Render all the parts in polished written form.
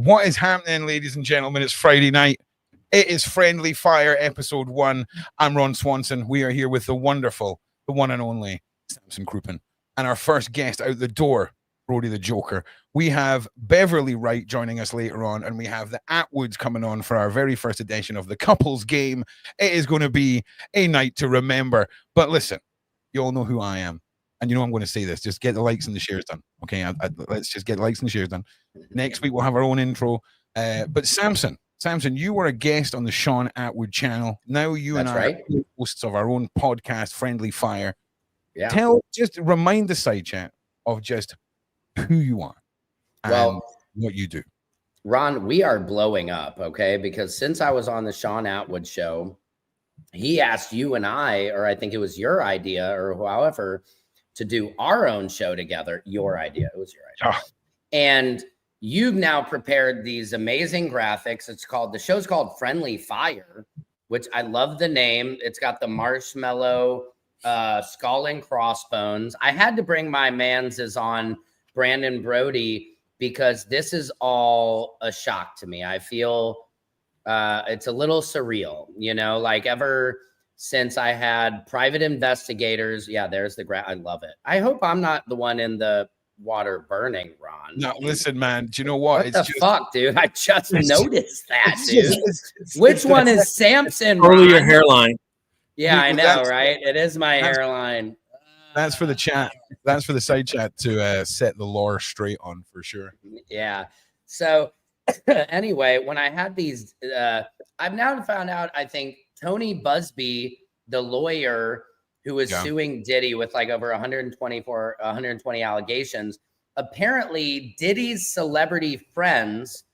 What is happening, ladies and gentlemen? It's Friday night. It is Friendly Fire episode 1. I'm Ron Swanson. We are here with the wonderful, the one and only Samson Crouppen. And our first guest out the door, Brody the Joker. We have Beverly Rhodes joining us later on, and we have the Attwoods coming on for our very first edition of the Couples Game. It is going to be a night to remember. But listen, you all know who I am. And you know I'm going to say this. Just get the likes and the shares done. Okay, let's just get the likes and the shares done. Next week we'll have our own intro. But Samson, you were a guest on the Sean Atwood channel. Now you and I are hosts of our own podcast, Friendly Fire. Yeah. Just remind the side chat of just who you are and what you do. Ron, we are blowing up, okay? Because since I was on the Sean Atwood show, he asked you and I, or I think it was your idea, or however, to do our own show together. Your idea. It was your idea. Oh. And you've now prepared these amazing graphics. The show's called Friendly Fire, which I love the name. It's got the marshmallow skull and crossbones. I had to bring my manses on Brandon Brody because this is all a shock to me. I feel it's a little surreal, you know, like ever since I had private investigators. Yeah, there's the graph. I love it. I hope I'm not the one in the water burning, Ron. No, listen, man. Do you know what? What the fuck, dude? I just noticed that, dude. Which one is Samson? Only your hairline. Yeah, I know, right? It is my hairline. That's for the chat. That's for the side chat to set the lore straight on for sure. Yeah. So anyway, when I had these, I've now found out, I think Tony Busby, the lawyer who was suing Diddy with like over 120 allegations, apparently Diddy's celebrity friends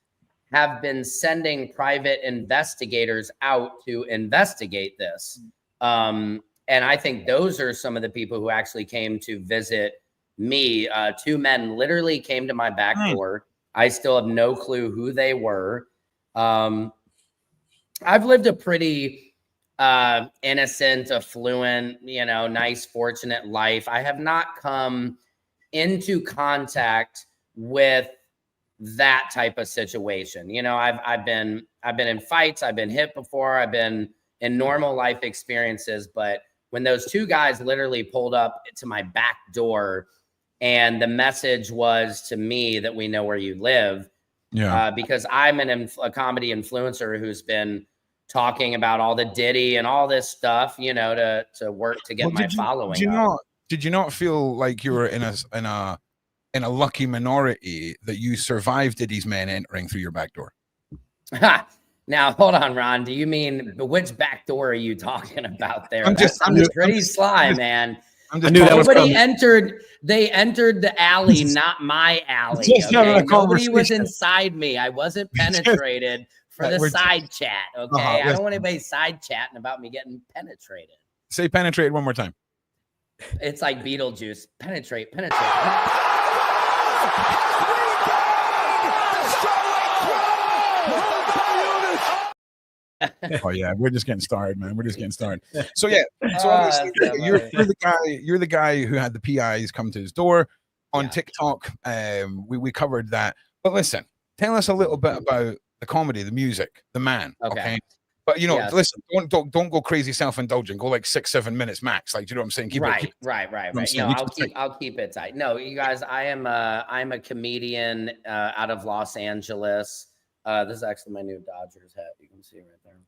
have been sending private investigators out to investigate this. And I think those are some of the people who actually came to visit me. 2 men literally came to my back door. I still have no clue who they were. I've lived a pretty innocent, affluent, you know, nice, fortunate life. I have not come into contact with that type of situation. You know, I've been in fights, I've been hit before, I've been in normal life experiences, but when those 2 guys literally pulled up to my back door and the message was to me that we know where you live, because I'm a comedy influencer who's been talking about all the Diddy and all this stuff, you know, to work to get my following. Did you not feel like you were in a lucky minority that you survived Diddy's men entering through your back door? Now, hold on, Ron. Do you mean which back door are you talking about there? I'm just pretty sly, man. Nobody entered. They entered the alley, not my alley. Okay? Nobody was inside me. I wasn't penetrated for the side chat. Okay, I don't want anybody side chatting about me getting penetrated. Say penetrated one more time. It's like Beetlejuice. Penetrate. Oh yeah, we're just getting started, man. We're just getting started. So yeah, so obviously you're the guy who had the PIs come to his door on TikTok. We covered that. But listen, tell us a little bit about the comedy, the music, the man. Okay. But you know, listen, don't go crazy self-indulgent. Go like 6-7 minutes max. Like, do you know what I'm saying? Keep right. You know, I'll keep it tight. No, you guys, I'm a comedian out of Los Angeles. This is actually my new Dodgers hat. You can see right there.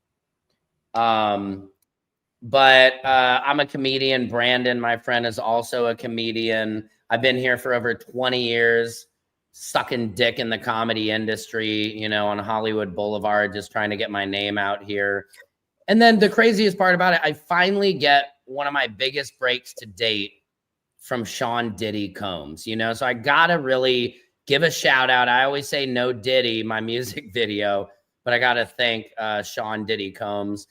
But I'm a comedian. Brandon, my friend, is also a comedian. I've been here for over 20 years, sucking dick in the comedy industry, you know, on Hollywood Boulevard, just trying to get my name out here. And then the craziest part about it, I finally get one of my biggest breaks to date from Sean Diddy Combs, you know, so I gotta really give a shout out. I always say no Diddy, my music video, but I got to thank Sean Diddy Combs.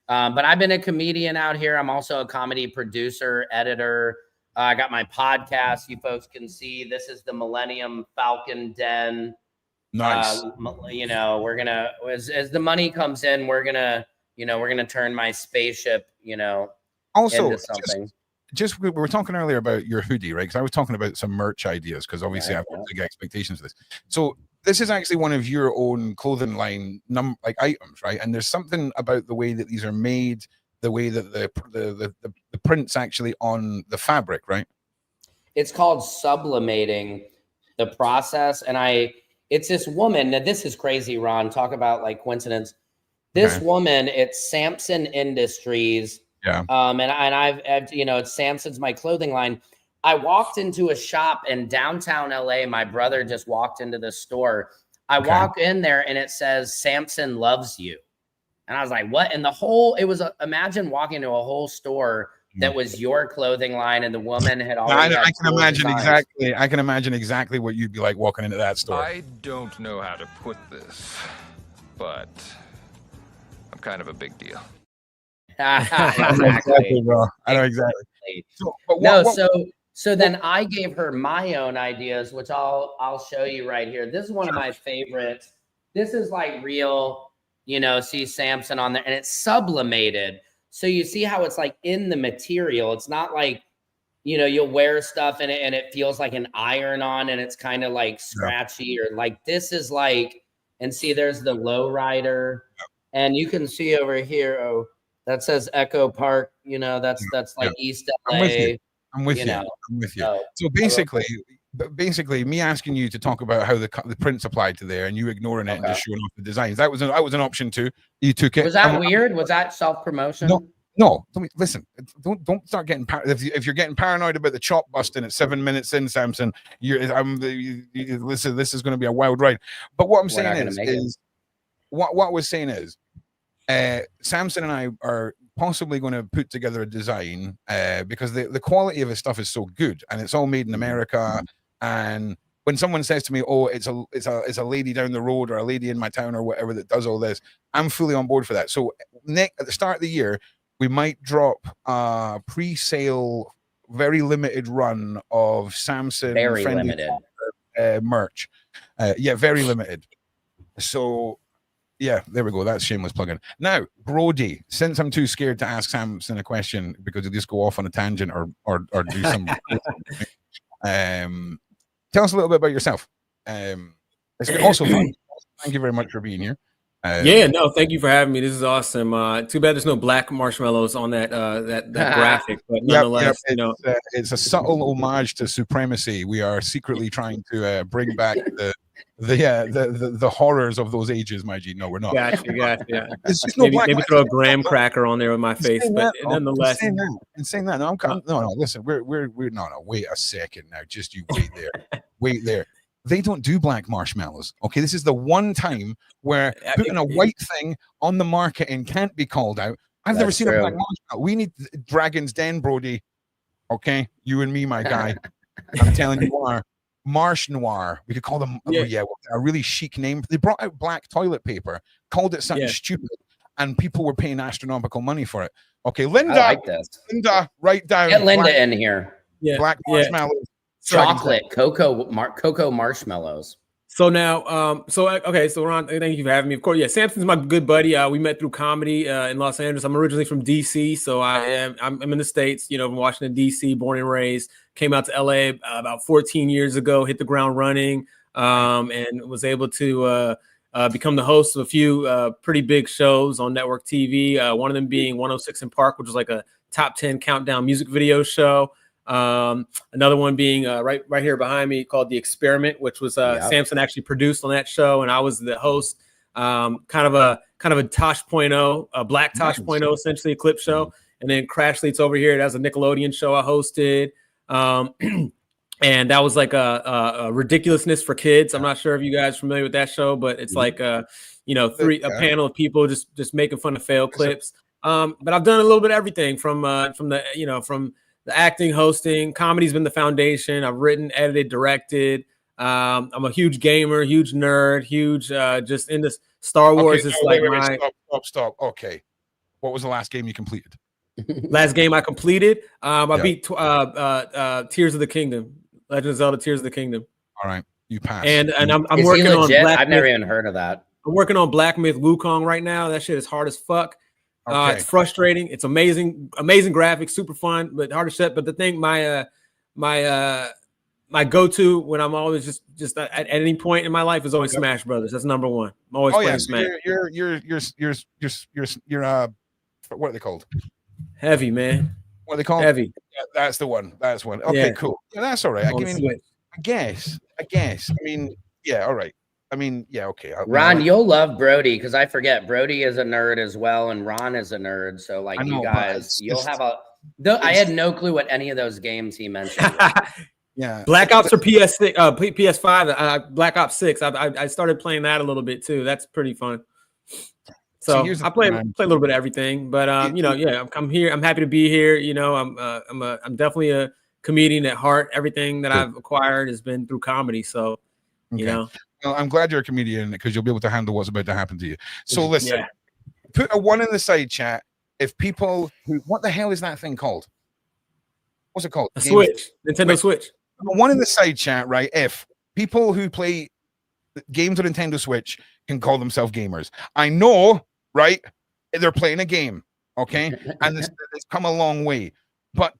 But I've been a comedian out here. I'm also a comedy producer, editor. I got my podcast. You folks can see this is the Millennium Falcon Den. Nice. You know, we're going to, as the money comes in, we're going to turn my spaceship, you know, also into something. Just we were talking earlier about your hoodie, right? Because I was talking about some merch ideas because obviously I've got big expectations for this. So this is actually one of your own clothing line like items, right? And there's something about the way that these are made, the way that the prints actually on the fabric, right? It's called sublimating, the process. And it's this woman. Now, this is crazy, Ron. Talk about like coincidence. This woman, it's Samson Industries. Yeah. And I've it's Samson's my clothing line. I walked into a shop in downtown LA. My brother just walked into the store. I walk in there and it says Samson loves you. And I was like, what? And imagine walking into a whole store that was your clothing line and the woman had already I can imagine exactly what you'd be like walking into that store. I don't know how to put this, but I'm kind of a big deal. Exactly, bro. I know exactly. So then I gave her my own ideas, which I'll show you right here. This is one of my favorites. This is like real, see Samson on there, and it's sublimated. So you see how it's like in the material. It's not like, you'll wear stuff and it feels like an iron on and it's kind of like scratchy or like this is like, and see there's the lowrider, and you can see over here, that says Echo Park, that's like East LA. I'm with you. So basically, me asking you to talk about how the prints applied to there, and you ignoring it and just showing off the designs. That was an option too. You took it. Was that weird? Was that self-promotion? No. Listen. Don't start getting if you're getting paranoid about the chop busting at 7 minutes in, Samson. This is going to be a wild ride. But what I'm saying is what I was saying is, Samson and I are possibly going to put together a design because the quality of his stuff is so good, and it's all made in America. And when someone says to me, "Oh, it's a lady down the road or a lady in my town or whatever that does all this," I'm fully on board for that. So at the start of the year, we might drop a pre-sale, very limited run of Samson very limited merch. Very limited. So. Yeah, there we go. That's shameless plugging. Now, Brody, since I'm too scared to ask Samson a question because he'll just go off on a tangent or do some. Tell us a little bit about yourself. It's been also fun. Thank you very much for being here. Thank you for having me. This is awesome. Too bad there's no black marshmallows on that graphic, but nonetheless, it's a subtle homage to supremacy. We are secretly trying to bring back the horrors of those ages, my G. No, we're not. Gotcha. It's just maybe throw a graham cracker on there with my face, but nonetheless. In saying that, no. Listen, we're wait a second now. Just you wait there. They don't do black marshmallows. Okay, this is the one time where putting a white thing on the market and can't be called out. I've never seen a black marshmallow. We need Dragon's Den, Brody. Okay, you and me, my guy. I'm telling you, are Marsh Noir. We could call them a really chic name. They brought out black toilet paper, called it something stupid, and people were paying astronomical money for it. Okay, Linda, I like this. Linda, write down. Get Linda in here. Black marshmallows. Chocolate, cocoa marshmallows. So now, so Ron, thank you for having me. Of course, Samson's my good buddy. We met through comedy in Los Angeles. I'm originally from DC, so I'm in the States. From Washington DC, born and raised. Came out to LA about 14 years ago. Hit the ground running, and was able to become the host of a few pretty big shows on network TV. One of them being 106 in Park, which was like a top 10 countdown music video show. Another one being right here behind me called The Experiment, which was Samson actually produced on that show, and I was the host. Kind of a Tosh.0, a black Tosh.0, essentially a clip show. And then Crash Leads over here. That's a Nickelodeon show I hosted. And that was like a ridiculousness for kids. I'm not sure if you guys are familiar with that show, but it's like a panel of people just making fun of fail clips. But I've done a little bit of everything from the acting, hosting. Comedy's been the foundation. I've written, edited, directed. I'm a huge gamer, huge nerd, huge just into Star Wars. Stop. Okay, what was the last game you completed? Last game I completed, I beat Tears of the Kingdom, Legend of Zelda: Tears of the Kingdom. All right, you passed. And I'm working on Black I've never even heard of that. I'm working on Black Myth Wukong right now. That shit is hard as fuck. It's frustrating. It's amazing graphics, super fun, but hard to set. But the thing, my my go-to when I'm always just at any point in my life is always Smash Brothers. That's number one. I'm always playing Smash. You're what are they called? Heavy, man. What are they called? Heavy. Yeah, that's the one. That's one. Okay, cool. Yeah, that's all right. I guess. I mean, yeah, all right. I mean, yeah, okay. Ron, you'll love Brody because I forget Brody is a nerd as well, and Ron is a nerd. So like you guys, you'll have a. I had no clue what any of those games he mentioned. Yeah, Black Ops or PS6, PS5. Black Ops 6. I started playing that a little bit too. That's pretty fun. So I play a little bit of everything, but I'm here. I'm happy to be here. You know, I'm definitely a comedian at heart. Everything that I've acquired has been through comedy. So, you know. Well, I'm glad you're a comedian because you'll be able to handle what's about to happen to you. So listen, put a 1 in the side chat. If people what the hell is that thing called? What's it called? A Switch, Nintendo Switch. 1 in the side chat, right? If people who play games on Nintendo Switch can call themselves gamers, I know, right? They're playing a game, okay, and it's come a long way, but.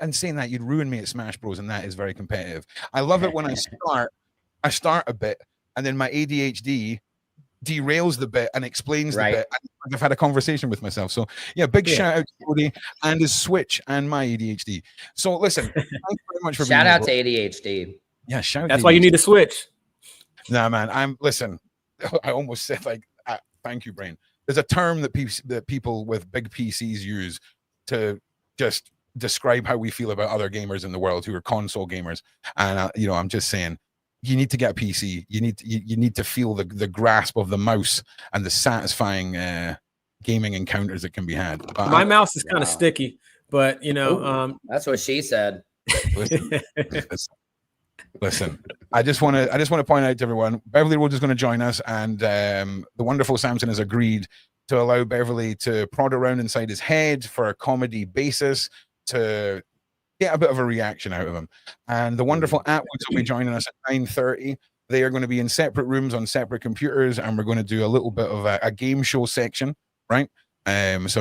And saying that you'd ruin me at Smash Bros, and that is very competitive. I love it when I start a bit, and then my ADHD derails the bit and explains the bit. And I've had a conversation with myself. So yeah, big shout out to Brody and his Switch and my ADHD. So listen, thanks very much for shout out to ADHD. Yeah, shout. That's why you need a Switch. Nah, man. Listen, I almost said like, thank you, brain. There's a term that people with big PCs use to just describe how we feel about other gamers in the world who are console gamers, and I'm just saying you need to get a PC. You need to feel the grasp of the mouse and the satisfying gaming encounters that can be had. But my mouse is kind of sticky, but that's what she said. Listen, I just want to point out to everyone, Beverly Rhodes is going to join us, and the wonderful Samson has agreed to allow Beverly to prod around inside his head for a comedy basis, to get a bit of a reaction out of him. And the wonderful Atwoods will be joining us at 9:30. They are going to be in separate rooms on separate computers, and we're going to do a little bit of a game show section, right? So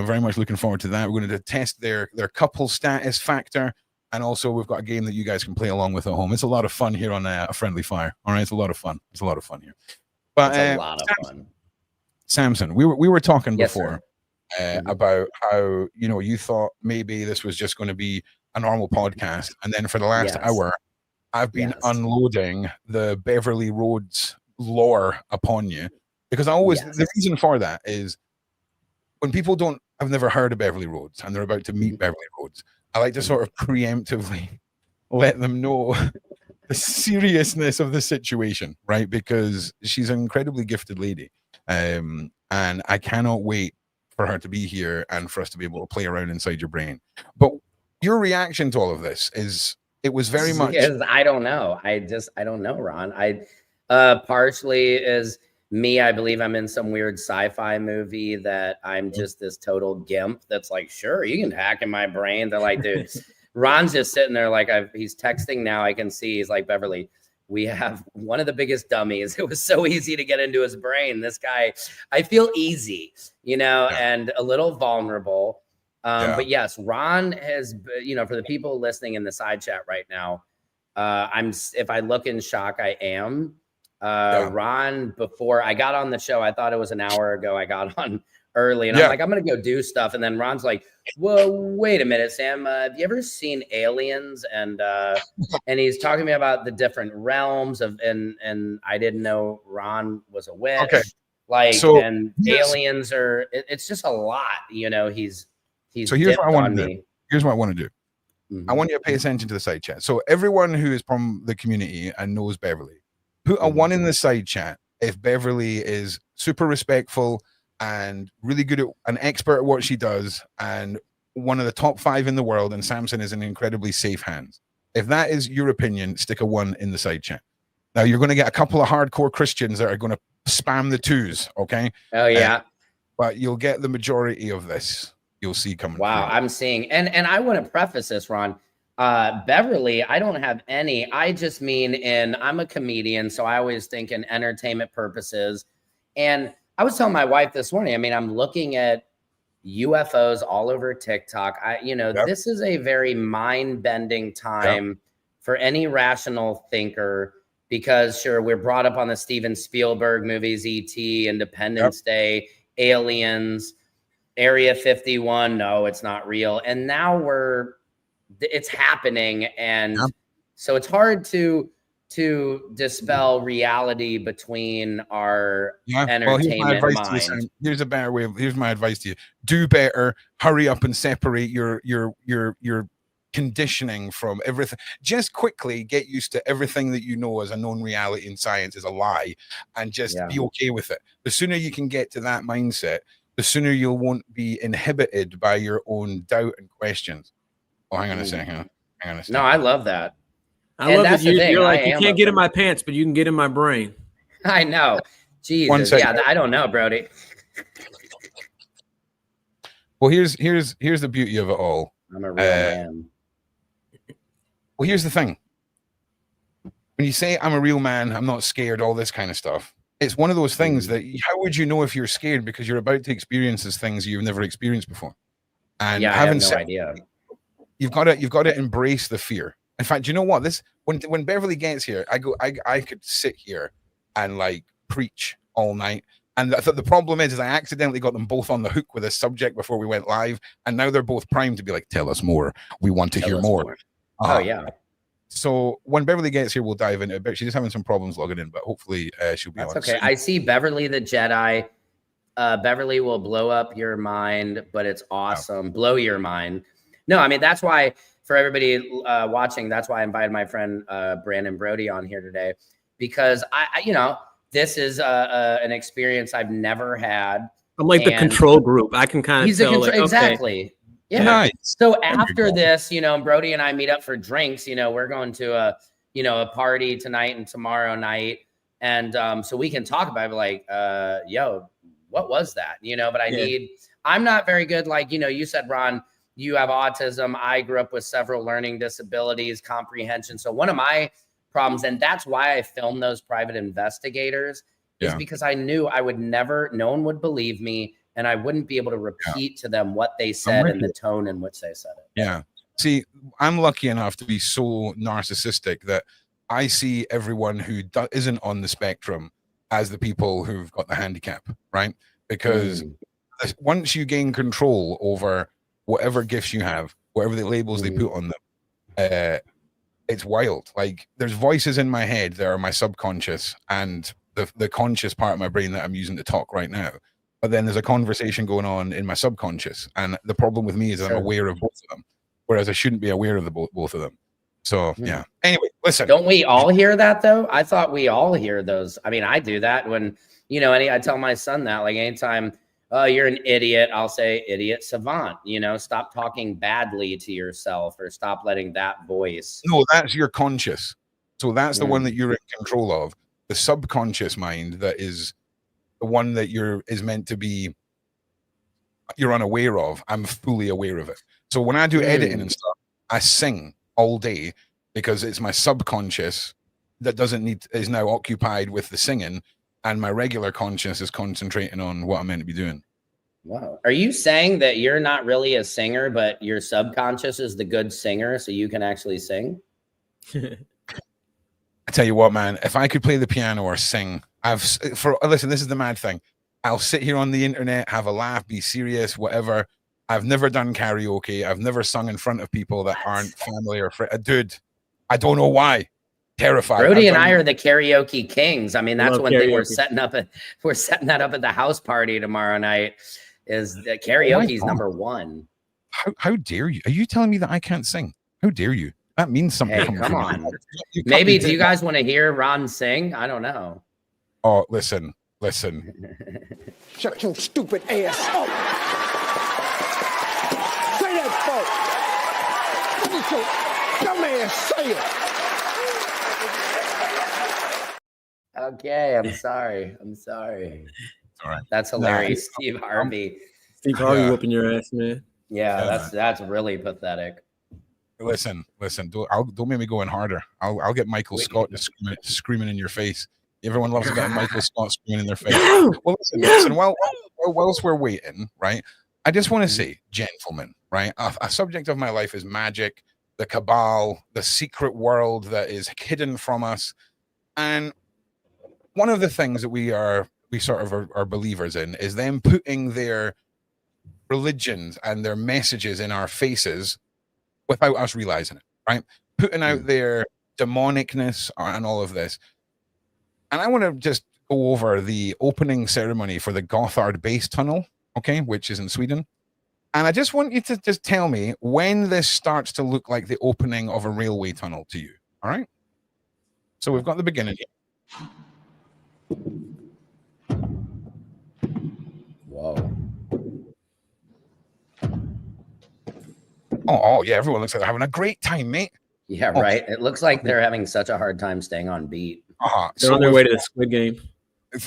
I'm very much looking forward to that. We're going to test their couple status factor, and also we've got a game that you guys can play along with at home. It's a lot of fun here on a Friendly Fire. All right, it's a lot of fun. It's a lot of fun here. But it's a lot of fun. Samson, we were talking before. About how you thought maybe this was just going to be a normal podcast, and then for the last hour I've been unloading the Beverly Rhodes lore upon you, because the reason for that is when people have never heard of Beverly Rhodes and they're about to meet Beverly Rhodes, I like to sort of preemptively let them know the seriousness of the situation, right? Because she's an incredibly gifted lady, and I cannot wait for her to be here and for us to be able to play around inside your brain. But your reaction to all of this it was very much. I don't know. I don't know, Ron. Partially is me. I believe I'm in some weird sci-fi movie that I'm just this total gimp that's like, sure, you can hack in my brain. They're like, dude, Ron's just sitting there like he's texting now. I can see he's like, Beverly, we have one of the biggest dummies. It was so easy to get into his brain. This guy, I feel easy, and a little vulnerable. But yes, Ron has, for the people listening in the side chat right now, if I look in shock, I am. Ron, before I got on the show, I thought it was an hour ago. I got on early, and I'm like, I'm gonna go do stuff. And then Ron's like, whoa, wait a minute, Sam, have you ever seen Aliens? And he's talking to me about the different realms and I didn't know Ron was a witch. And aliens are, it's just a lot, he's so here's what I want to do. Here's what I want to do. I want you to pay attention to the side chat. So everyone who is from the community and knows Beverly, put a 1 in the side chat if Beverly is super respectful and really good at an expert at what she does and one of the top 5 in the world, and Samson is in incredibly safe hands. If that is your opinion, stick a 1 in the side chat. Now you're going to get a couple of hardcore Christians that are going to spam the 2s, okay? Oh yeah. But you'll get the majority of this. You'll see coming. Wow, I'm seeing, and I want to preface this, Ron. Beverly, I don't have any. I just mean I'm a comedian, so I always think in entertainment purposes. And I was telling my wife this morning, I'm looking at UFOs all over TikTok. This is a very mind-bending time for any rational thinker, because sure, we're brought up on the Steven Spielberg movies, E.T., Independence Day, Aliens, Area 51. No, it's not real. And now it's happening. And so it's hard to dispel reality between our entertainment mind. Here's a better way. Here's my advice to you: do better. Hurry up and separate your conditioning from everything. Just quickly get used to everything that you know as a known reality in science is a lie, and just be okay with it. The sooner you can get to that mindset, the sooner you won't be inhibited by your own doubt and questions. Oh, hang on a second. No, I love that. I love that you're like, you can't get in my pants, but you can get in my brain. I know. Jesus. Yeah, I don't know, Brody. Well, here's the beauty of it all. I'm a real man. Well, here's the thing. When you say I'm a real man, I'm not scared, all this kind of stuff, it's one of those things that how would you know if you're scared? Because you're about to experience things you've never experienced before. And I have no idea. You've got to embrace the fear. In fact, you know what? When Beverly gets here, I could sit here and like preach all night. And the problem is I accidentally got them both on the hook with a subject before we went live, and now they're both primed to be like, "Tell us more. We want to hear more." Oh yeah. So when Beverly gets here, we'll dive into it. But she's just having some problems logging in, but hopefully she'll be on. Okay. Soon. I see Beverly the Jedi. Beverly will blow up your mind, but it's awesome. Blow your mind. No, I mean that's why. For everybody watching, that's why I invited my friend Brandon Brody on here today, because I this is an experience I've never had. I'm like the control group. I can kind of tell. Exactly. Yeah. Nice. So after this, Brody and I meet up for drinks. We're going to a party tonight and tomorrow night, and so we can talk about it. Like, yo, what was that? But I'm not very good. Like, you said, Ron. You have autism. I grew up with several learning disabilities, comprehension. So one of my problems, and that's why I filmed those private investigators, is because I knew no one would believe me, and I wouldn't be able to repeat to them what they said and the tone in which they said it. Yeah. See, I'm lucky enough to be so narcissistic that I see everyone who isn't on the spectrum as the people who've got the handicap, right? Because once you gain control over whatever gifts you have, whatever the labels they put on them, it's wild. Like there's voices in my head that are my subconscious and the conscious part of my brain that I'm using to talk right now. But then there's a conversation going on in my subconscious. And the problem with me is I'm aware of both of them, whereas I shouldn't be aware of both of them. So yeah. Anyway, listen. Don't we all hear that though? I thought we all hear those. I mean, I do that when, I tell my son that, like anytime, oh, you're an idiot, I'll say idiot savant, stop talking badly to yourself or stop letting that voice. No, that's your conscious. So that's the one that you're in control of. The subconscious mind that is the one that is meant to be, you're unaware of. I'm fully aware of it. So when I do editing and stuff, I sing all day because it's my subconscious that is now occupied with the singing. And my regular conscious is concentrating on what I'm meant to be doing. Wow. Are you saying that you're not really a singer, but your subconscious is the good singer, so you can actually sing? I tell you what, man, if I could play the piano or sing, listen, this is the mad thing. I'll sit here on the internet, have a laugh, be serious, whatever. I've never done karaoke. I've never sung in front of people that aren't family or friends. Dude, I don't know why. Terrified. Brody and I are the karaoke kings. I mean, that's one thing we're setting that up at the house party tomorrow night. Is that karaoke's number one? How dare you? Are you telling me that I can't sing? How dare you? That means something. Hey, come on. Maybe do you guys want to hear Ron sing? I don't know. Oh, listen. Shut your stupid ass up. Say that, folks. Look at your dumb ass say it. Okay, I'm sorry. All right. That's hilarious. Steve Harvey. Steve Harvey whooping your ass, man. Yeah, that's really pathetic. Listen. Don't make me go in harder. I'll get Michael Scott to screaming in your face. Everyone loves getting Michael Scott screaming in their face. Well, listen. Whilst we're waiting, right? I just want to say, gentlemen, right? A subject of my life is magic, the cabal, the secret world that is hidden from us. And one of the things that we sort of are believers in is them putting their religions and their messages in our faces without us realizing it, right? Putting out their demonicness and all of this. And I want to just go over the opening ceremony for the Gothard base tunnel, okay, which is in Sweden. And I just want you to just tell me when this starts to look like the opening of a railway tunnel to you, all right? So we've got the beginning here. Whoa. Oh, yeah, everyone looks like they're having a great time, mate. Yeah, right. It looks like they're having such a hard time staying on beat. They're on their way to the Squid Game.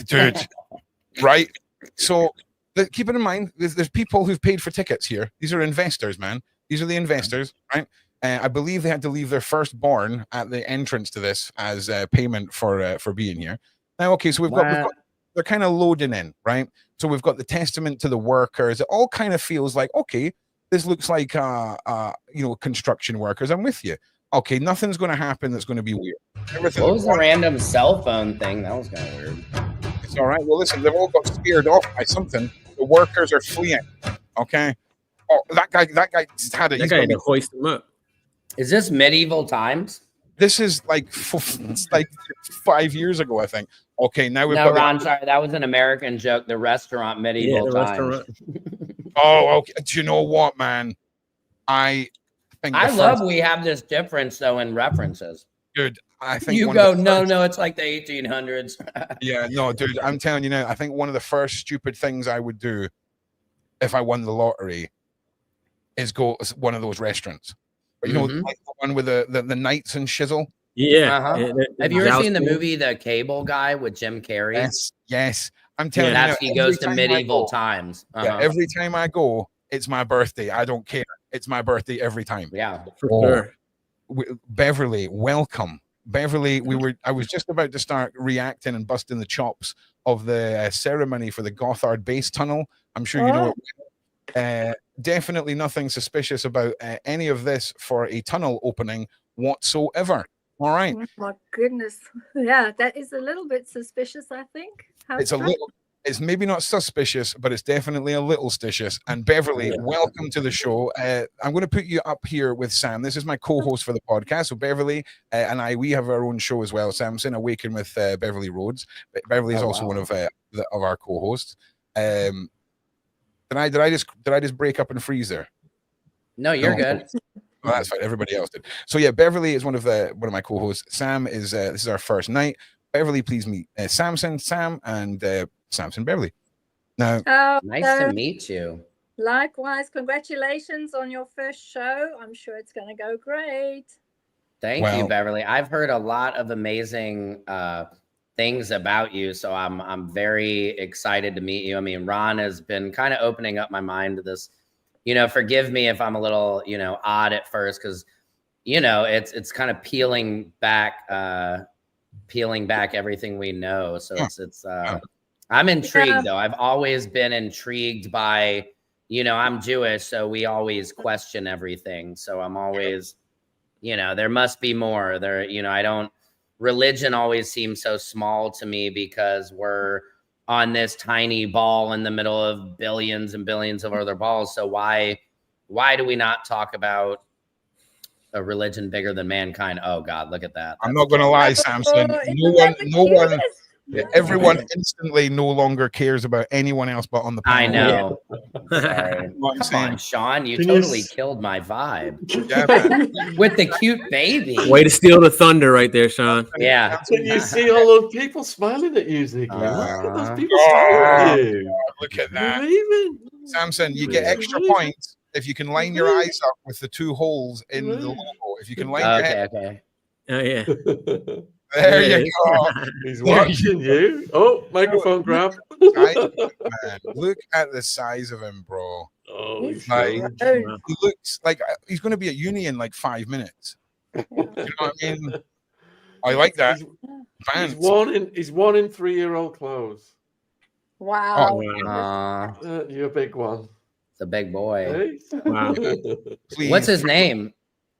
Dude, right? So keep it in mind, there's people who've paid for tickets here. These are investors, man. These are the investors, right? I believe they had to leave their firstborn at the entrance to this as payment for being here. Now, okay, so we've got they're kind of loading in, right? So we've got the testament to the workers. It all kind of feels like, okay, this looks like construction workers. I'm with you. Okay, nothing's going to happen that's going to be weird. Everything What was the random cell phone thing? That was kind of weird. It's all right. Well, listen, they've all got scared off by something. The workers are fleeing. Okay. Oh, that guy just had it. That guy had to hoist him up. Is this medieval times? This is like 5 years ago, I think. Okay, now we've No, got. Ron, sorry, that was an American joke. The restaurant medieval times. Restaurant. Oh, okay. Do you know what, man? I think I love we have this difference though in references. Dude, I think You go, no, it's like the 1800s. Yeah, no, dude, I'm telling you now, I think one of the first stupid things I would do if I won the lottery is go to one of those restaurants. You know, like the one with the knights and shizzle. Yeah. Have you ever seen the movie The Cable Guy with Jim Carrey? Yes. I'm telling you, he goes to medieval times. Yeah, every time I go, it's my birthday. I don't care. It's my birthday every time. Yeah, for sure. Beverly, welcome. Beverly, I was just about to start reacting and busting the chops of the ceremony for the Gothard base tunnel. I'm sure you know it. Definitely nothing suspicious about any of this for a tunnel opening whatsoever. All right. Oh my goodness. Yeah, that is a little bit suspicious, I think. It's maybe not suspicious, but it's definitely a little stitious. And Beverly, welcome to the show. I'm going to put you up here with Sam. This is my co-host for the podcast. So Beverly and we have our own show as well, Samson, Awaken with Beverly Rhodes. Beverly is also one of our co-hosts. Did I just break up and freeze there? No, you're good. Oh, that's fine. Everybody else did. So yeah, Beverly is one of my co-hosts. Sam is this is our first night. Beverly, please meet Samson, Sam, and Samson Beverly. Now, nice to meet you. Likewise, congratulations on your first show. I'm sure it's going to go great. Thank you, Beverly. I've heard a lot of amazing things about you, so I'm very excited to meet you. I mean, Ron has been kind of opening up my mind to this. You know, forgive me if I'm a little, odd at first, because, it's kind of peeling back everything we know. So I'm intrigued though. I've always been intrigued by, I'm Jewish, so we always question everything. So I'm always, there must be more there. Religion always seems so small to me because we're on this tiny ball in the middle of billions and billions of other balls. So why do we not talk about a religion bigger than mankind? Oh God, look at that. I'm not going to lie, Samson. Everyone instantly no longer cares about anyone else but on the panel. I know. Sorry. Come on, Sean, you totally killed my vibe. With the cute baby. Way to steal the thunder right there, Sean. Yeah. Can you see all those people smiling at you, Ziggy? Look at those people smiling at you. Look at that. Samson, you get extra points if you can line your eyes up with the two holes in the logo. If you can line your head. Okay. Oh, yeah. There you go. He's watching you. Oh, microphone grab. Man, look at the size of him, bro. Oh, he looks like he's going to be at uni in like 5 minutes. You know what I mean? I like that. He's one in 3-year-old clothes. Wow. You're a big one. It's a big boy. Hey? Wow. Please. What's his name?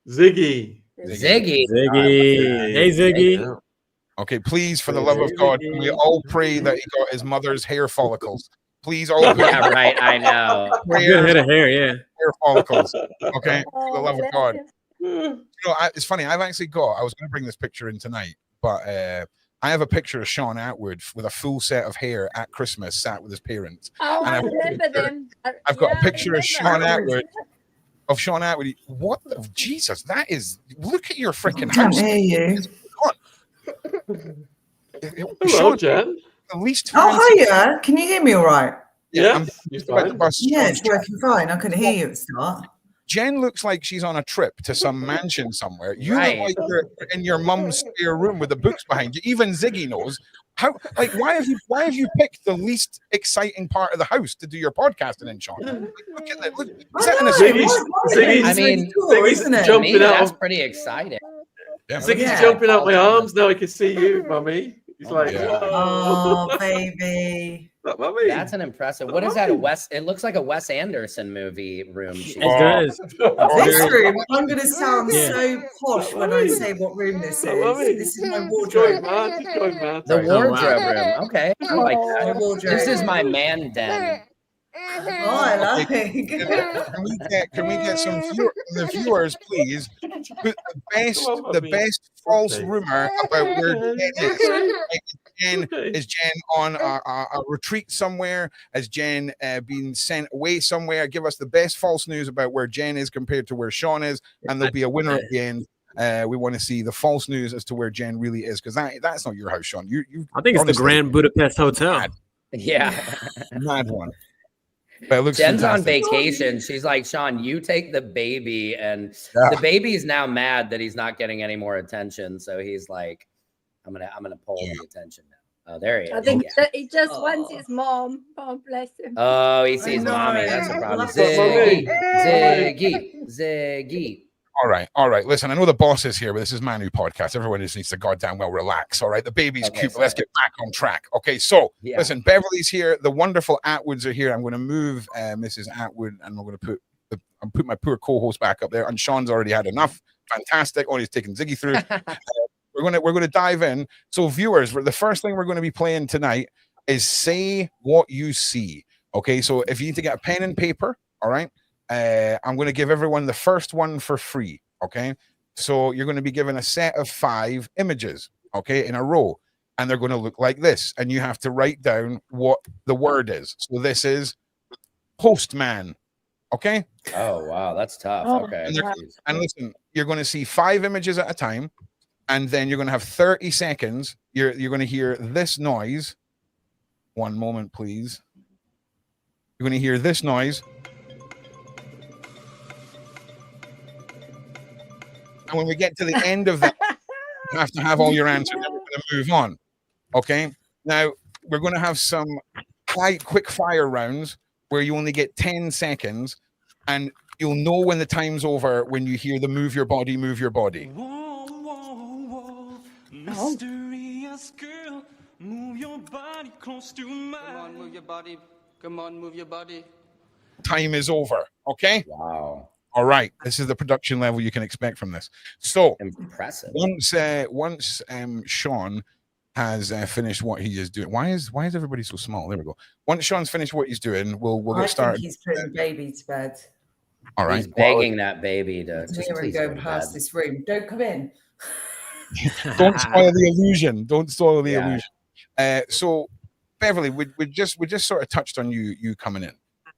Ziggy. Ziggy. Hey, Ziggy. Yeah. Okay, please, for the love of God, can we all pray that he got his mother's hair follicles? Please, all pray Yeah, right. I know. Good head of hair, yeah. hair follicles. Okay, for the Oh, love of bless God. him. You know, it's funny. I've actually got. I was going to bring this picture in tonight, but I have a picture of Sean Atwood with a full set of hair at Christmas, sat with his parents. Oh, And I I've got a remember picture- them. I've got a Yeah, I picture of Sean remember. Atwood. Of Sean Atwood. What? Jesus, that is. Look at your freaking Can't house. hear you. Hello, Sean, Jen. at least. Oh, hiya. Can you hear me all right? I'm Yes, you're just about to fine. bust Yeah, Sean's it's working fine. I couldn't hear you at the start. Jen looks like she's on a trip to some mansion somewhere. You Right. look like you're in your mum's spare room with the books behind you. Even Ziggy knows how. Like, why have you picked the least exciting part of the house to do your podcasting in, Sean? Like, look at that. Look, is that in a Ziggy's- I mean, cool, Ziggy's isn't it? To me, jumping out that's of- pretty exciting. Yeah, Ziggy's Yeah. jumping out my arms now. I can see you, mummy. He's like, Yeah. whoa. Oh, baby. That mummy. That's an impressive. What is that? It looks like a Wes Anderson movie room. It Oh. does. This room, I'm going to sound Yeah. so posh when I say what room this is. Mummy. This is my He's going wardrobe. mad. He's going mad. The Sorry. wardrobe wow. room. Okay, I like My that. wardrobe. This is my man den. Oh, I like Can we get some from the viewers, please? Put the best false Okay. rumor about where Jen is. Like, Okay. is Jen on a retreat somewhere? Has Jen been sent away somewhere? Give us the best false news about where Jen is compared to where Sean is, and there'll be a winner at the end. We want to see the false news as to where Jen really is, because that's not your house, Sean. You I think it's honestly, the Grand Budapest Hotel. Yeah. mad one. But it looks Jen's on fantastic. vacation. She's like, Sean, you take the baby, and Yeah. the baby's now mad that he's not getting any more attention. So he's like, I'm gonna pull the attention now. Oh, there he is. I think Yeah. that he just wants his mom. Oh, bless him. Oh, he sees know. mommy. That's a problem. Love that Ziggy. All right. Listen, I know the boss is here, but this is Manu podcast. Everyone just needs to goddamn well relax. All right. The baby's Okay, cute, but let's sorry. get back on track. Okay. So Yeah. listen, Beverly's here. The wonderful Attwoods are here. I'm going to move Mrs. Atwood, and I'm going to put my poor co-host back up there. And Sean's already had enough. Fantastic. Only taking Ziggy through. We're going to dive in. So viewers, the first thing we're going to be playing tonight is say what you see. Okay. So if you need to get a pen and paper, all right. I'm going to give everyone the first one for free. Okay, so you're going to be given a set of 5 images, okay, in a row, and they're going to look like this, and you have to write down what the word is. So this is postman, okay? Oh wow, that's tough. Oh, Okay. And, and listen, you're going to see 5 images at a time, and then you're going to have 30 seconds. You're going to hear this noise. One moment, please. You're going to hear this noise. And when we get to the end of that, you have to have all your answers, and we're going to move on. Okay. Now we're going to have some quick fire rounds where you only get 10 seconds, and you'll know when the time's over when you hear the move your body, move your body. Mysterious girl, move your body close to mine. Come on, move your body. Come on, move your body. Time is over. Okay. Wow. All right. This is the production level you can expect from this. So Impressive. once Sean has finished what he is doing. Why is everybody so small? There we go. Once Sean's finished what he's doing, we'll get started. He's putting the baby to bed. All right. He's begging that baby to just Here and please go go to past bed. this room. Don't come in. Don't spoil the illusion. Don't spoil the Yeah. illusion. So Beverly, we just sort of touched on you coming in.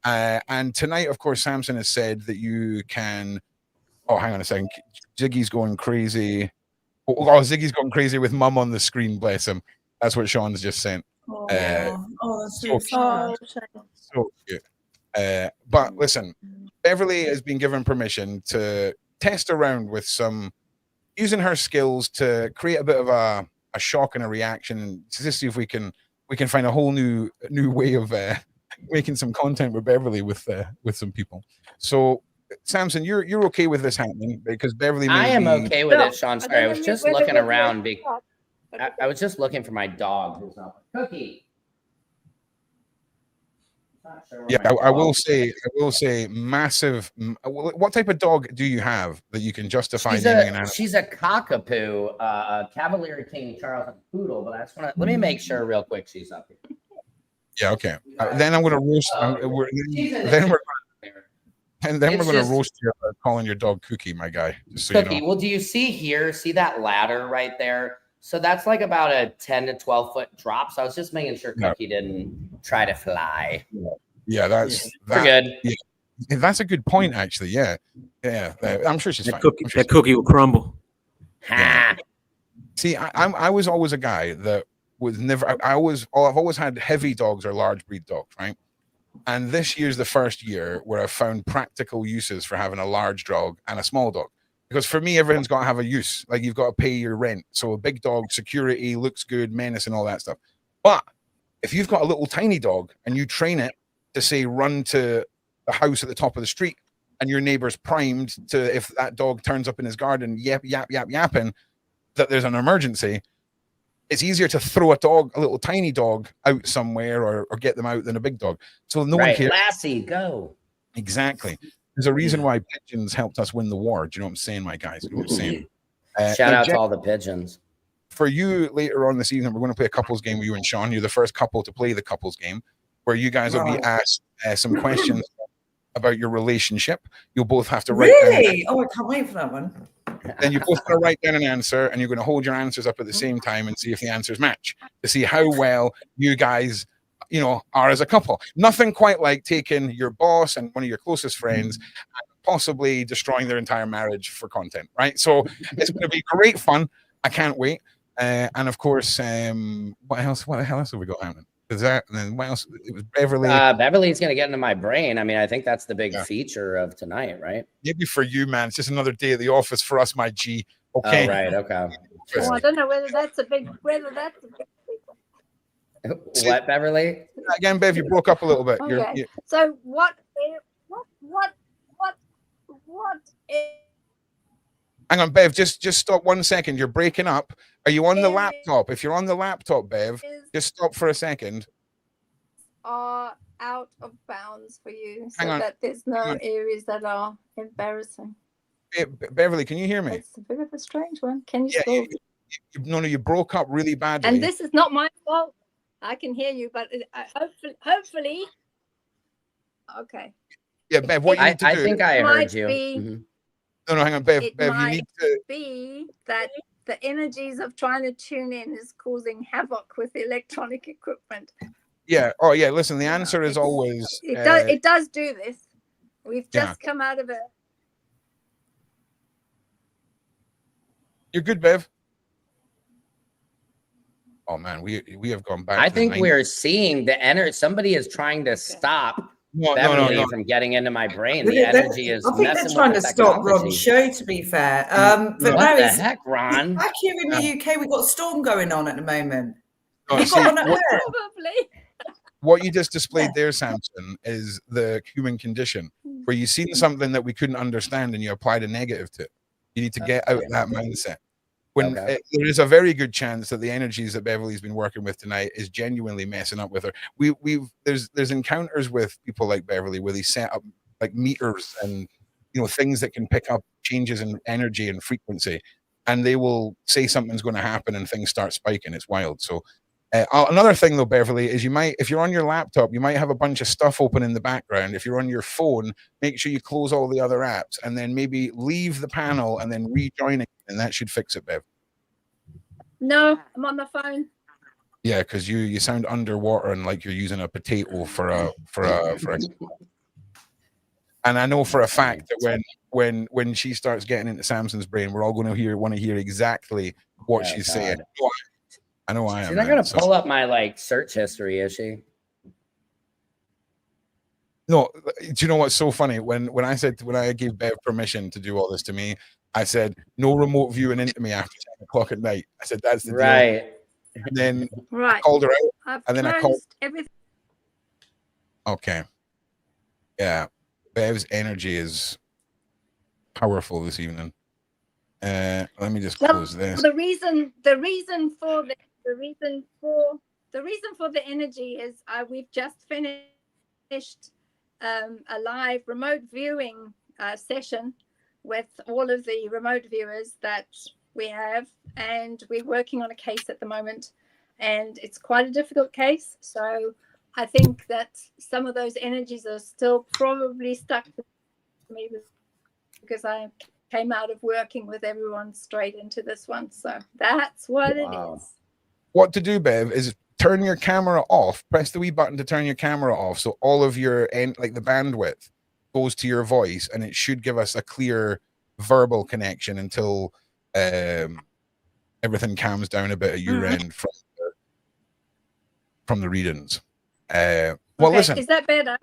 And tonight, of course, Samson has said that you can. Oh, hang on a second. Ziggy's going crazy. Oh, Ziggy's going crazy with mum on the screen. Bless him. That's what Sean's just sent. Oh, that's so so sad. So cute. But listen, Beverly has been given permission to test around with using her skills to create a bit of a shock and a reaction, and to see if we can find a whole new way of making some content with Beverly with some people. So Samson, you're okay with this happening because Beverly. I am okay with it, Sean. Sorry, I was don't just know looking whether around. we're- I was just looking for my dog. Who's not Cookie. Yeah, I will say massive. What type of dog do you have that you can justify naming an animal? She's a cockapoo, a Cavalier King Charles Poodle, but I just want to, let me make sure real quick she's up here. Yeah, okay. Then I'm going to roast. Then we're going to roast you about calling your dog Cookie, my guy. Just so Cookie. You know. Well, do you see here? See that ladder right there? So that's like about a 10 to 12 foot drop. So I was just making sure Cookie didn't try to fly. Yeah, that's good. Yeah, that's a good point, actually. Yeah. I'm sure she's fine. That cookie will crumble. Yeah. See, I was always a guy that was never. I've always had heavy dogs or large breed dogs, right? And this year's the first year where I've found practical uses for having a large dog and a small dog. Because for me, everything's got to have a use. Like you've got to pay your rent. So a big dog, security, looks good, menace, and all that stuff. But if you've got a little tiny dog and you train it to say run to the house at the top of the street, and your neighbor's primed to, if that dog turns up in his garden, yapping, that there's an emergency, it's easier to throw a little tiny dog out somewhere or get them out than a big dog. So no one cares. Lassie, go. Exactly. There's a reason why pigeons helped us win the war. Do you know what I'm saying, my guys? You know what I'm saying? Shout out to all the pigeons. For you later on this evening, we're going to play a couples game with you and Sean. You're the first couple to play the couples game, where you guys will be asked some questions about your relationship. You'll both have to write down. Oh, I can't wait for that one. Then you're both going to write down an answer, and you're going to hold your answers up at the same time and see if the answers match, to see how well you guys, are as a couple. Nothing quite like taking your boss and one of your closest friends and possibly destroying their entire marriage for content, right? So it's going to be great fun. I can't wait. And of course, what the hell else have we got happening? Is that, and then what else? It was Beverly. Beverly's going to get into my brain. I mean, I think that's the big feature of tonight, right? Maybe for you, man. It's just another day at the office for us, my G. Okay. Oh, right. Okay. Well, I don't know whether that's a big. What, Beverly? Again, Bev, you broke up a little bit. Okay. So what? Hang on, Bev. Just stop 1 second. You're breaking up. Are you on the laptop? If you're on the laptop, Bev, just stop for a second. Are out of bounds for you, so that there's no areas that are embarrassing. Beverly, can you hear me? It's a bit of a strange one. Can you still? No, you broke up really badly. And this is not my fault. I can hear you, but hopefully. Okay. Yeah, Bev, what you need to do. I think I heard you. No, hang on, Bev. It Bev, might you need to be that the energies of trying to tune in is causing havoc with the electronic equipment. Yeah. Oh, yeah. Listen, the answer is always. It does do this. We've just come out of it. You're good, Bev. Oh man, we have gone back. I think we're seeing the energy. Somebody is trying to stop Beverly from getting into my brain. The energy is. I think they're trying to stop Ron's show. To be fair, but what the heck, Ron? Back here in the UK, we've got a storm going on at the moment. Probably. What you just displayed there, Samson, is the human condition, where you've seen something that we couldn't understand and you applied a negative to it. You need to get out of that mindset. When there is a very good chance that the energies that Beverly's been working with tonight is genuinely messing up with her. There's encounters with people like Beverly where they set up like meters and things that can pick up changes in energy and frequency, and they will say something's going to happen and things start spiking. It's wild. So another thing though, Beverly, is if you're on your laptop, you might have a bunch of stuff open in the background. If you're on your phone, make sure you close all the other apps and then maybe leave the panel and then rejoin it, and that should fix it, Bev. No, I'm on the phone. Yeah, because you sound underwater and like you're using a potato for a. And I know for a fact that when she starts getting into Samson's brain, we're all going to want to hear exactly what she's saying. I know I am. She's not going to pull up my search history, is she? No. Do you know what's so funny? When I gave Bev permission to do all this to me, I said no remote viewing into me after 10 o'clock at night. I said that's the deal. And then I called her out, and then I called everything. Okay. Yeah, Bev's energy is powerful this evening. Let me just close this. The reason for the energy is we've just finished finished a live remote viewing session with all of the remote viewers that we have, and we're working on a case at the moment, and it's quite a difficult case. So I think that some of those energies are still probably stuck with me because I came out of working with everyone straight into this one. So that's what it is. What to do, Bev, is turn your camera off. Press the wee button to turn your camera off, so all of your like the bandwidth goes to your voice, and it should give us a clear verbal connection until everything calms down a bit at your end from the readings. Well, okay. Listen, is that better?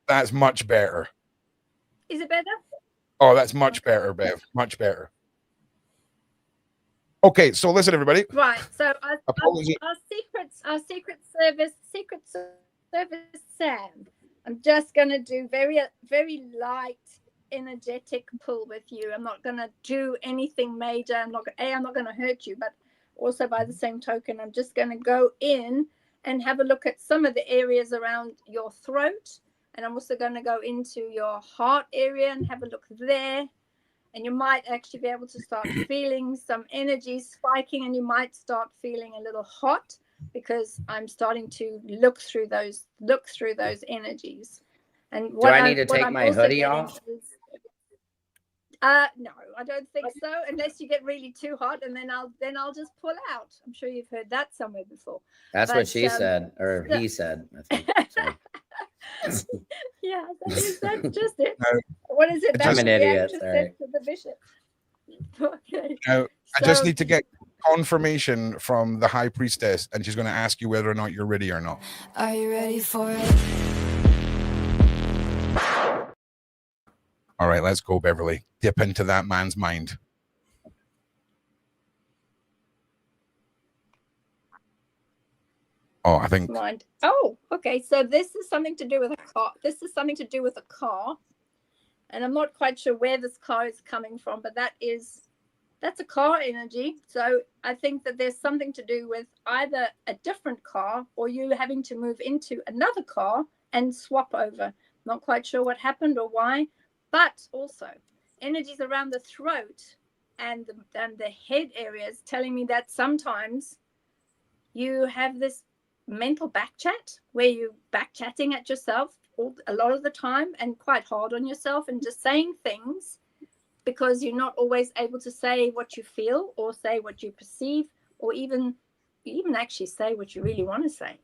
That's much better. Is it better? Oh, that's much better, Bev. Much better. Okay, so listen, everybody. Right. So our secret service Sam. I'm just gonna do very light energetic pull with you. I'm not gonna do anything major. I'm not gonna hurt you, but also by the same token, I'm just gonna go in and have a look at some of the areas around your throat. And I'm also going to go into your heart area and have a look there. And you might actually be able to start feeling some energy spiking, and you might start feeling a little hot because I'm starting to look through those energies. And do I need to take my hoodie off? No, I don't think so, unless you get really too hot, and then I'll just pull out. I'm sure you've heard that somewhere before. That's what she said, or he said, I think. Yeah, that's just it. No, what is it? I'm an idiot. Sorry. To the bishop. Okay. Now, I just need to get confirmation from the high priestess, and she's going to ask you whether or not you're ready or not. Are you ready for it? All right, let's go, Beverly. Dip into that man's mind. Oh, I think. Mind. Oh, okay. So this is something to do with a car. And I'm not quite sure where this car is coming from, but that's a car energy. So I think that there's something to do with either a different car or you having to move into another car and swap over. Not quite sure what happened or why, but also energies around the throat and the head areas telling me that sometimes you have this mental back chat where you're back chatting at yourself a lot of the time and quite hard on yourself and just saying things because you're not always able to say what you feel or say what you perceive or even actually say what you really want to say.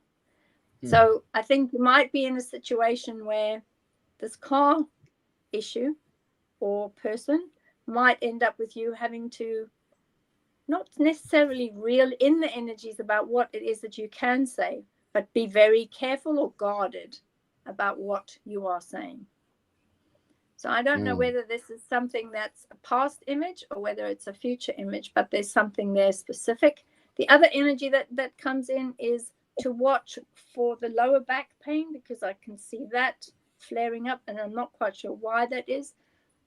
So I think you might be in a situation where this car issue or person might end up with you having to not necessarily reel in the energies about what it is that you can say, but be very careful or guarded about what you are saying. So I don't know whether this is something that's a past image or whether it's a future image, but there's something there specific. The other energy that comes in is to watch for the lower back pain because I can see that flaring up and I'm not quite sure why that is,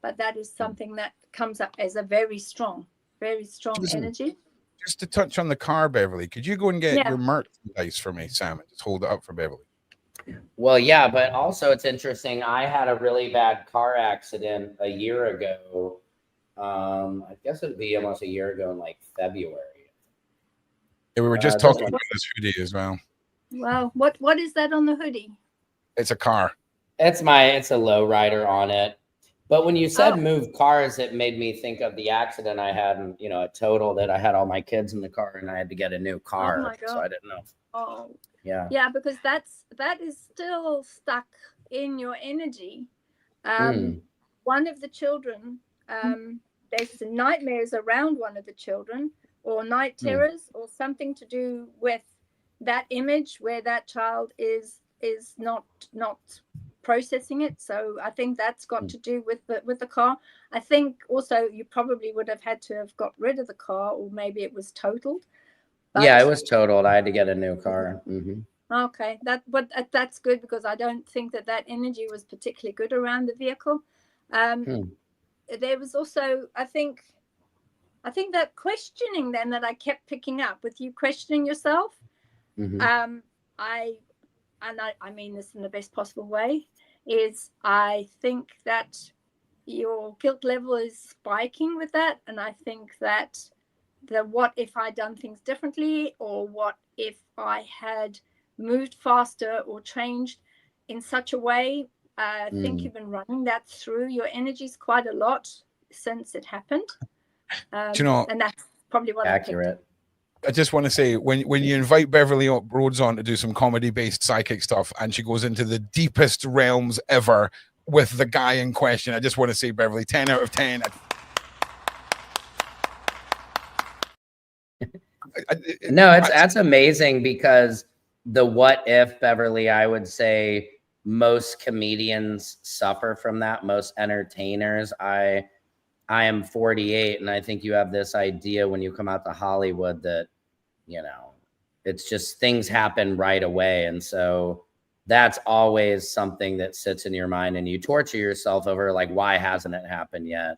but that is something that comes up as a very strong energy. Just to touch on the car, Beverly, could you go and get your merchandise for me, Sam, and just hold it up for Beverly? Well, yeah, but also it's interesting. I had a really bad car accident a year ago. I guess it would be almost a year ago in like February. Yeah, we were just talking about this hoodie as well. Wow, what is that on the hoodie? It's a car. It's a lowrider on it. But when you said move cars, it made me think of the accident I had, and it totaled it. I had all my kids in the car, and I had to get a new car. Oh my God. So I didn't know. Oh, yeah, because that is still stuck in your energy. One of the children, there's nightmares around one of the children, or night terrors, or something to do with that image where that child is not processing it. So I think that's got to do with the car. I think also you probably would have had to have got rid of the car, or maybe it was totaled. Yeah, it was totaled. I had to get a new car. Okay, that's good because I don't think that energy was particularly good around the vehicle. There was also, I think that questioning then that I kept picking up with you questioning yourself. I and I mean this in the best possible way, is I think that your guilt level is spiking with that. And I think that what if I done things differently, or what if I had moved faster or changed in such a way. I think you've been running that through your energies quite a lot since it happened. Do you know, and that's probably what accurate. I just want to say, when you invite Beverly Rhodes on to do some comedy-based psychic stuff, and she goes into the deepest realms ever with the guy in question, I just want to say, Beverly, 10 out of 10. No, that's amazing, because the what if, Beverly, I would say most comedians suffer from that, most entertainers. I am 48, and I think you have this idea when you come out to Hollywood that, you know, it's just things happen right away. And so that's always something that sits in your mind, and you torture yourself over, like, why hasn't it happened yet?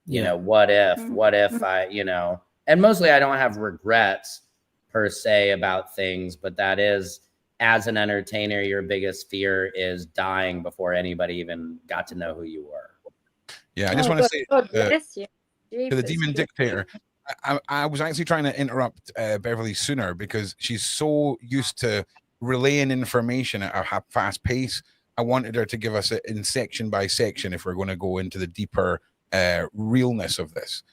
You know, what if I, you know, and mostly I don't have regrets per se about things, but that is, as an entertainer, your biggest fear is dying before anybody even got to know who you were. Yeah, I just want to say to the demon dictator, I was actually trying to interrupt Beverly sooner, because she's so used to relaying information at a fast pace. I wanted her to give us it in section by section if we're going to go into the deeper realness of this,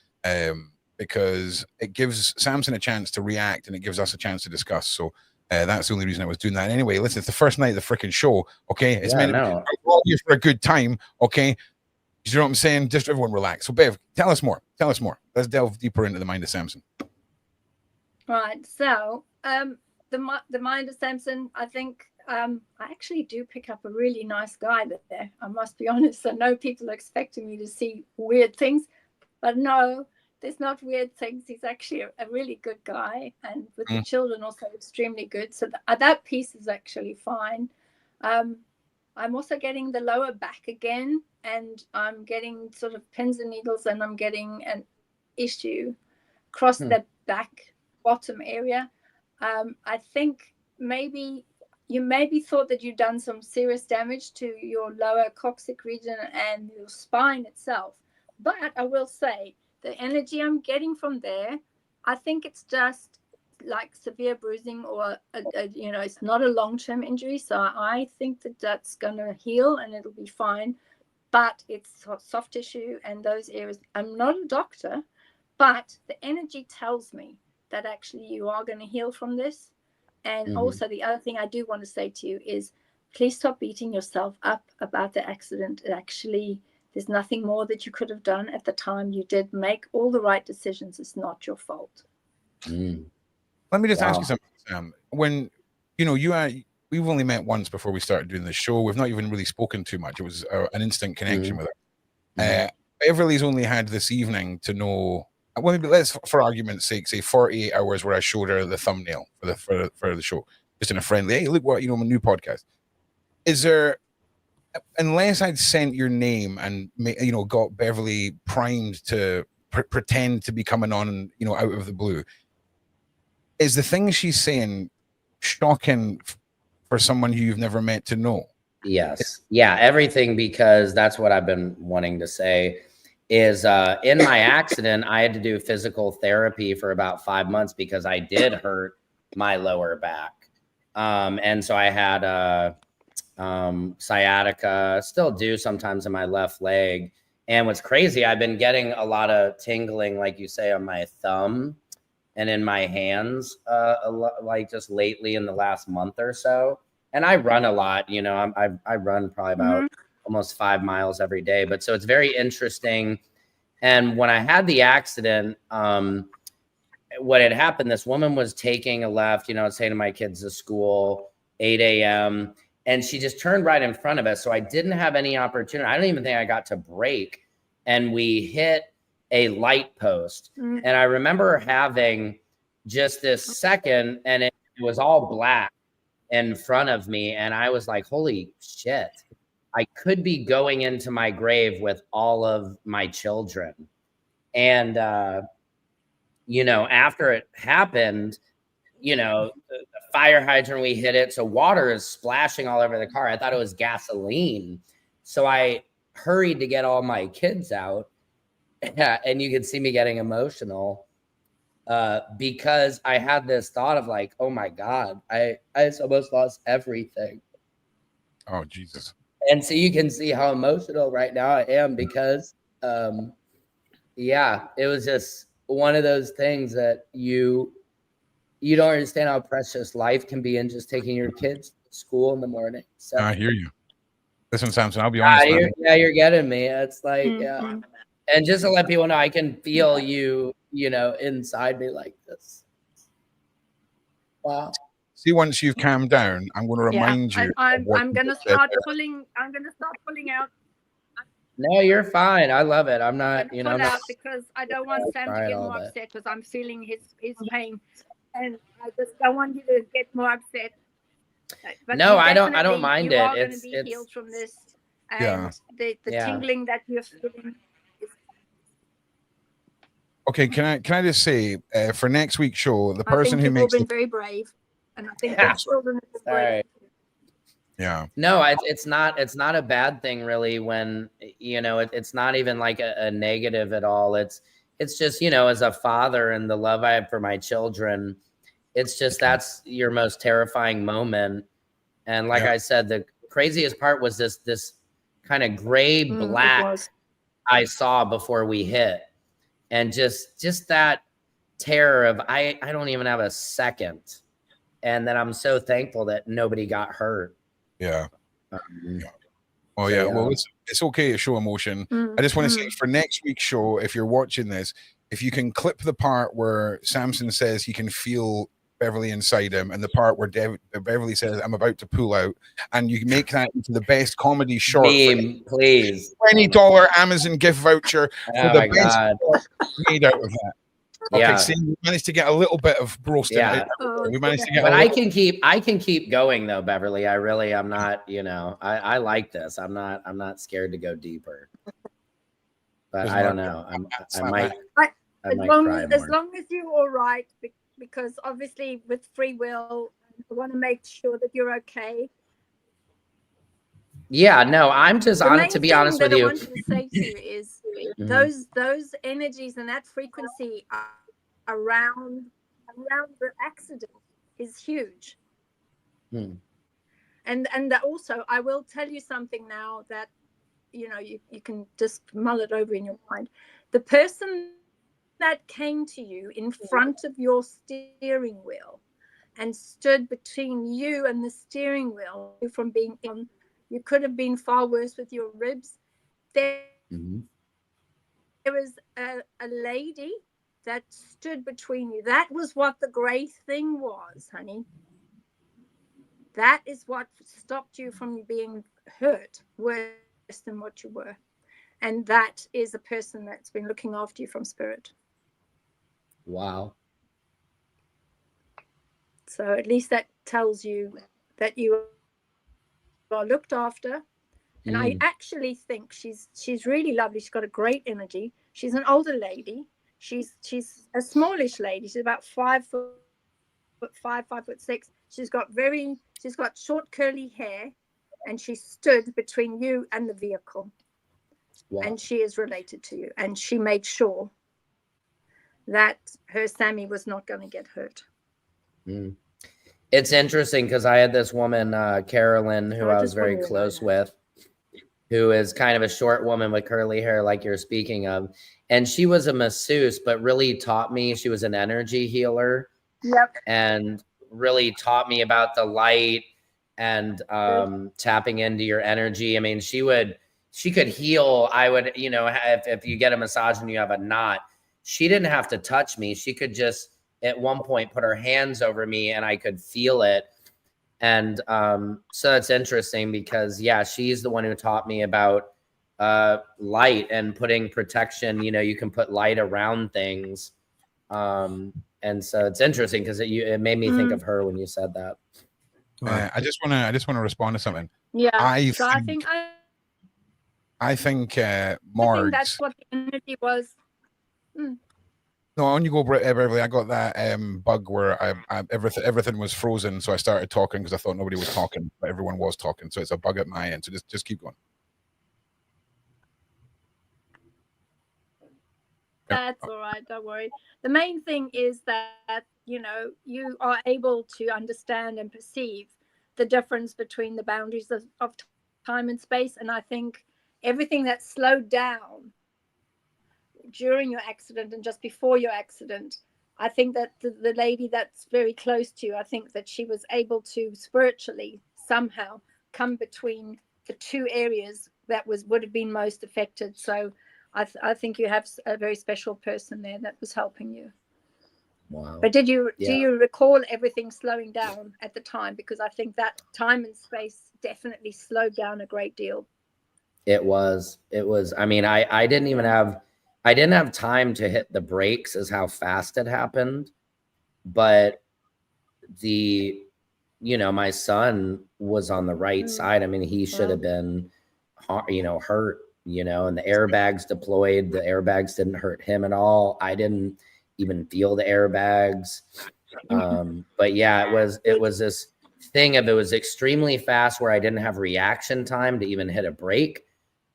because it gives Samson a chance to react, and it gives us a chance to discuss. So that's the only reason I was doing that. Anyway, listen, it's the first night of the freaking show. Okay, it's meant to be, we're all here for a good time. Okay, you know what I'm saying? Just everyone relax. So Bev, tell us more. Let's delve deeper into the mind of Samson. Right. So the mind of Samson, I think I actually do pick up a really nice guy there. I must be honest. I know people are expecting me to see weird things, but no, there's not weird things. He's actually a really good guy, and with the children also extremely good. So that piece is actually fine. I'm also getting the lower back again, and I'm getting sort of pins and needles, and I'm getting an issue across the back bottom area. I think maybe you thought that you've done some serious damage to your lower coccyx region and your spine itself. But I will say, the energy I'm getting from there, I think it's just like severe bruising, or you know, it's not a long-term injury. So I think that that's going to heal and it'll be fine. But it's soft tissue and those areas. I'm not a doctor, but the energy tells me that actually you are going to heal from this. And also the other thing I do want to say to you is, please stop beating yourself up about the accident. Actually, there's nothing more that you could have done at the time. You did make all the right decisions. It's not your fault. Let me just ask you something, Sam. When, you know, we've only met once before we started doing this show. We've not even really spoken too much. It was an instant connection with her. Beverly's only had this evening to know, well, maybe let's, for argument's sake, say 48 hours where I showed her the thumbnail for the show, just in a friendly, hey, look what, you know, my new podcast. Is there, unless I'd sent your name and, you know, got Beverly primed to pretend to be coming on, you know, out of the blue, is the thing she's saying shocking for someone who you've never met to know? Yes. Yeah, everything, because that's what I've been wanting to say is in my accident, I had to do physical therapy for about 5 months because I did hurt my lower back. And so I had sciatica, still do sometimes in my left leg. And what's crazy, I've been getting a lot of tingling, like you say, on my thumb and in my hands, like just lately in the last month or so. And I run a lot, you know, I run probably about almost 5 miles every day. But so it's very interesting. And when I had the accident, what had happened, this woman was taking a left, you know, taking my kids to school, 8 a.m. And she just turned right in front of us. So I didn't have any opportunity. I don't even think I got to brake. And we hit a light post. And I remember having just this second, and it was all black in front of me. And I was like, holy shit, I could be going into my grave with all of my children. And, you know, after it happened, you know, the fire hydrant, we hit it. So water is splashing all over the car. I thought it was gasoline. So I hurried to get all my kids out. And you could see me getting emotional because I had this thought of like, oh my God, I almost lost everything. Oh, Jesus. And so you can see how emotional right now I am because, yeah, it was just one of those things that you don't understand how precious life can be in just taking your kids to school in the morning. So I hear you. Listen, Samson, I'll be honest. You're getting me. It's like, yeah. And just to let people know, I can feel you, inside me like this. Wow. See, once you've calmed down, I'm going to remind you. I'm going to start pulling out. No, you're fine. I love it. I'm not, I'm not, because I don't want Sam to get more upset because I'm feeling his pain, and I just don't want you to get more upset. But no, I don't mind it. It's going to be healed from this, and the tingling that you're feeling. Okay, can I just say for next week's show, the person who makes been very brave, and I think the children have been brave. Yeah. No, it's not a bad thing really when it's not even like a negative at all. It's just, as a father and the love I have for my children, it's just that's your most terrifying moment. And like I said, the craziest part was this kind of gray black I saw before we hit. And just that terror of I don't even have a second. And then I'm so thankful that nobody got hurt. Yeah. Oh yeah. Well, it's okay to show emotion. I just want to say for next week's show, if you're watching this, if you can clip the part where Samson says he can feel Beverly inside him, and the part where Beverly says I'm about to pull out, and you make that into the best comedy short. Please. $20 Amazon gift voucher for the best made out of that. Okay, see, we managed to get a little bit of roasting. Yeah. We managed to get. But I can keep going though, Beverly. I'm not. I like this. I'm not scared to go deeper. But I don't know. I might cry more. As long as you're all right, because obviously with free will, I want to make sure that you're okay. Yeah, no, I'm just honest. To be honest with you, what I want to say to you is those energies and that frequency around the accident is huge. And also, I will tell you something now that you can just mull it over in your mind. The person that came to you in front of your steering wheel and stood between you and the steering wheel from being on. You could have been far worse with your ribs. There was a lady that stood between you. That was what the gray thing was, honey. That is what stopped you from being hurt worse than what you were. And that is a person that's been looking after you from spirit. Wow. So at least that tells you that you are looked after, and I actually think she's really lovely. She's got a great energy. She's an older lady. She's a smallish lady. She's about 5'5", 5'6". She's got short curly hair, and she stood between you and the vehicle. Wow. And she is related to you, and she made sure that her Sammy was not going to get hurt. It's interesting because I had this woman, Carolyn, who I was very close with, who is kind of a short woman with curly hair like you're speaking of. And she was a masseuse, but really taught me, she was an energy healer. Yep. And really taught me about the light and tapping into your energy. I mean, she could heal. I would, if you get a massage and you have a knot, she didn't have to touch me. She could just at one point put her hands over me and I could feel it. And so it's interesting because she's the one who taught me about light and putting protection. You can put light around things. And so it's interesting because it made me think of her when you said that. I just want to respond to something. Yeah. I think Marg. I think that's what the energy was. No, on you go, Beverly. I got that bug where everything was frozen, so I started talking because I thought nobody was talking, but everyone was talking. So it's a bug at my end. So just keep going. That's all right. Don't worry. The main thing is that, you know, you are able to understand and perceive the difference between the boundaries of time and space. And I think everything that slowed down during your accident and just before your accident, I think that the lady that's very close to you, I think that she was able to spiritually somehow come between the two areas that would have been most affected. So I think you have a very special person there that was helping you. Wow. But do you recall everything slowing down at the time? Because I think that time and space definitely slowed down a great deal. It was. I mean, I didn't have time to hit the brakes as how fast it happened. But my son was on the right side. I mean, he should have been, hurt, and the airbags deployed. The airbags didn't hurt him at all. I didn't even feel the airbags. But yeah, it was this thing of, it was extremely fast where I didn't have reaction time to even hit a brake.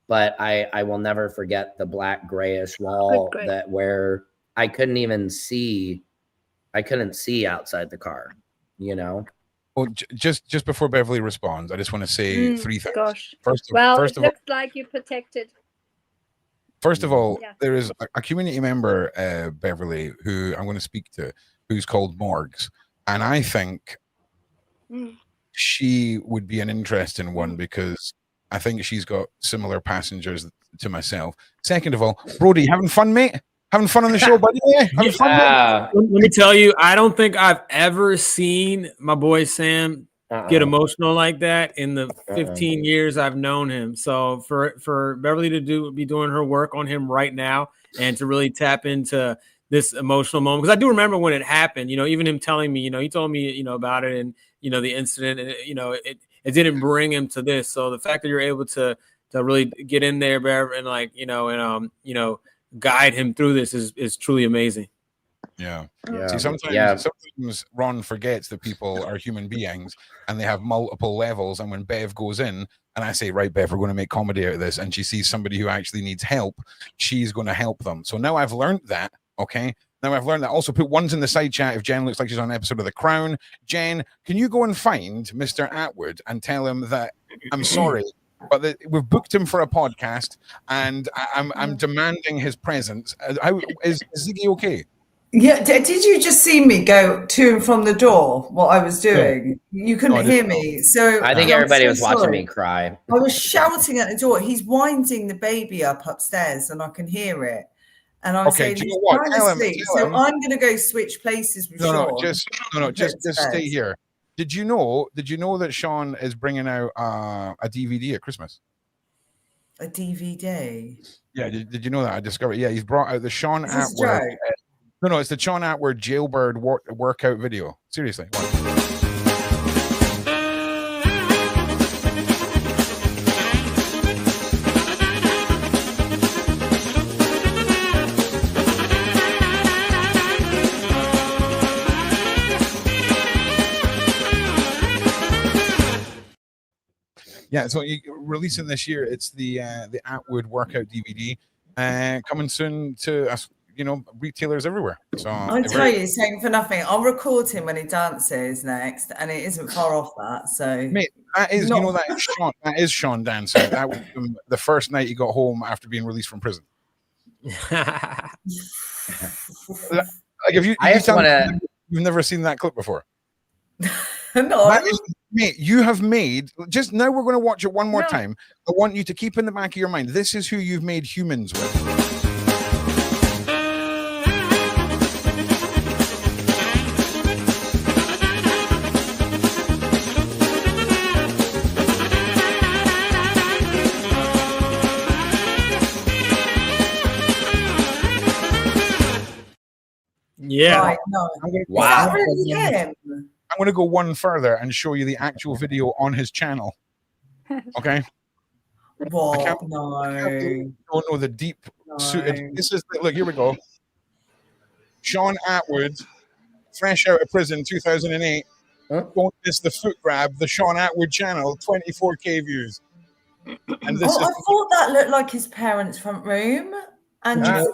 But I will never forget the black grayish wall where I couldn't see outside the car, Well, just before Beverly responds, I just want to say three things. Gosh. First it looks like you're protected. First of all, there is a community member, Beverly, who I'm going to speak to, who's called Morgs. And I think she would be an interesting one because I think she's got similar passengers to myself. Second of all, Brody, having fun, mate? Having fun on the show, buddy? Having fun, mate? Let me tell you, I don't think I've ever seen my boy Sam get emotional like that in the 15 years I've known him. So for Beverly to be doing her work on him right now and to really tap into this emotional moment, because I do remember when it happened, even him telling me, he told me, about it and, the incident, and, it didn't bring him to this. So the fact that you're able to really get in there, Bev, and guide him through this is truly amazing. Yeah. See, sometimes Ron forgets that people are human beings and they have multiple levels. And when Bev goes in and I say, right, Bev, we're going to make comedy out of this, and she sees somebody who actually needs help, she's going to help them. So now I've learned that. Okay. Now I've learned that. Also put ones in the side chat if Jen looks like she's on an episode of The Crown. Jen, can you go and find Mr. Atwood and tell him that I'm sorry, but we've booked him for a podcast and I'm demanding his presence. Is Ziggy okay? Yeah, did you just see me go to and from the door, what I was doing? Yeah. You couldn't hear me. So I think everybody was watching me cry. I was shouting at the door. He's winding the baby up upstairs and I can hear it. And I was saying, do you know what? Tell him. So I'm going to go switch places with Sean. Just stay here. Did you know that Sean is bringing out a DVD at Christmas? A DVD? Yeah, did you know that? I discovered. Yeah, he's brought out the Sean Atwood. No, it's the Sean Atwood jailbird workout video. Seriously. Yeah, so releasing this year, it's the Atwood workout DVD, coming soon to us, retailers everywhere. So I tell you, saying for nothing, I'll record him when he dances next, and it isn't far off that. So, mate, that is that is Sean. That is Sean dancing. That was the first night he got home after being released from prison. Like, if you've never seen that clip before. No. Mate, you have made, just now we're going to watch it one more time. I want you to keep in the back of your mind, this is who you've made humans with. Yeah. Right, no. Wow. Is that really him? I'm going to go one further and show you the actual video on his channel. Okay. What? No. I don't know the deep suited. This is, look, here we go. Sean Atwood, fresh out of prison, 2008. Don't miss the foot grab, the Sean Atwood channel, 24K views. And this I thought that looked like his parents' front room. And do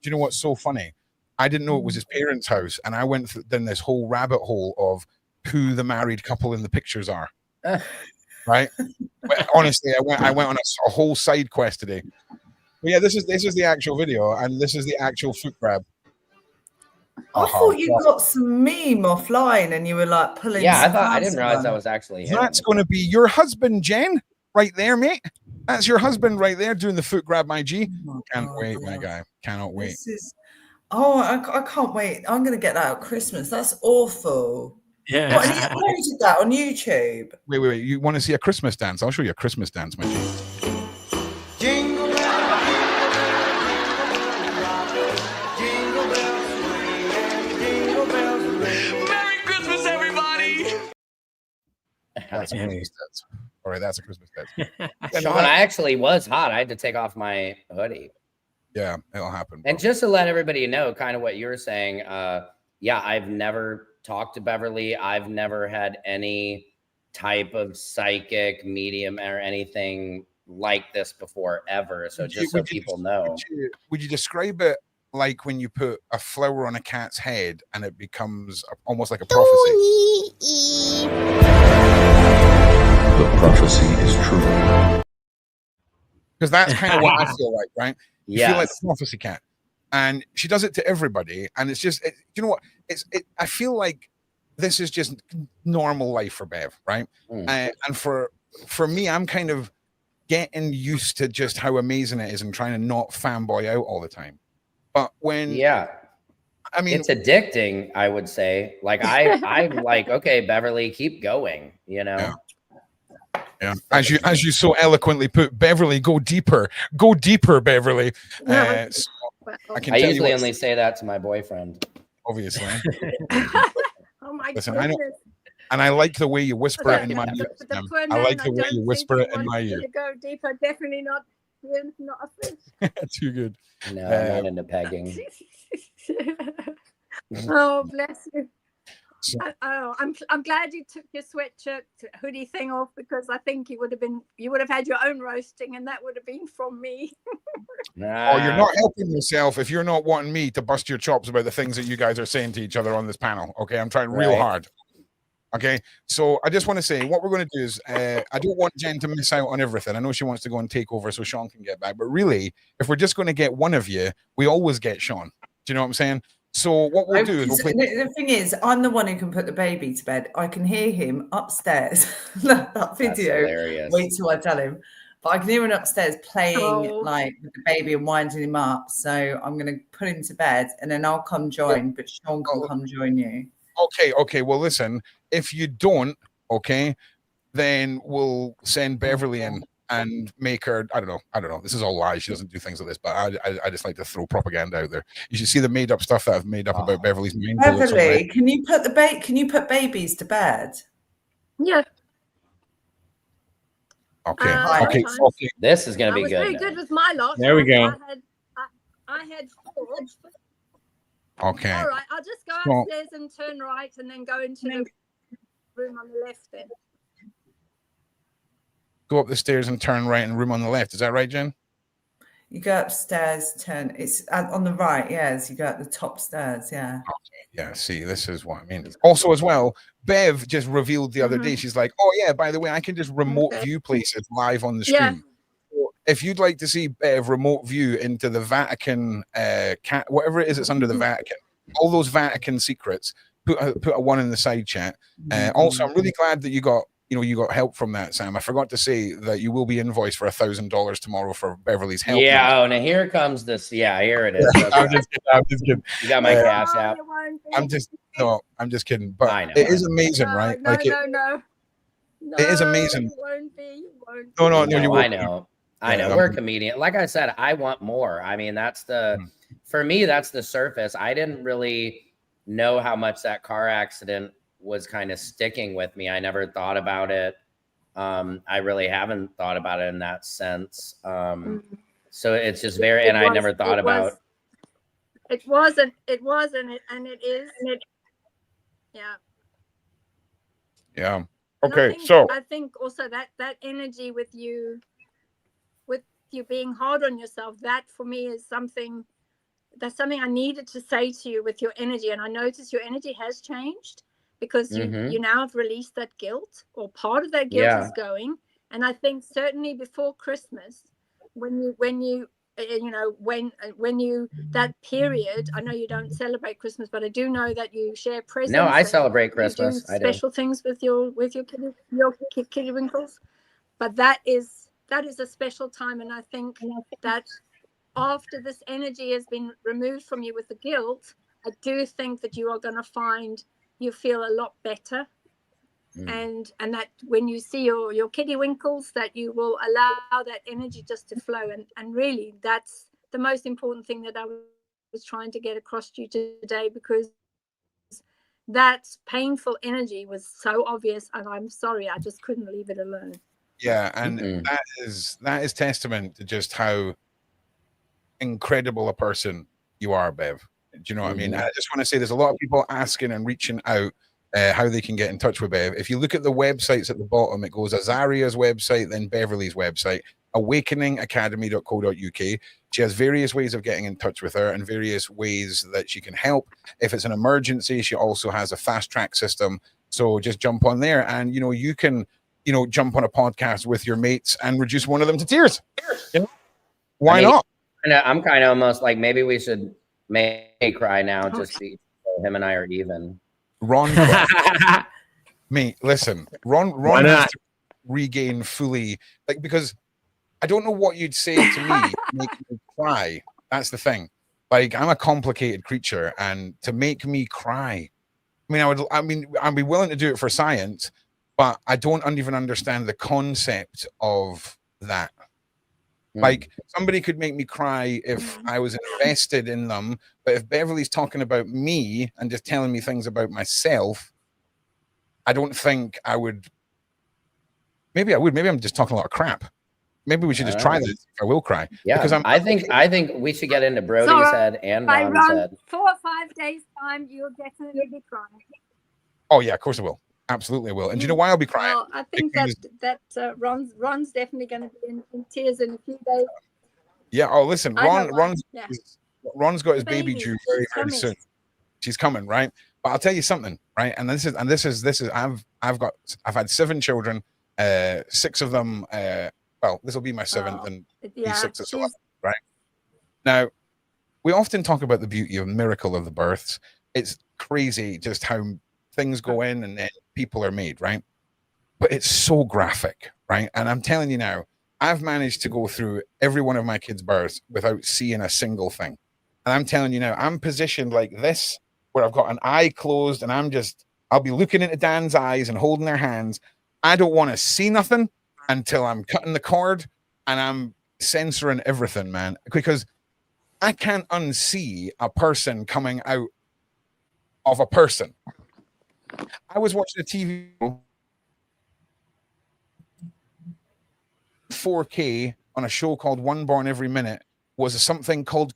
you know what's so funny? I didn't know it was his parents' house, and I went down this whole rabbit hole of who the married couple in the pictures are. Right? But honestly, I went on a whole side quest today. But yeah, this is the actual video, and this is the actual foot grab. I thought you got some meme offline, and you were like pulling. Yeah, I didn't realize that was actually him. That's going to be your husband, Jen, right there, mate. That's your husband right there doing the foot grab, my G. Can't wait, my guy. Cannot wait. I can't wait. I'm going to get that at Christmas. That's awful. Yeah. What, and he uploaded that on YouTube. Wait. You want to see a Christmas dance? I'll show you a Christmas dance, my G. Jingle bell, jingle bells ring and jingle bells ring. Merry Christmas, everybody! That's a Christmas dance. All right, that's a Christmas dance. Sean, I actually was hot. I had to take off my hoodie. Yeah, it'll happen. And just to let everybody know, kind of what you were saying, yeah, I've never talked to Beverly. I've never had any type of psychic medium or anything like this before ever. So just so people know. Would you describe it like when you put a flower on a cat's head and it becomes almost like a prophecy? The prophecy is true. Because that's kind of what I feel like, right? You feel like Yes. the prophecy cat. And she does it to everybody. And it's just, you know what? I feel like this is just normal life for Bev, right? And for me, I'm kind of getting used to just how amazing it is and trying to not fanboy out all the time. But when... Yeah. I mean... It's addicting, I would say. Like, I'm like, okay, Beverly, keep going, you know? Yeah. Yeah, as you so eloquently put, Beverly, go deeper, Beverly. So I usually only say that to my boyfriend. Obviously. Oh my Listen, goodness. I know, and I like the way you whisper it in my ear. I like the way you whisper it in my ear. To go deeper, definitely not a fish. Too good. No, I'm not into pegging. Oh, bless you. So, I'm glad you took your sweatshirt hoodie thing off, because I think you would have had your own roasting, and that would have been from me. Oh, you're not helping yourself if you're not wanting me to bust your chops about the things that you guys are saying to each other on this panel. Okay, I'm trying real hard. Okay, so I just want to say what we're going to do is I don't want Jen to miss out on everything. I know she wants to go and take over so Sean can get back, but really, if we're just going to get one of you, we always get Sean. Do you know what I'm saying? So what we'll do is we'll play. The thing is, I'm the one who can put the baby to bed. I can hear him upstairs. that video. Wait till I tell him. But I can hear him upstairs playing like with the baby and winding him up. So I'm going to put him to bed, and then I'll come join. But Sean can come join you. Okay. Well, listen. If you don't, then we'll send Beverly in and make her. I don't know. This is all lies. She doesn't do things like this, but I just like to throw propaganda out there. You should see the made up stuff that I've made up about Beverly's main. Beverly, can you put babies to bed? Yeah. Okay. This is gonna be I was good. very good with my lot. There we go. I had 4. Okay. All right. I'll just go upstairs and turn right, and then go into the room on the left. Then go up the stairs and turn right, and room on the left. Is that right, Jen? You go upstairs, turn. It's on the right. Yes, you go up the top stairs. Yeah. Okay. Yeah. See, this is what I mean. Also, as well, Bev just revealed the other day. She's like, "Oh yeah, by the way, I can just remote view places live on the screen." Yeah. So if you'd like to see Bev remote view into the Vatican, whatever it is, it's under the Vatican. All those Vatican secrets. Put a 1 in the side chat. Also, I'm really glad that you got help from that, Sam. I forgot to say that you will be invoiced for $1,000 tomorrow for Beverly's help. Yeah. Oh, now here comes this. Yeah, here it is. Okay. I'm just kidding. You got my cash app. I'm just kidding. But I know, it is amazing, right? No. It is amazing. It won't be. No, you won't. I know. We're a comedian. Like I said, I want more. I mean, for me, that's the surface. I didn't really know how much that car accident was kind of sticking with me. I never thought about it. I really haven't thought about it in that sense. So it's just I never thought about. It wasn't, and it is. Yeah. Yeah. And Okay. I think also that energy with you being hard on yourself, that for me is something I needed to say to you with your energy. And I noticed your energy has changed because you now have released that guilt, or part of that guilt is going. And I think certainly before Christmas, when you that period, I know you don't celebrate Christmas, but I do know that you share presents. No, I celebrate Christmas. You do special things with your kitty winkles. But that is a special time, and I think that after this energy has been removed from you with the guilt, I do think that you are going to find you feel a lot better. And that when you see your kitty winkles, that you will allow that energy just to flow. And really, that's the most important thing that I was trying to get across to you today, because that painful energy was so obvious, and I'm sorry, I just couldn't leave it alone. Yeah, and that is testament to just how incredible a person you are, Bev. Do you know what I mean? I just want to say there's a lot of people asking and reaching out how they can get in touch with Bev. If you look at the websites at the bottom, it goes Azaria's website, then Beverly's website, awakeningacademy.co.uk. She has various ways of getting in touch with her and various ways that she can help. If it's an emergency, she also has a fast track system. So just jump on there, and you can jump on a podcast with your mates and reduce one of them to tears. Why not? I'm kind of almost like, maybe we should make me cry now, just be him and I are even. Ron, mate, listen, Ron has to regain fully, because I don't know what you'd say to me to make me cry. That's the thing. Like, I'm a complicated creature, and to make me cry, I'd be willing to do it for science, but I don't even understand the concept of that. Like, somebody could make me cry if I was invested in them, but if Beverly's talking about me and just telling me things about myself, I don't think I would. Maybe I would. Maybe I'm just talking a lot of crap. Maybe we should just try this. I will cry. Yeah, because I think we should get into Brody's head and Ron's head. 4 or 5 days time, you'll definitely be crying. Oh yeah, of course I will. Absolutely will. And do you know why I'll be crying? Well, I think that Ron's definitely going to be in tears in a few days. Yeah. Oh, listen, Ron's got his baby due very, very soon. She's coming, right? But I'll tell you something, right? And this is I've had 7 children, 6 of them. Well, this will be my 7th, and be 6 as well, right? Now, we often talk about the beauty of miracle of the births. It's crazy just how things go in and then people are made, right? But it's so graphic, right? And I'm telling you now, I've managed to go through every one of my kids' births without seeing a single thing. And I'm telling you now, I'm positioned like this, where I've got an eye closed, and I'll be looking into Dan's eyes and holding their hands. I don't want to see nothing until I'm cutting the cord and I'm censoring everything, man, because I can't unsee a person coming out of a person. I was watching a TV 4K on a show called One Born Every Minute, was something called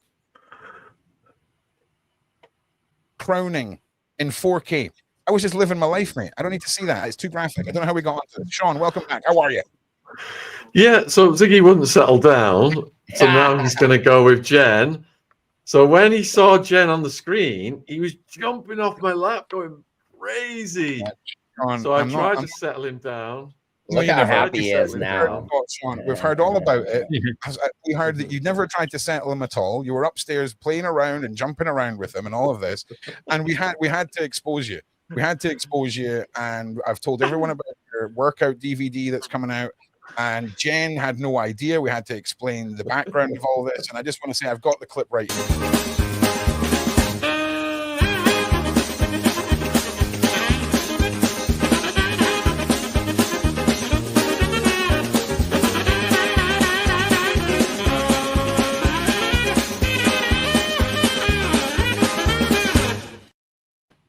Crowning in 4K. I was just living my life, mate. I don't need to see that. It's too graphic. I don't know how we got onto it. Sean, welcome back. How are you? Yeah, so Ziggy wouldn't settle down. So now he's going to go with Jen. So when he saw Jen on the screen, he was jumping off my lap, going crazy. So I tried to settle him down. Look how happy he is now. We've heard all about it. We heard that you never tried to settle him at all. You were upstairs playing around and jumping around with him and all of this. And we had to expose you. We had to expose you. And I've told everyone about your workout DVD that's coming out. And Jen had no idea. We had to explain the background of all this. And I just want to say I've got the clip right here.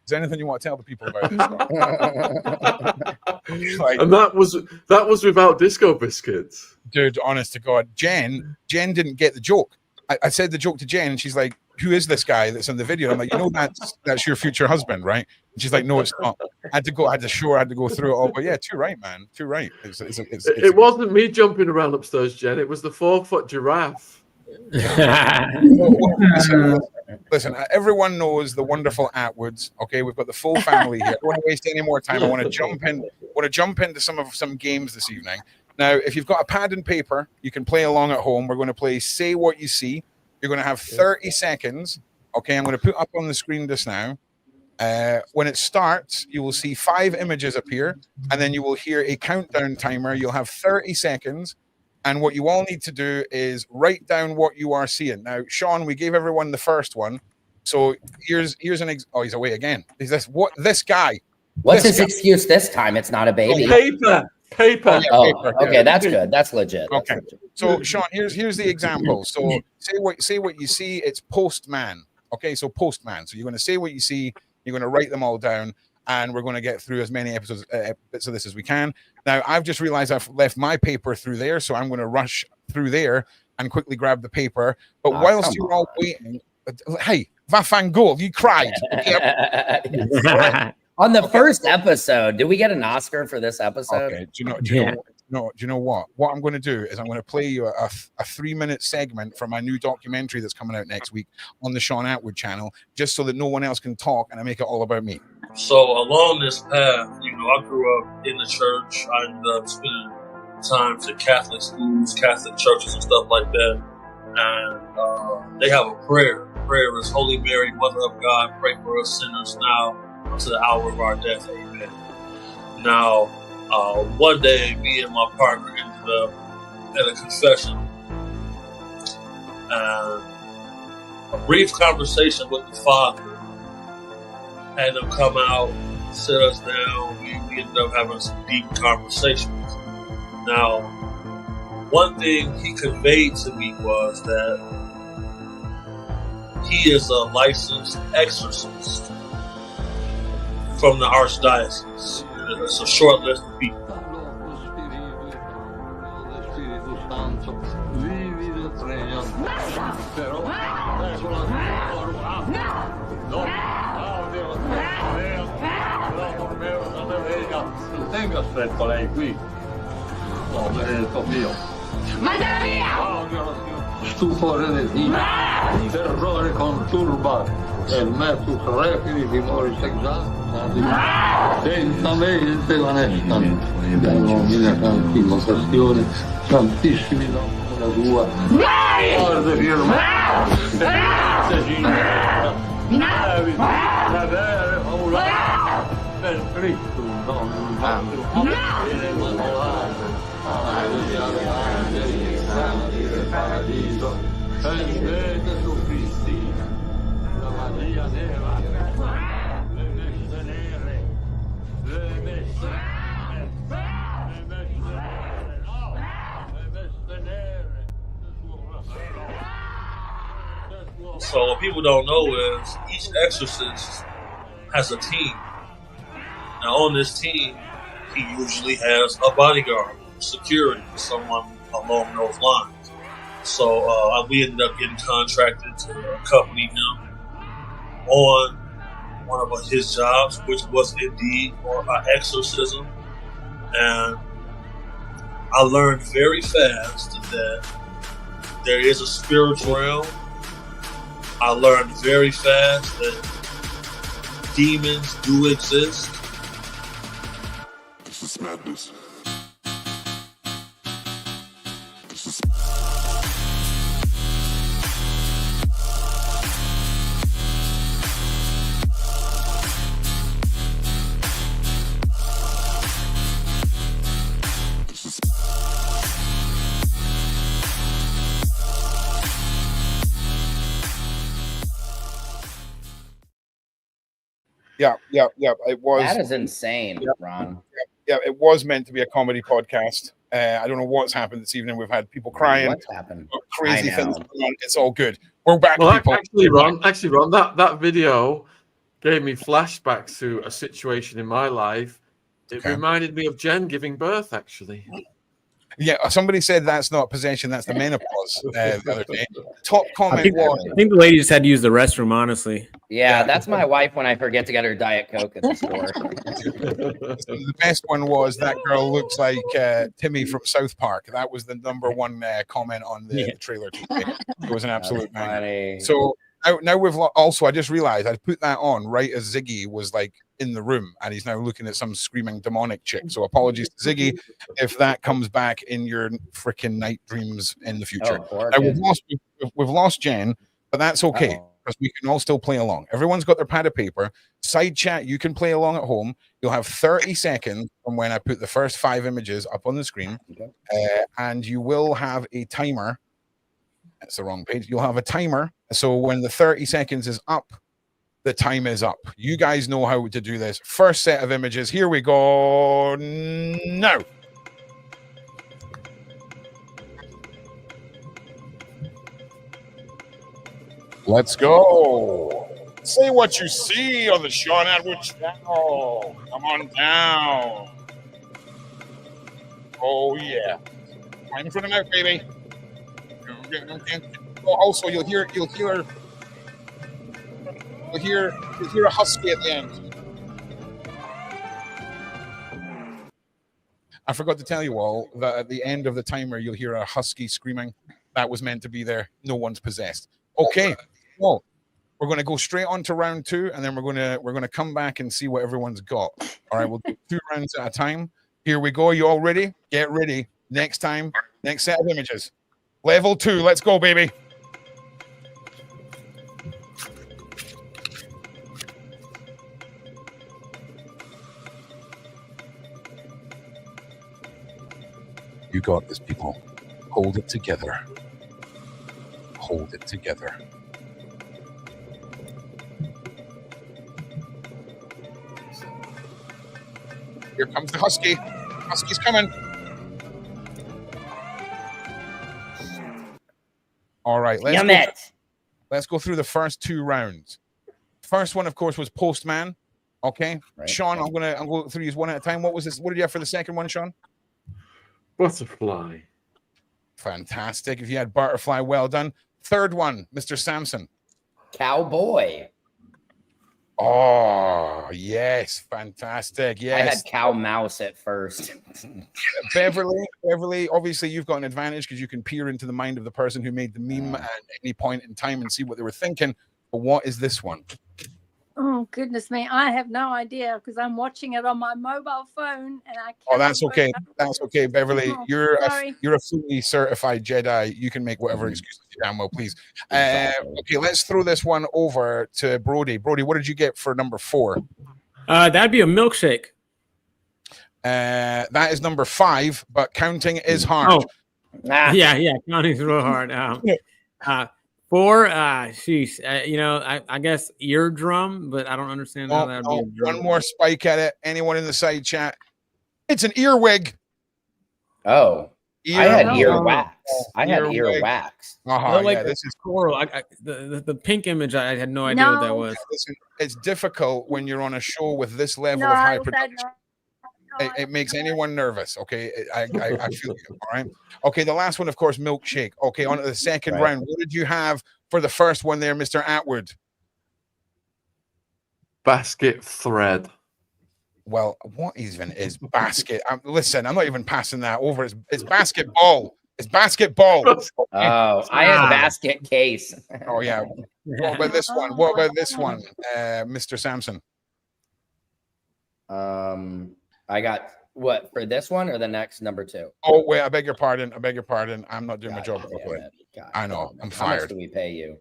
Is there anything you want to tell the people about this? And that was without disco biscuits. Dude, honest to God, Jen didn't get the joke. I said the joke to Jen, and she's like, who is this guy that's in the video? I'm like, you know, that's your future husband, right? And she's like, no, it's not. I had to go through it all. But yeah, too right, man. Too right. It wasn't me jumping around upstairs, Jen. It was the 4-foot giraffe. Listen, everyone knows the wonderful Atwoods. Okay, we've got the full family here. I don't want to waste any more time. I want to jump into some games this evening. Now, if you've got a pad and paper, you can play along at home. We're going to play Say What You See. You're going to have 30 seconds. Okay, I'm going to put up on the screen just now. When it starts, you will see 5 images appear, and then you will hear a countdown timer. You'll have 30 seconds, and what you all need to do is write down what you are seeing. Now, Sean, we gave everyone the first one, so here's an oh, he's away again. Is this guy? What's his excuse this time? It's not a baby. Paper. Oh, okay, that's good. That's legit. Okay. So, Sean, here's the example. So, say what you see. It's postman. Okay, so postman. So you're going to say what you see. You're going to write them all down, and we're going to get through as many episodes bits of this as we can. Now, I've just realized I've left my paper through there, so I'm going to rush through there and quickly grab the paper. But whilst you're all waiting, hey, Vafangul, you cried. Okay. On the first episode, did we get an Oscar for this episode? Okay. Do you know what? What I'm going to do is I'm going to play you a 3-minute segment from my new documentary that's coming out next week on the Sean Atwood channel, just so that no one else can talk and I make it all about me. So along this path, I grew up in the church. I ended up spending time to Catholic schools, Catholic churches, and stuff like that. And they have a prayer. The prayer is, Holy Mary, Mother of God, pray for us sinners now to the hour of our death. Amen. Now, one day, me and my partner ended up at a confession, and a brief conversation with the father had them come out, sit us down. We ended up having some deep conversations. Now, one thing he conveyed to me was that he is a licensed exorcist from the Archdiocese. It's a short list of people. Tenga stretto lei qui. No, benedetto Dio. Mandala via! Stupore di terrore conturba il metus refini timori sexati lentamente vanestano nomine tranquillo questione santissimi nomi della tua guarda firme navi cadere faulare per Cristo non paradiso vede su Cristi la Maria nera le messe nere le messe nere. So what people don't know is each exorcist has a team. Now on this team, he usually has a bodyguard, security, someone along those lines. So we ended up getting contracted to accompany him on one of his jobs, which was indeed an exorcism. And I learned very fast that there is a spiritual realm. I learned very fast that demons do exist. This is madness. This is... Yeah. It was. That is insane, Ron. Yeah, it was meant to be a comedy podcast. I don't know what's happened this evening. We've had people crying. What's happened? Crazy things going on. It's all good. We're back. Well, people. Actually, Ron, that video gave me flashbacks to a situation in my life. It reminded me of Jen giving birth, actually. Yeah, somebody said that's not possession, that's the menopause the other day. Top comment I think the lady just had to use the restroom, honestly. Yeah, that's my wife when I forget to get her Diet Coke at the store. The best one was that girl looks like Timmy from South Park. That was the #1 comment on the trailer today. It was an absolute banger. So now we've also, I just realized I put that on right as Ziggy was like in the room, and he's now looking at some screaming demonic chick. So apologies to Ziggy if that comes back in your freaking night dreams in the future. Now, we've lost Jen, but that's okay because we can all still play along. Everyone's got their pad of paper. Side chat, you can play along at home. You'll have 30 seconds from when I put the first 5 images up on the screen, and you will have a timer. That's the wrong page. You'll have a timer. So when the 30 seconds is up, the time is up. You guys know how to do this. First set of images. Here we go. Now. Let's go. Say what you see on the Sean Atwood channel. Come on down. Oh, yeah. Time for the night, baby. Also, you'll hear a husky at the end. I forgot to tell you all that at the end of the timer, you'll hear a husky screaming. That was meant to be there. No one's possessed. Okay. Well, we're going to go straight on to round 2, and then we're going to come back and see what everyone's got. All right, we'll do 2 rounds at a time. Here we go. You all ready? Get ready. Next time, next set of images. Level 2. Let's go, baby. You got this, people. Hold it together. Hold it together. Here comes the husky. Husky's coming. All right, let's go through the first 2 rounds. First one, of course, was Postman. Okay, right. Sean, I'm gonna go through these one at a time. What was this? What did you have for the second one, Sean? Butterfly. Fantastic. If you had butterfly, well done. Third one, Mr. Samson. Cowboy. Oh, yes. Fantastic. Yes. I had cow mouse at first. Beverly, obviously you've got an advantage because you can peer into the mind of the person who made the meme at any point in time and see what they were thinking. But what is this one? Oh, goodness me. I have no idea because I'm watching it on my mobile phone and I can't. Oh, that's okay. That's okay, Beverly. Oh, you're a fully certified Jedi. You can make whatever excuses you damn well please. Okay, let's throw this one over to Brody. Brody, what did you get for number 4? That'd be a milkshake. That is number 5, but counting is hard. Oh. Yeah, counting is real hard. 4, sheesh. I guess eardrum, but I don't understand how that'd be a drum. One more spike at it. Anyone in the side chat? It's an earwig. Oh, I had earwax. I had earwax. This is coral. The pink image, I had no idea what that was. Listen, it's difficult when you're on a show with this level of high production. It makes anyone nervous. Okay, I feel you. All right. Okay, the last one, of course, milkshake. Okay, on to the second round. What did you have for the first one there, Mr. Atwood? Basket thread. Well, what even is basket? Listen, I'm not even passing that over. It's basketball. It's basketball. Oh, I had basket case. Oh yeah. What about this one? What about this one, Mr. Samson? I got what for this one or the next number 2? Oh wait, I beg your pardon. I'm not doing my job properly. I know. I'm fired. How much do we pay you?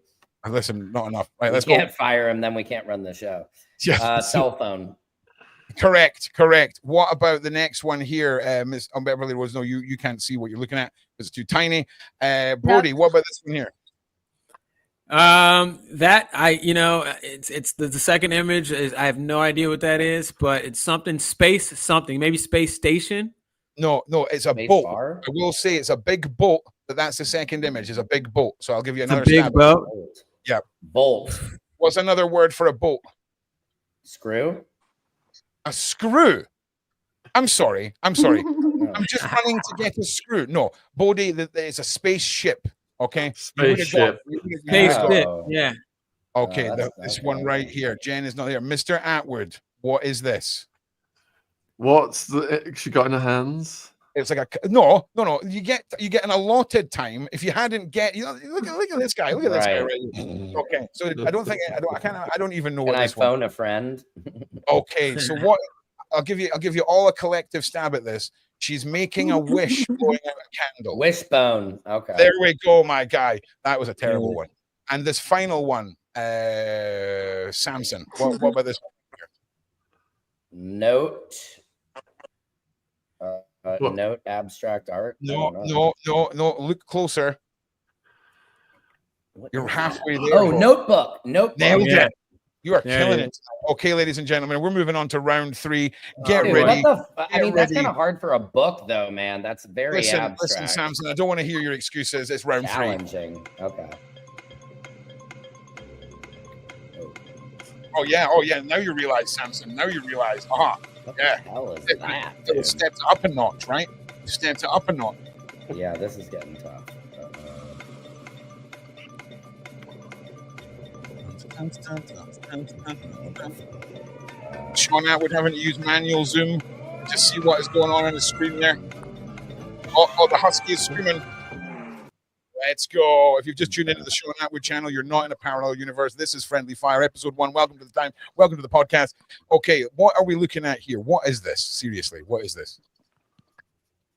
Listen, not enough. Right, let's go. Can't fire him, then we can't run the show. Yeah. Cell phone. Correct. What about the next one here, Miss Beverly Rhodes? No, you can't see what you're looking at because it's too tiny. Brody, what about this one here? It's the second image is I have no idea what that is, but it's something maybe space station. No, it's a boat. I will say it's a big boat, but that's the second image. Is a big boat. So I'll give you another big boat. Yeah, bolt. What's another word for a boat? Screw. A screw. I'm sorry. I'm just running to get a screw. No, Brody, it's a spaceship. Okay, spaceship. Yeah. Okay, this one right here. Jen is not here. Mr. Atwood, what is this? What's she got in her hands? It's like no. You get an allotted time. If you hadn't look at this guy. Look at this guy right here. Okay, so I don't even know what this one. Can I phone a friend? Okay, so what? I'll give you all a collective stab at this. She's making a wish, blowing out a candle. Wishbone. Okay. There we go, my guy. That was a terrible one. And this final one, Samson. What about this one here? Note. Note abstract art. No. Look closer. You're halfway there. Oh, notebook. Nailed it. You are killing it. Okay, ladies and gentlemen, we're moving on to round 3. Get ready. That's kind of hard for a book, though, man. That's very abstract. Listen, Samson, I don't want to hear your excuses. It's round 3. Challenging. Okay. Oh yeah. Now you realize, Samson. Now you realize. What the hell is that? Stepped up a notch, right? Stepped up a notch. Yeah, this is getting tough. Sean Atwood having to use manual zoom to see what is going on the screen there. Oh, the husky is screaming. Let's go. If you've just tuned into the Sean Atwood channel, you're not in a parallel universe. This is Friendly Fire, episode 1. Welcome to the podcast. Okay, what are we looking at here? What is this? Seriously, what is this?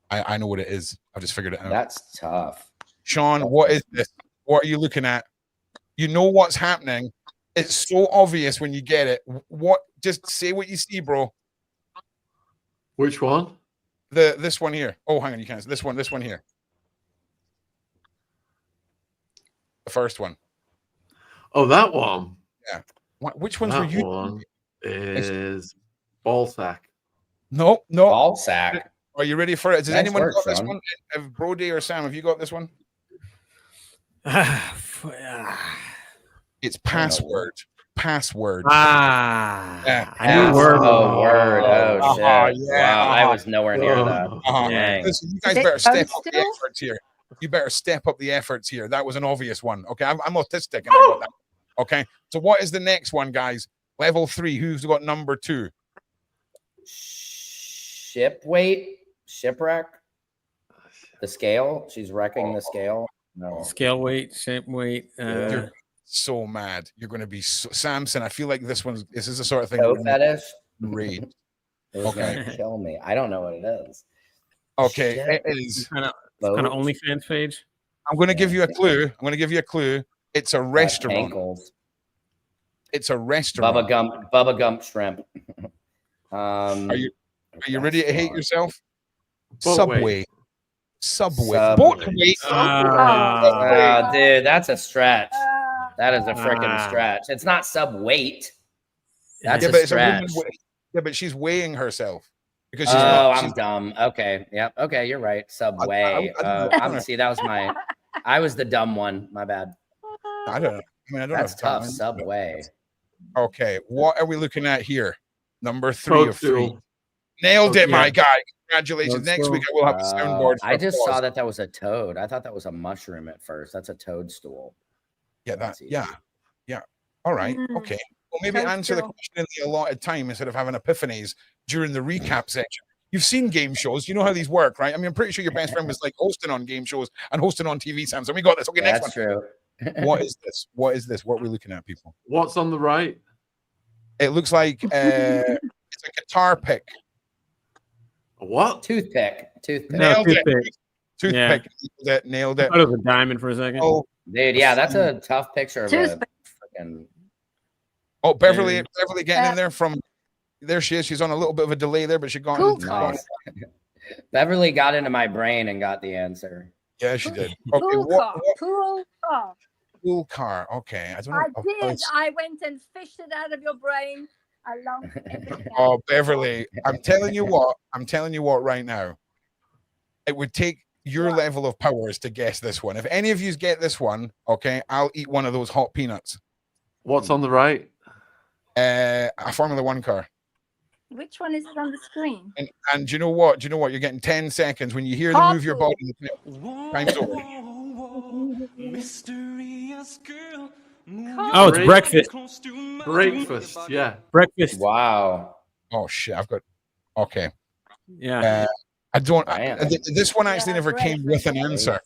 I know what it is. I've just figured it out. That's tough. Sean, what is this? What are you looking at? You know what's happening. It's so obvious when you get it. What? Just say what you see, bro. Which one? This one here. Oh, hang on, you can't. This one here. The first one. Oh, that one. Yeah. Which ones that were you? One is ball sack. No. Ball sack. Are you ready for it? Does anyone got this Sean. one? Have Brody or Sam, have you got this one? It's password. Password. Yeah. I knew word. Oh, word. Oh, shit. Yeah. Wow, I was nowhere near that. Listen, you guys better step up the efforts here. You better step up the efforts here. That was an obvious one. Okay, I'm autistic. And I got that. Okay, so what is the next one, guys? Level 3. Who's got number 2? Shipwreck. The scale. She's wrecking the scale. No. Scale weight, ship weight. You're so mad. You're going to be Samson. I feel like this is the sort of thing. Toe fetish. Read. It's going to kill me. I don't know what it is. Okay, it is kind of OnlyFans page. I'm going to give you a clue. It's a restaurant. Ankles. It's a restaurant. Bubba Gump shrimp. Are you ready to hate yourself? Boatway. Subway. Dude, that's a stretch. That is a freaking stretch. It's not sub-weight. That's a stretch. But she's weighing herself. Because I'm dumb. Okay. Yep. Okay, you're right. Subway. See, that was I was the dumb one. My bad. I don't know. That's tough. Subway. Okay. What are we looking at here? Number 3 of 3. Nailed it, my guy. Congratulations. Next week I will have the soundboard. I just saw that was a toad. I thought that was a mushroom at first. That's a toadstool. Yeah. All right. Okay. Well, maybe answer the question in the allotted time instead of having epiphanies during the recap section. You've seen game shows. You know how these work, right? I mean, I'm pretty sure your best friend was like hosting on game shows and hosting on TV, Sam. So we got this. Okay, next one. True. What is this? What is this? What are we looking at, people? What's on the right? It looks like it's a guitar pick. A what? Toothpick. No, Toothpick. Yeah. Nailed it. I thought it was a diamond for a second. Oh, dude, yeah, that's a tough picture of a freaking. Oh, Beverly getting in there from. There she is. She's on a little bit of a delay there, but she got in. Nice. Beverly got into my brain and got the answer. Yeah, she did. Okay, Pool car. Okay, I don't know. I did. I went and fished it out of your brain. Along Oh, Beverly, I'm telling you what right now. It would take your level of powers to guess this one. If any of you get this one, okay, I'll eat one of those hot peanuts. What's on the right? A Formula 1 car. Which one is it on the screen? And do you know what? You're getting 10 seconds. When you hear them move your body, time's over. Mysterious girl. Oh, it's breakfast. Breakfast, yeah. Breakfast. Wow. Oh shit! I've got. Okay. Yeah. I don't. This one actually never came with an answer.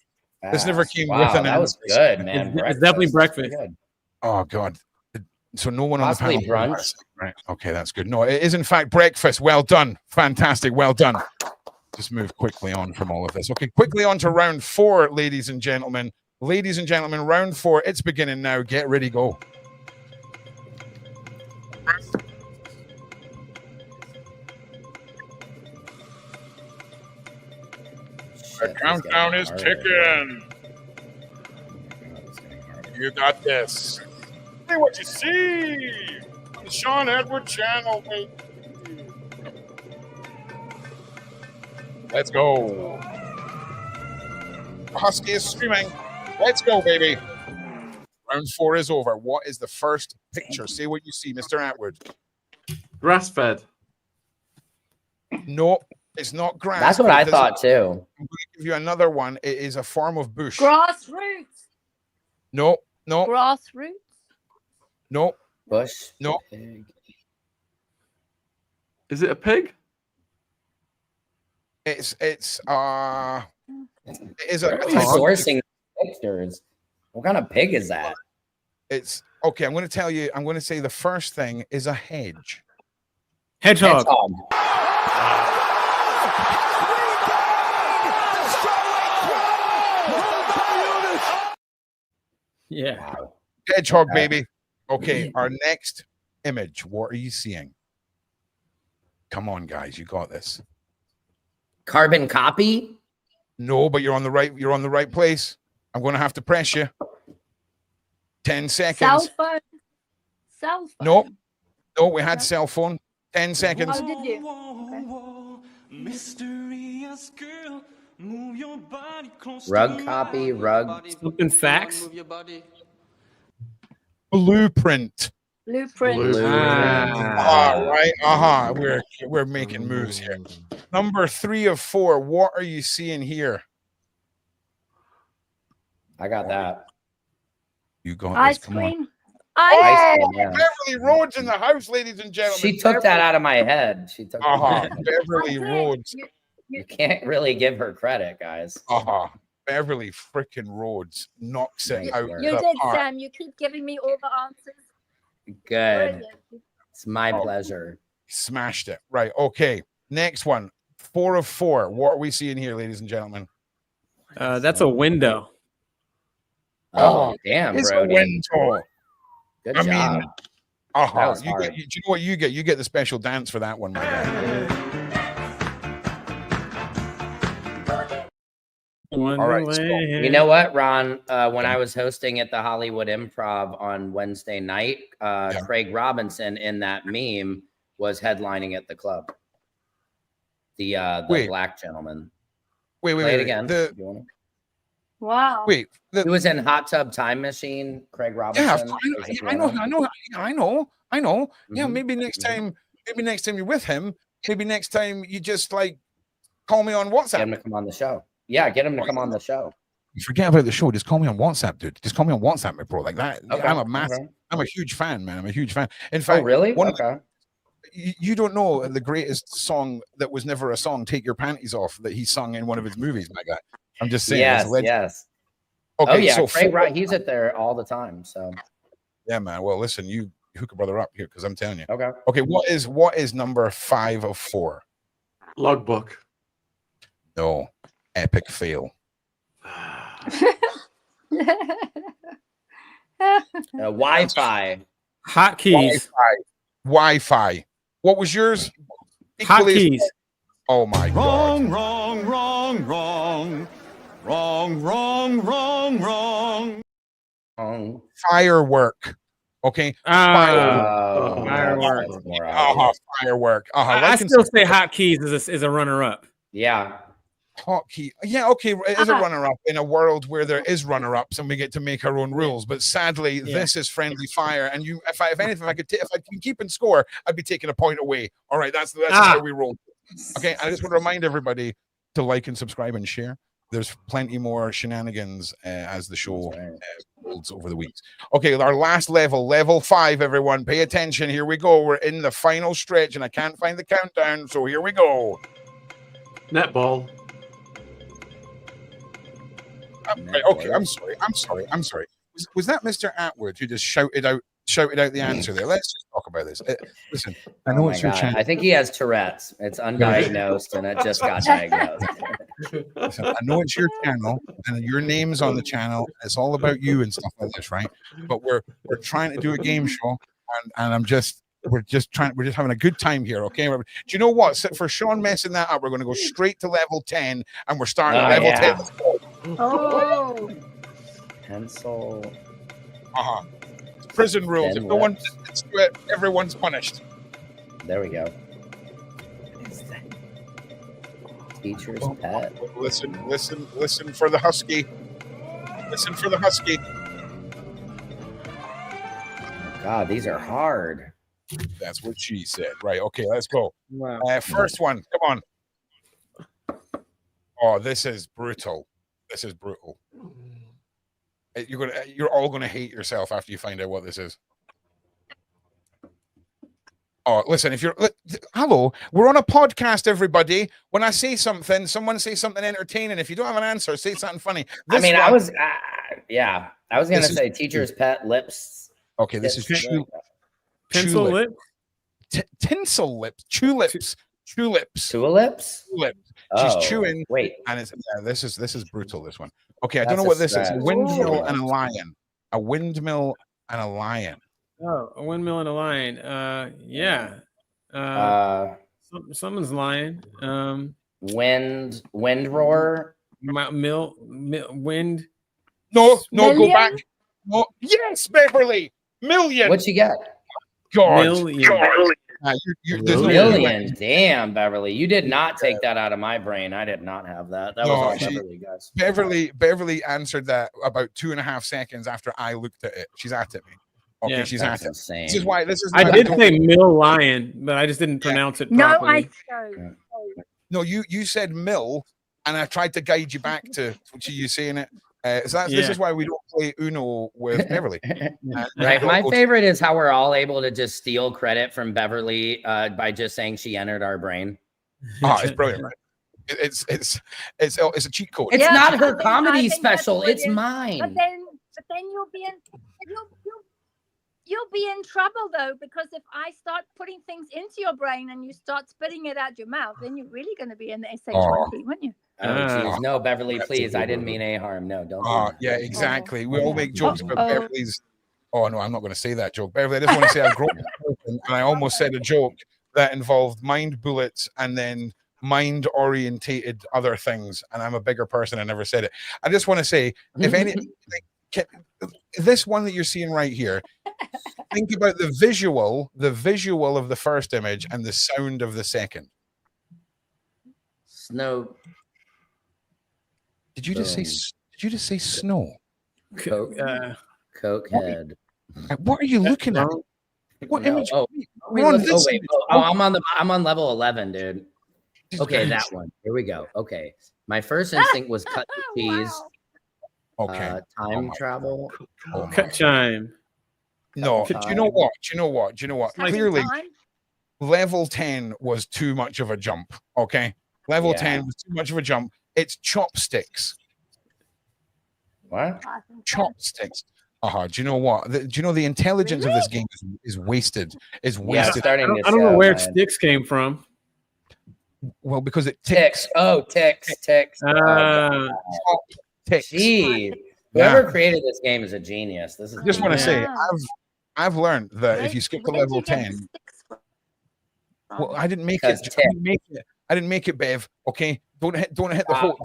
This never came with an answer. That was good, man. It's definitely breakfast. Oh god. So no one Possibly on the panel. brunch. Right. Okay, that's good. No, it is in fact breakfast. Well done. Fantastic. Well done. Just move quickly on from all of this. Okay, quickly on to round 4, ladies and gentlemen. Ladies and gentlemen, round 4. It's beginning now. Get ready, go. The countdown is ticking. You got this. Say what you see on the Sean Edward channel. Let's go. Husky is streaming. Let's go, baby. Round 4 is over. What is the first picture? Say what you see, Mr. Atwood. Grass-fed. No, it's not grass. That's what I thought too. I'm going to give you another one. It is a form of bush. Grassroots. No. Grassroots. No. Bush. No. Pig. Is it a pig? It is a sourcing pictures. What kind of pig is that? It's okay. I'm going to tell you. I'm going to say the first thing is a hedge. Hedgehog. Yeah. Wow. Hedgehog, baby. Okay, our next image. What are you seeing? Come on, guys. You got this. Carbon copy? No, but you're on the right place. I'm going to have to press you. 10 seconds. Cell phone. No, we had cell phone. 10 seconds. How did you? Okay. Mysterious girl, move your body close Rug copy, rug. Something facts. Blueprint. Right. We're making moves here. Number 3 of 4. What are you seeing here? I got that. You got Ice this. Come on. cream. Beverly Rhodes in the house, ladies and gentlemen. She took that out of my head. She took Beverly Rhodes. You can't really give her credit, guys. Beverly freaking Rhodes knocks it out. You did, Sam. You keep giving me all the answers. Good. It's my pleasure. Smashed it. Right. Okay. Next one. 4 of 4. What are we seeing here, ladies and gentlemen? That's a window. Oh, damn, it's Brody. A window. Good I job. mean, do you know what you get? You get the special dance for that one, my guy. All right. You know what, Ron? When I was hosting at the Hollywood Improv on Wednesday night, Craig Robinson in that meme was headlining at the club. The black gentleman. Wait. Play it again. Wow. Wait. He was in Hot Tub Time Machine. Craig Robinson. Yeah, I know. Yeah, maybe next time you're with him. Maybe next time you just like call me on WhatsApp. Get him to come on the show. Yeah, get him to come on the show. You forget about the show. Just call me on WhatsApp, dude. Just call me on WhatsApp, my bro. Like that. Okay. I'm a huge fan, man. I'm a huge fan. In fact, really? You don't know the greatest song that was never a song, "Take Your Panties Off," that he sung in one of his movies, my guy. I'm just saying. Yes. Okay, oh yeah, so Craig, he's at there all the time. So yeah, man. Well, listen, you hook a brother up here because I'm telling you. Okay. What is number 5 of 4? Logbook. No, epic fail. Wi-Fi. Hotkeys. Wi-Fi. What was yours? Hotkeys. Oh my God. Wrong. Firework. Okay. Firework. Firework. I still say hotkeys is a runner-up. Yeah. Hotkey. Yeah, okay. It is a runner-up in a world where there is runner-ups and we get to make our own rules. But sadly, this is friendly fire. And you, if anything, if I can keep in score, I'd be taking a point away. All right, that's how we roll. Okay, I just want to remind everybody to like and subscribe and share. There's plenty more shenanigans as the show builds over the weeks. Okay, our last level 5, everyone. Pay attention. Here we go. We're in the final stretch, and I can't find the countdown, so here we go. Netball. Right, okay, I'm sorry. Was that Mr. Atwood who just shouted out the answer there? Let's just talk about this. Listen, I know it's your channel. I think he has Tourette's. It's undiagnosed, and it just got diagnosed. Listen, I know it's your channel, and your name's on the channel. And it's all about you and stuff like this, right? But we're trying to do a game show, and we're just having a good time here, okay? Do you know what? For Sean messing that up, we're going to go straight to level 10, and we're starting at level 10. Oh. Pencil. Prison rules. If no one listens to it, everyone's punished. There we go. Teacher's pet. Listen for the husky. Listen for the husky. God, these are hard. That's what she said. Right. Okay, let's go. Wow. First one. Come on. Oh, this is brutal. You're all gonna hate yourself after you find out what this is. Oh, listen, hello, we're on a podcast, everybody. When I say something, someone say something entertaining. If you don't have an answer, say something funny. I was gonna say teacher's pet lips. Okay, this is pencil lip, tinsel lips, tulips. Oh, she's chewing. Wait, and this is brutal. This one. Okay, I don't know what this is. A windmill and a lion. A windmill and a lion. Oh, a windmill and a lion. Yeah. Someone's lying. Wind roar. Wind. No, go back. No. Yes, Beverly. Million. What'd you get? God. Million. Damn, Beverly. You did not take that out of my brain. I did not have that. That was all Beverly, guys. Beverly answered that about 2.5 seconds after I looked at it. She's at me. Okay, yeah, she's at it. Insane. This is why. I did say mill lion, but I just didn't pronounce it properly. No, you said mill, and I tried to guide you back to you saying it. This is why we don't play Uno with Beverly. Right. My favorite is how we're all able to just steal credit from Beverly by just saying she entered our brain. Oh, it's brilliant, right? It's a cheat code. It's not her comedy special. It's mine. But then you'll be in trouble though, because if I start putting things into your brain and you start spitting it out your mouth, then you're really going to be in the SH1P, wouldn't you? Oh, geez. No, Beverly, please. I didn't mean a harm. No, don't. Yeah, exactly. We all make jokes about Beverly's. Oh, no, I'm not going to say that joke. Beverly, I just want to say I've grown up and I almost said a joke that involved mind bullets and then mind-orientated other things. And I'm a bigger person. I never said it. I just want to say, if any, this one that you're seeing right here, think about the visual of the first image and the sound of the second. Snow. Did you just say snow? Cokehead. What are you looking at? What image? I'm on level 11, dude. Okay, that one. Here we go. Okay. My first instinct was cut the cheese. Okay. Time travel. Cut chime. No. Do you know what? Clearly, level 10 was too much of a jump. Okay. Level 10 was too much of a jump. It's chopsticks. What? Chopsticks. Do you know what? Do you know the intelligence of this game is wasted? Is wasted. I don't know where sticks came from. Well, because it ticks. Oh, ticks. Ticks. Jeez. Whoever created this game is a genius. This is. I just want to say, I've learned that if you skip to level 10, well, I didn't make it. I didn't make it, Bev. Okay, don't hit the hole.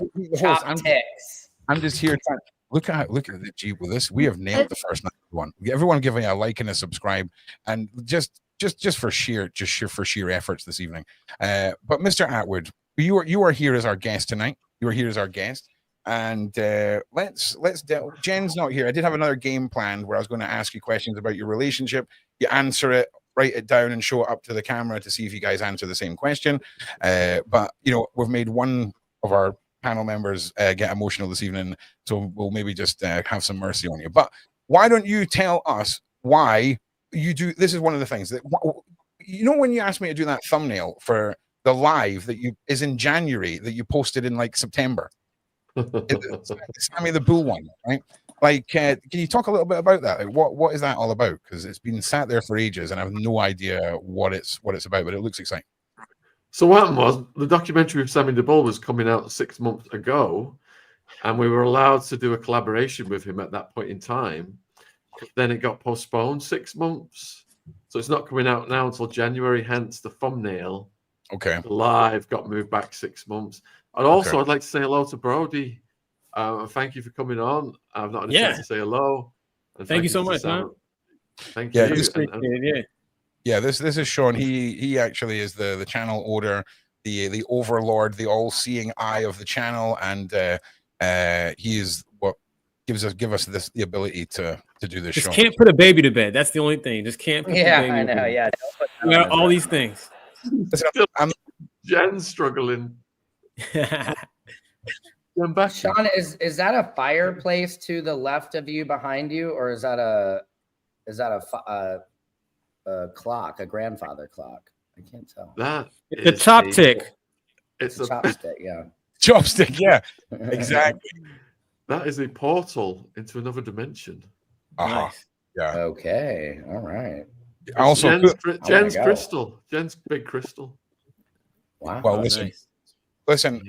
I'm just here trying. Look at the G with this. We have nailed the first one. Everyone giving a like and a subscribe, and just for sheer efforts this evening. But Mr. Atwood, you are here as our guest tonight. you're here as our guest. And Jen's not here. I did have another game planned where I was going to ask you questions about your relationship. You answer it, write it down, and show it up to the camera to see if you guys answer the same question. But we've made one of our panel members get emotional this evening, so we'll maybe just have some mercy on you. But why don't you tell us why you do? This is one of the things that when you asked me to do that thumbnail for the live that is in January that you posted in like September. It's Sammy the Bull one, right? Like, can you talk a little bit about that? Like, what is that all about? Because it's been sat there for ages, and I have no idea what it's about, but it looks exciting. So what happened was the documentary of Sammy the Bull was coming out 6 months ago, and we were allowed to do a collaboration with him at that point in time. Then it got postponed 6 months, so it's not coming out now until January. Hence the thumbnail. Okay. The live got moved back 6 months. And also, I'd like to say hello to Brody. Thank you for coming on. I've not had a chance to say hello. And thank you so much, man. Thank you. Yeah, this is Sean. He actually is the channel owner, the overlord, the all-seeing eye of the channel, and he is what give us the ability to do this. Just can't put a baby to bed. That's the only thing. Just can't put the baby I know. to bed. Yeah, you got all these things. Jen's struggling. Sean, is that a fireplace to the left of you, behind you, or is that a clock, a grandfather clock? I can't tell. It's a chopstick. It's a chopstick. Yeah, chopstick. Yeah, exactly. That is a portal into another dimension. Nice. Yeah. Okay. All right. Also, Jen's crystal. Jen's big crystal. Wow. Well, listen.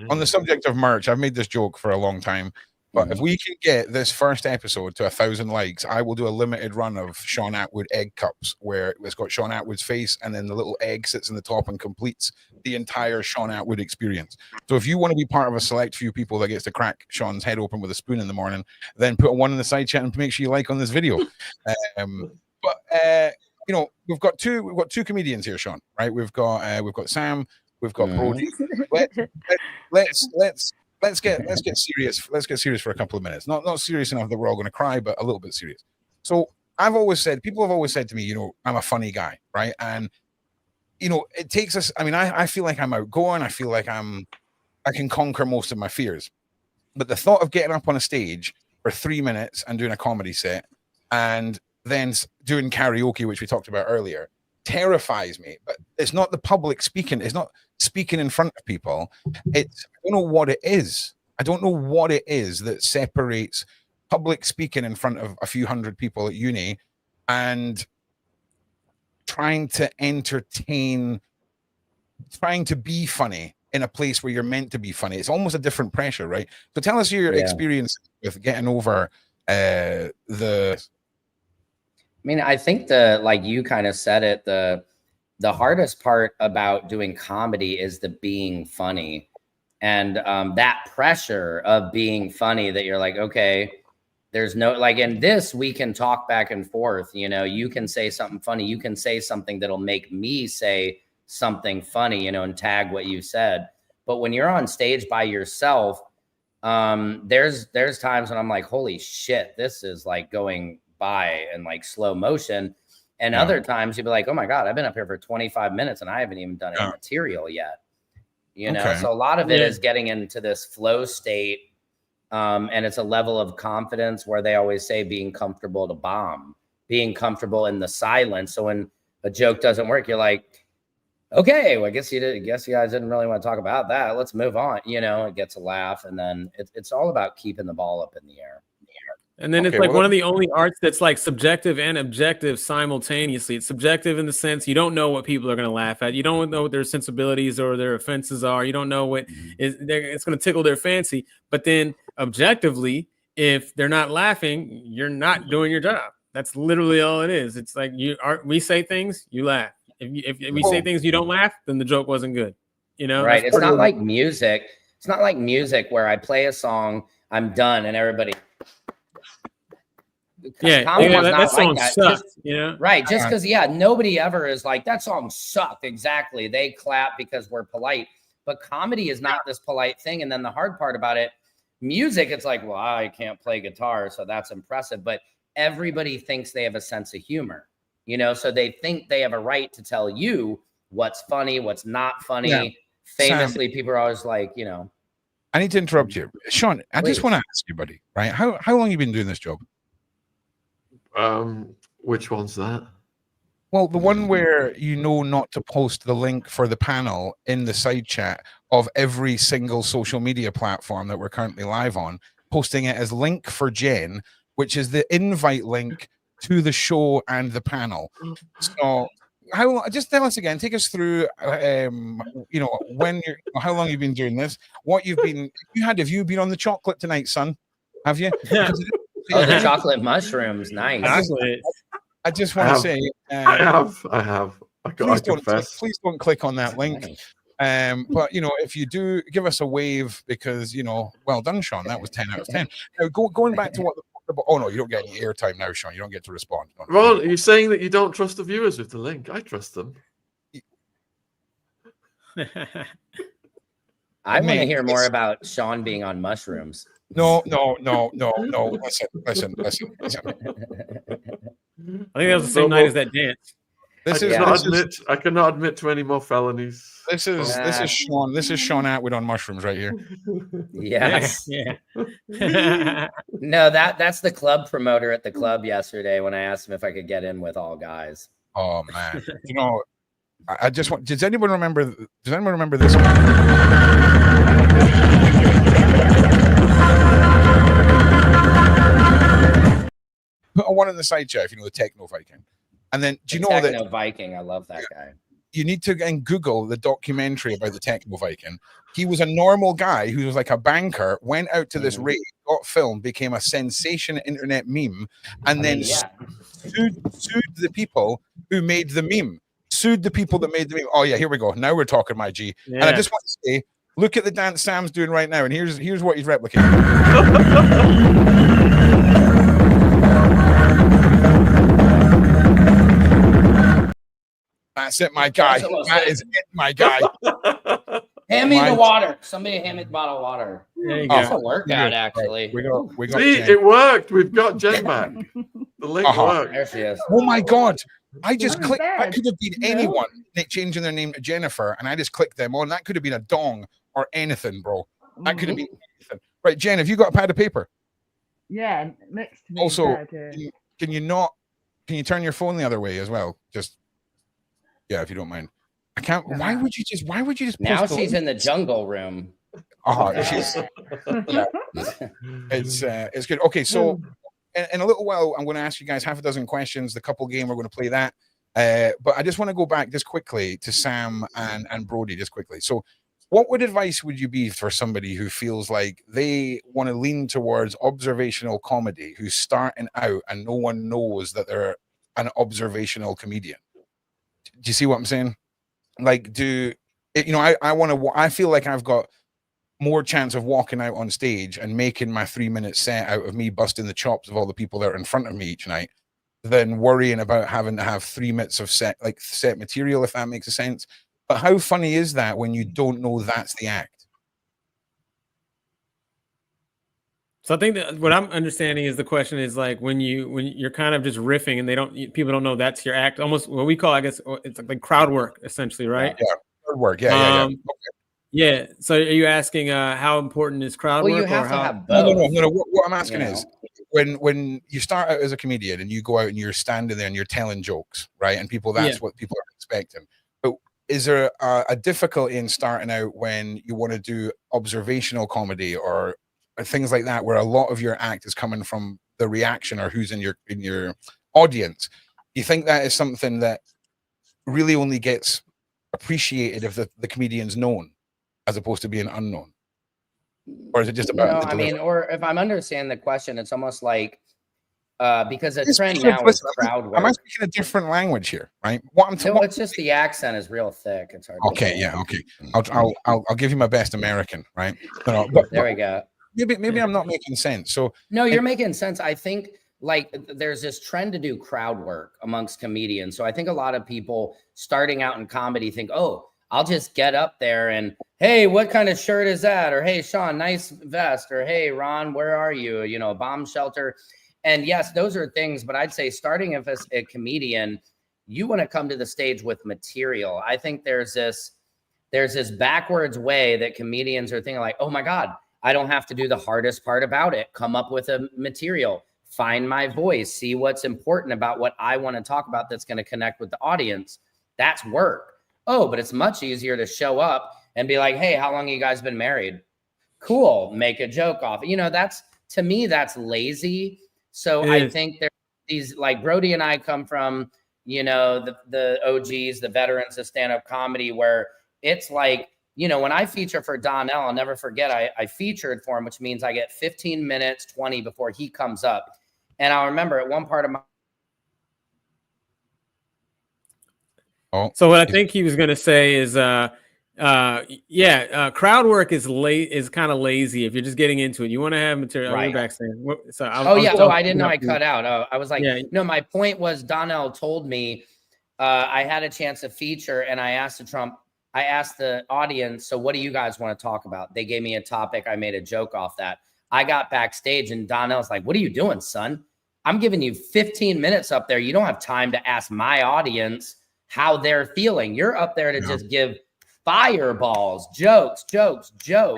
On the subject of merch, I've made this joke for a long time, but if we can get this first episode to 1,000 likes, I will do a limited run of Sean Atwood egg cups where it's got Sean Atwood's face and then the little egg sits in the top and completes the entire Sean Atwood experience. So if you want to be part of a select few people that gets to crack Sean's head open with a spoon in the morning, then put a 1 in the side chat and make sure you like on this video. We've got two comedians here, Sean. Right? We've got Sam. We've got Brody. Let's get serious. Let's get serious for a couple of minutes. Not serious enough that we're all going to cry, but a little bit serious. So people have always said to me, I'm a funny guy, right? And it takes us. I mean, I feel like I'm outgoing. I feel like I can conquer most of my fears. But the thought of getting up on a stage for 3 minutes and doing a comedy set and then doing karaoke, which we talked about earlier, terrifies me. But it's not the public speaking. It's not speaking in front of people. I don't know what it is. I don't know what it is that separates public speaking in front of a few hundred people at uni and trying to entertain, trying to be funny in a place where you're meant to be funny. It's almost a different pressure, right? So tell us your experience with getting over I mean, I think like you kind of said it, the hardest part about doing comedy is the being funny. And that pressure of being funny that you're like, okay, there's no, like in this, we can talk back and forth. You can say something funny. You can say something that'll make me say something funny, and tag what you said. But when you're on stage by yourself, there's times when I'm like, holy shit, this is like going by in like slow motion. And other times you'd be like, oh my God, I've been up here for 25 minutes and I haven't even done any material yet. So a lot of it is getting into this flow state. And it's a level of confidence where they always say being comfortable to bomb, being comfortable in the silence. So when a joke doesn't work, you're like, okay, well, I guess you guys didn't really want to talk about that. Let's move on. It gets a laugh. And then it's all about keeping the ball up in the air. And then it's like one of the only arts that's like subjective and objective simultaneously. It's subjective in the sense you don't know what people are going to laugh at. You don't know what their sensibilities or their offenses are. You don't know what it's going to tickle their fancy. But then objectively, if they're not laughing, you're not doing your job. That's literally all it is. It's like we say things, you laugh. If we say things you don't laugh, then the joke wasn't good. Right. It's not like music. It's not like music where I play a song, I'm done, and everybody. That song sucks. Right. Just because, nobody ever is like, that song sucked. Exactly. They clap because we're polite. But comedy is not this polite thing. And then the hard part about it, music, it's like, well, I can't play guitar, so that's impressive. But everybody thinks they have a sense of humor, you know, so they think they have a right to tell you what's funny, what's not funny. Yeah. Famously, people are always like, you know. I need to interrupt you. Sean, I just want to ask you, buddy, right? How long have you been doing this job? Which one's that? Well, the one where you know not to post the link for the panel in the side chat of every single social media platform that we're currently live on, posting it as link for Jen, which is the invite link to the show and the panel. So just tell us again, take us through, you know, how long you've been doing this, what you've been, have you been on the chocolate tonight, son? Have you? Oh, the chocolate mushrooms. Nice. I just want to say, I have. Please don't click on that link. But you know, if you do, give us a wave, because you know, well done, Sean. That was 10 out of 10. Now, going back to what oh no, you don't get any airtime now, Sean. You don't get to respond. Ron, are you saying that you don't trust the viewers with the link? I trust them. I want to hear more about Sean being on mushrooms. No. Listen. I think that was the same night as that dance. I cannot admit to any more felonies. This is Sean. This is Sean Atwood on mushrooms right here. Yes. Yeah. No, that's the club promoter at the club yesterday when I asked him if I could get in with all guys. Oh man. You know, I just want. Does anyone remember this guy? Put a one in the side chat if you know the Techno Viking. And then do you know that Techno Viking? I love that guy. You need to again Google the documentary about the Techno Viking. He was a normal guy who was like a banker, went out to this raid, got filmed, became a sensation internet meme, and then sued the people who made the meme. Sued the people that made the meme. Oh yeah, here we go. Now we're talking, my G. Yeah. And I just want to say, look at the dance Sam's doing right now, and here's what he's replicating. That's it, my guy. That is it, my guy. Hand me the water. Somebody hand me the bottle of water. There you go. That's a workout, actually. We got See, Jen. it worked. We've got Jen back. The link worked. There she is. Oh my God. I just clicked. That could have been anyone changing their name to Jennifer, and I just clicked them on. That could have been a dong or anything, bro. That could have been anything. Right, Jen, have you got a pad of paper? Yeah, next to me. Also, can you turn your phone the other way as well? Just if you don't mind. I can't. Why would you just now she's in the jungle room. It's good. Okay, so in a little while I'm going to ask you guys half a dozen questions. The couple game, we're going to play that. But I just want to go back just quickly to Sam and Brody just quickly. So what advice would you be for somebody who feels like they want to lean towards observational comedy, who's starting out and no one knows that they're an observational comedian? Do you see what I'm saying? Like, I feel like I've got more chance of walking out on stage and making my 3-minute set out of me busting the chops of all the people that are in front of me each night than worrying about having to have 3 minutes of set material, if that makes sense. But how funny is that when you don't know that's the act? So I think that what I'm understanding is the question is like when you're kind of just riffing and people don't know that's your act, almost what we call, I guess, it's like crowd work essentially, right? Yeah, crowd work. Yeah. Okay. Yeah. So are you asking how important is crowd work? You have to have both. No. What I'm asking is when you start out as a comedian and you go out and you're standing there and you're telling jokes, right? And that's what people are expecting. But is there a difficulty in starting out when you want to do observational comedy or things like that, where a lot of your act is coming from the reaction or who's in your audience? You think that is something that really only gets appreciated if the comedian's known as opposed to being unknown? Or is it just about or if I'm understanding the question, it's almost like because the trend now is crowd work. I'm speaking a different language here, right? It's just the accent is real thick. It's hard. Okay. I'll give you my best American, right? There we go. Maybe I'm not making sense. So no, you're making sense. I think like there's this trend to do crowd work amongst comedians. So I think a lot of people starting out in comedy think, oh, I'll just get up there and, hey, what kind of shirt is that? Or, hey, Sean, nice vest. Or, hey, Ron, where are you? You know, bomb shelter. And yes, those are things, but I'd say starting as a comedian, you want to come to the stage with material. I think there's this backwards way that comedians are thinking like, oh my God, I don't have to do the hardest part about it. Come up with a material, find my voice, see what's important about what I want to talk about that's going to connect with the audience. That's work. Oh, but it's much easier to show up and be like, hey, how long have you guys been married? Cool. Make a joke off. You know, to me, that's lazy. So I think there's these, like Brody and I come from, you know, the OGs, the veterans of stand-up comedy, where it's like, you know, when I feature for Donnell, I'll never forget, I featured for him, which means I get 15 minutes, 20 before he comes up. And I'll remember at one part of my So what I think he was going to say is, crowd work is kind of lazy if you're just getting into it. You want to have material. Right. You're back saying. So I didn't know I cut out. I was like, no, my point was Donnell told me I had a chance to feature, and I asked the audience, so what do you guys want to talk about? They gave me a topic. I made a joke off that. I got backstage, and Donnell's like, what are you doing, son? I'm giving you 15 minutes up there. You don't have time to ask my audience how they're feeling. You're up there to just give fireballs, jokes. Yeah,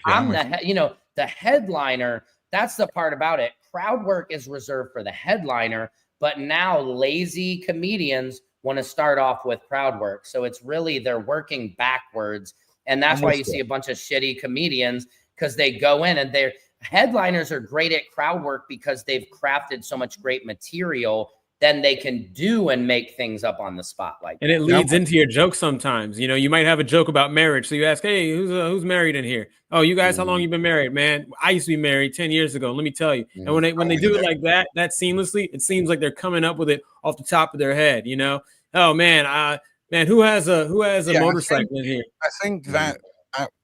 I'm the headliner. That's the part about it. Crowd work is reserved for the headliner, but now lazy comedians want to start off with crowd work. So it's really, they're working backwards. And that's why you see a bunch of shitty comedians, because they go in and their headliners are great at crowd work because they've crafted so much great material. Then they can do and make things up on the spot. And it leads into your joke sometimes. You know, you might have a joke about marriage. So you ask, hey, who's married in here? Oh, you guys, how long you been married, man? I used to be married 10 years ago. Let me tell you. And when they do it like that seamlessly, it seems like they're coming up with it off the top of their head, you know? Oh man, who has a motorcycle in here? I think that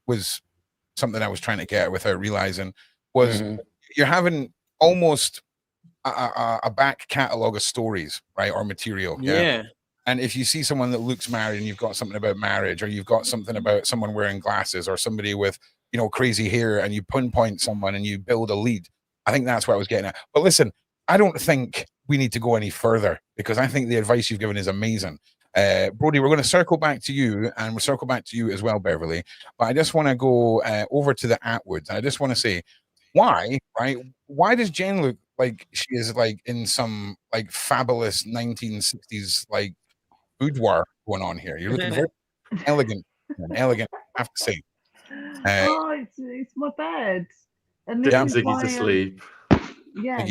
was something I was trying to get at without realizing was you're having almost a back catalog of stories, right, or material. Yeah. And if you see someone that looks married and you've got something about marriage, or you've got something about someone wearing glasses, or somebody with, you know, crazy hair, and you pinpoint someone and you build a lead, I think that's what I was getting at. But listen, I don't think we need to go any further, because I think the advice you've given is amazing. Brody, we're going to circle back to you, and we'll circle back to you as well, Beverly. But I just want to go over to the Atwoods. I just want to say, why does Jen look like she is like in some like fabulous 1960s like boudoir going on here? You're looking very elegant, I have to say. It's my bed. And this is Ziggy's asleep. Yeah.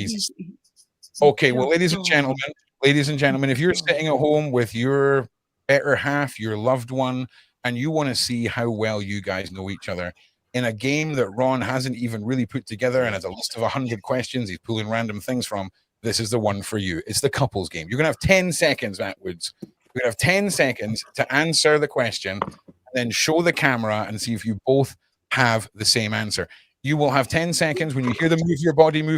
Okay, well, ladies and gentlemen, if you're sitting at home with your better half, your loved one, and you want to see how well you guys know each other in a game that Ron hasn't even really put together and has a list of 100 questions he's pulling random things from, this is the one for you. It's the couples game. You're going to have 10 seconds, Atwoods. You're going to have 10 seconds to answer the question, and then show the camera and see if you both have the same answer. You will have 10 seconds. When you hear the move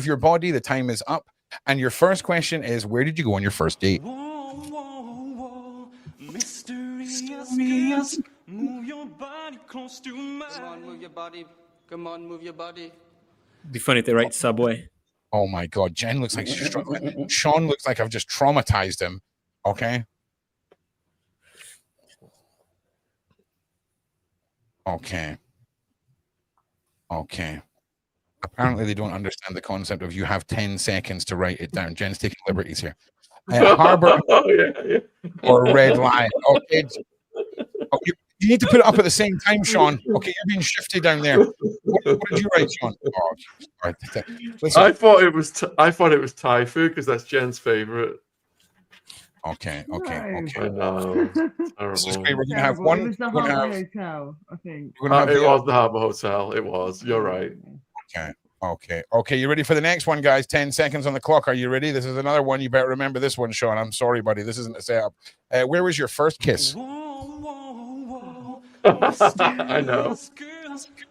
your body, the time is up. And your first question is, where did you go on your first date? Mysterious. Move your body close to mine. Come on, move your body. Come on, move your body. It'd be funny if they write Subway. Oh my God, Jen looks like she's struggling. Sean looks like I've just traumatized him. Okay. Apparently they don't understand the concept of you have 10 seconds to write it down. Jen's taking liberties here. Harbor or Red Lion. Okay. You need to put it up at the same time, Sean. Okay, you're being shifted down there. What did you write, Sean? Oh, listen. I thought it was Thai food because that's Jen's favorite. Okay. I know. This is great. We're gonna have one. It was the Harbour Hotel, I think. It was the Harbour Hotel. It was. You're right. Okay. You ready for the next one, guys? 10 seconds on the clock. Are you ready? This is another one. You better remember this one, Sean. I'm sorry, buddy. This isn't a setup. Where was your first kiss? I know.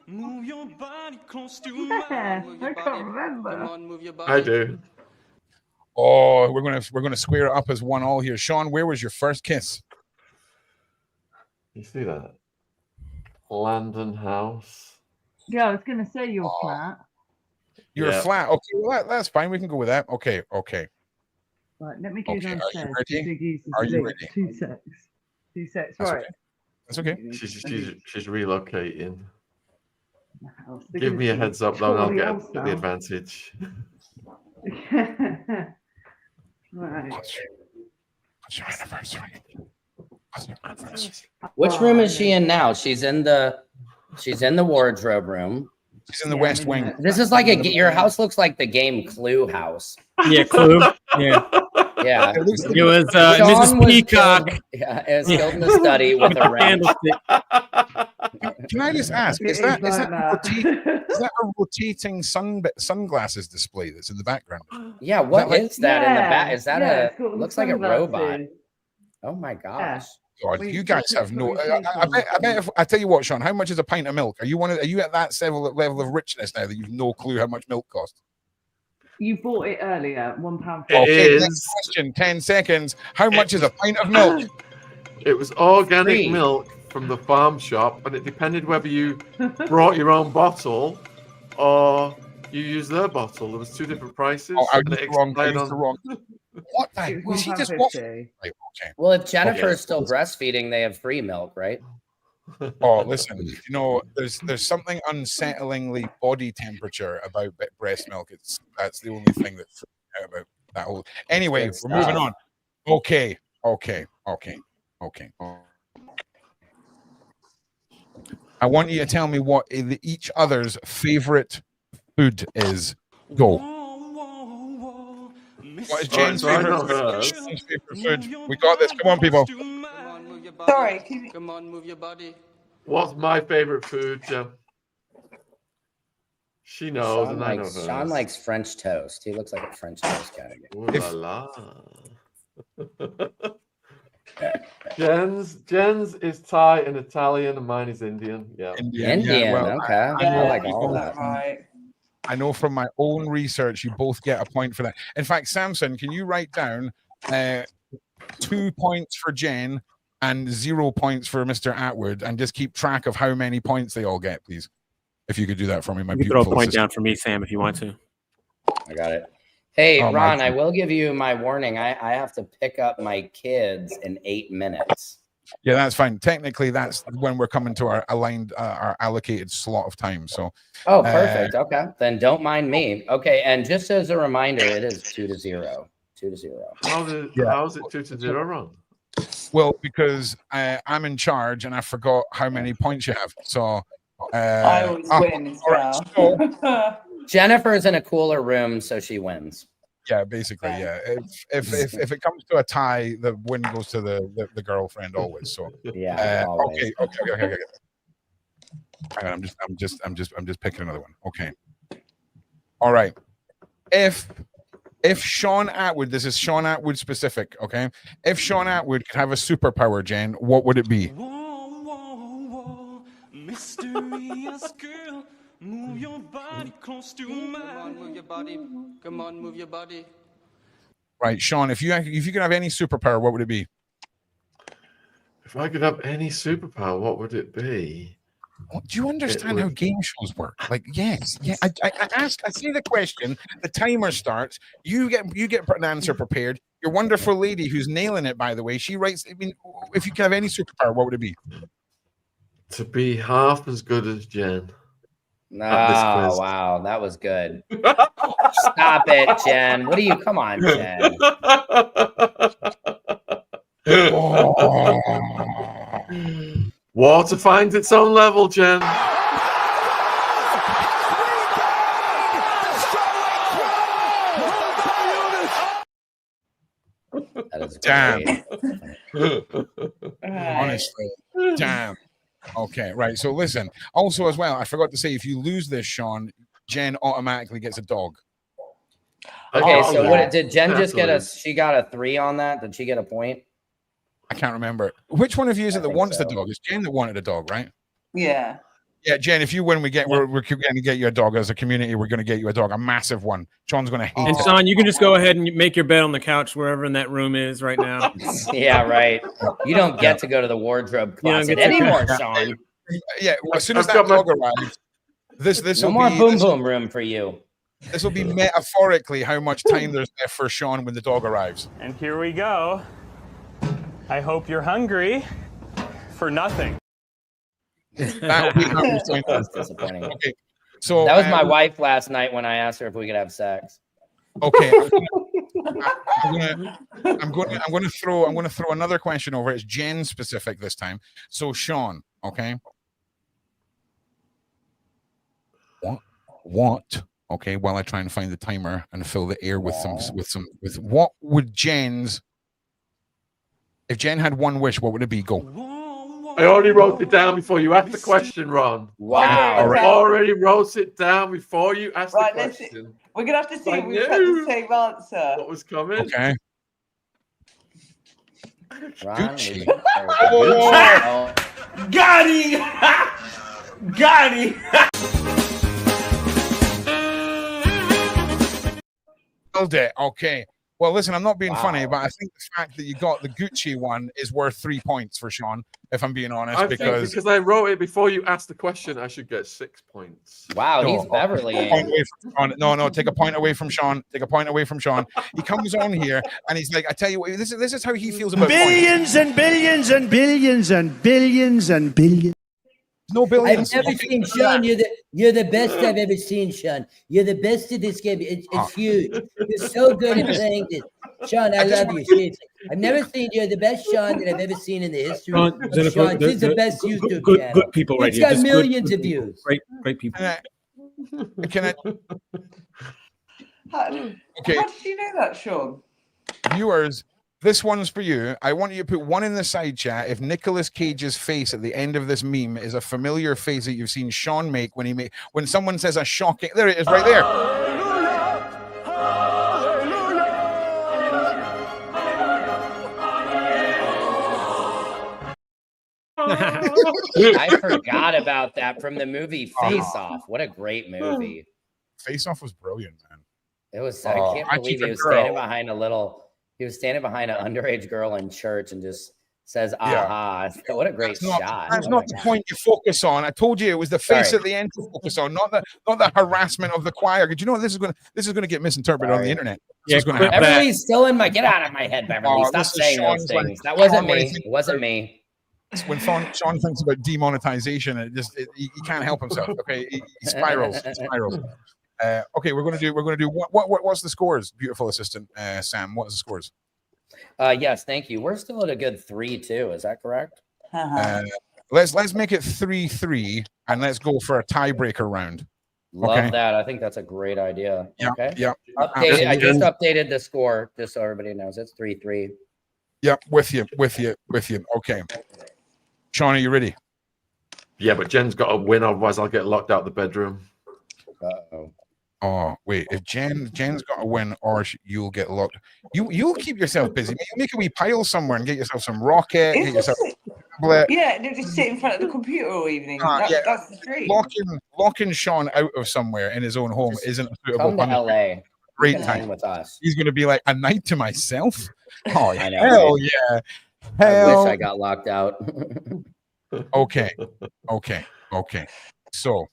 Move your body close to mine. I can't remember. I do. Oh, we're gonna square it up as 1-1 here. Sean, where was your first kiss? You see that? Landon House. Yeah, I was going to say you're flat. You're flat. Okay, well, that's fine. We can go with that. Okay. Right, let me go downstairs. Are you ready? 2 secs. 2 secs. That's Right. okay. That's okay. She's relocating. They're Give gonna me a see heads up, though, and I'll somebody else get the now. advantage. Right. What's your anniversary? Which room is she in now? She's in the wardrobe room. She's in the West Wing. This is like your house looks like the game Clue house. Yeah, Clue. Yeah. Yeah. It was Mrs. Peacock. It was killed in the study with a wrench. Can I just ask, is that a rotating sunglasses display that's in the background? Yeah, what is that in the back? Is that looks like a robot? sunglasses. Oh my gosh. God, you guys have no. I bet if I tell you what, Sean, how much is a pint of milk? Are you at that level of richness now that you've no clue how much milk costs? You bought it earlier, £1. Okay, next question, 10 seconds. How much is a pint of milk? It was organic milk from the farm shop, and it depended whether you brought your own bottle or you used their bottle. There was 2 different prices. Oh, I and used it the wrong. expired What the? Was he just watching? Right, okay. Well, if Jennifer's still breastfeeding, they have free milk, right? Oh, listen, there's something unsettlingly body temperature about breast milk. That's the only thing that's about that whole. Anyway, we're moving on. Okay. I want you to tell me what each other's favorite food is. Go. What is Jen's favorite food? We got this. Come on, people. Sorry. Come on, move your body. What's my favorite food, Jen? She knows, and I know hers. Sean likes French toast. He looks like a French toast category. Ooh la la. Jen's is Thai and Italian, and mine is Indian. Yeah. Indian. Well, okay. I like all that. Right. I know from my own research, you both get a point for that. In fact, Samson, can you write down 2 points for Jen and 0 points for Mr. Atwood, and just keep track of how many points they all get, please? If you could do that for me, my beautiful throw a point sister. down for me, Sam, if you want to. I got it. Hey, Ron, I will give you my warning. I have to pick up my kids in 8 minutes. Yeah, that's fine. Technically, that's when we're coming to our aligned, our allocated slot of time. So. Oh, perfect. Okay, then don't mind me. Okay, and just as a reminder, it is 2-0. 2-0. How's it 2-0 wrong? Well, because I'm in charge and I forgot how many points you have. So I always win as well. Jennifer's in a cooler room, so she wins. Yeah, basically, yeah. If it comes to a tie, the win goes to the girlfriend always. So yeah. Okay. Hang on, I'm just picking another one. Okay. All right. If Sean Atwood, this is Sean Atwood specific, okay? If Sean Atwood could have a superpower, Jen, what would it be? Mysterious girl, move your body close to mine. Come on, move your body. Come on, move your body. Right, Sean, if you could have any superpower, what would it be? If I could have any superpower, what would it be? Do you understand how game shows work? Like, yes, yeah. I see the question. The timer starts. You get an answer prepared. Your wonderful lady, who's nailing it, by the way, she writes. I mean, if you could have any superpower, what would it be? To be half as good as Jen. Oh, wow, that was good. Stop it, Jen. What do you? Come on, Jen. Water finds its own level, Jen. That is damn. Honestly, damn. Okay, right. So listen. Also, as well, I forgot to say, if you lose this, Sean, Jen automatically gets a dog. Okay, so what did Jen just get a? She got a 3 on that. Did she get a point? I can't remember. Which one of you is it that wants the dog? It's Jen that wanted a dog, right? Yeah. Yeah, Jen, if you win, we're going to get you a dog as a community. We're going to get you a dog, a massive one. Sean's going to hate it. And Sean, you can just go ahead and make your bed on the couch wherever in that room is right now. Yeah, right. You don't get to go to the wardrobe closet anymore, Sean. Yeah, well, as soon as that dog arrives, this no will more be boom room for you. This will be metaphorically how much time there's left for Sean when the dog arrives. And here we go. I hope you're hungry for nothing. That's disappointing. Okay, so that was my wife last night when I asked her if we could have sex. Okay, I'm going to throw another question over. It's Jen specific this time. So Sean, okay. What? Okay, while I try and find the timer and fill the air with what would Jen's, if Jen had one wish, what would it be? Go. I already wrote it down before you asked the question, Ron. Wow. I already wrote it down before you asked the question. We're going to have to see if we've got the same answer. What was coming? Okay. Gucci. Oh. Got him! Got him! It. Okay. Well, listen, I'm not being funny, but I think the fact that you got the Gucci one is worth 3 points for Sean, if I'm being honest. Because I wrote it before you asked the question, I should get 6 points. Wow, he's Beverly. No, take a point away from Sean. Take a point away from Sean. He comes on here and he's like, I tell you what, this is how he feels about billions and billions and billions and billions and billions. No billions. I've never seen Sean. You're the best I've ever seen, Sean. You're the best at this game. It's huge. You're so good at playing this. Sean, I love you. Seriously. I've never seen you're the best Sean that I've ever seen in the history of Sean. This is the best YouTube channel. Good people right here. It's got millions of views. Great people. Can I? How did you know that, Sean? Viewers, this one's for you. I want you to put one in the side chat. If Nicolas Cage's face at the end of this meme is a familiar face that you've seen Sean make when someone says a shocking, there it is, right there. I forgot about that from the movie Face Off. What a great movie. Face Off was brilliant, man. It was. I can't believe he was standing behind He was standing behind an underage girl in church and just says, aha. Yeah. What a great shot. That's not the point you focus on. I told you it was the face at the end to focus on, not the harassment of the choir. Did you know this is going to get misinterpreted on the internet? Beverly's still in my, get out of my head, Beverly. Stop saying those things. That wasn't me. It wasn't me. When Sean thinks about demonetization, he can't help himself. Okay, he spirals. Okay, we're gonna do what's the scores, beautiful assistant Sam? What's the scores? Yes, thank you. We're still at a good 3-2. Is that correct? Let's make it 3-3 and let's go for a tiebreaker round. Love that. I think that's a great idea. Yeah, okay. Yeah. I just updated the score just so everybody knows. It's 3-3. Yep, with you. Okay. Sean, are you ready? Yeah, but Jen's got to win, otherwise I'll get locked out of the bedroom. Uh-oh. Oh, wait. If Jen's got to win, or you'll get locked. You'll keep yourself busy. You make a wee pile somewhere and get yourself some rocket. Get yourself yeah, they just sit in front of the computer all evening. That's the dream. Locking Sean out of somewhere in his own home isn't a suitable come to LA. Great time with us. He's going to be like a night to myself. Oh, I know. Hell yeah. I wish I got locked out. Okay. So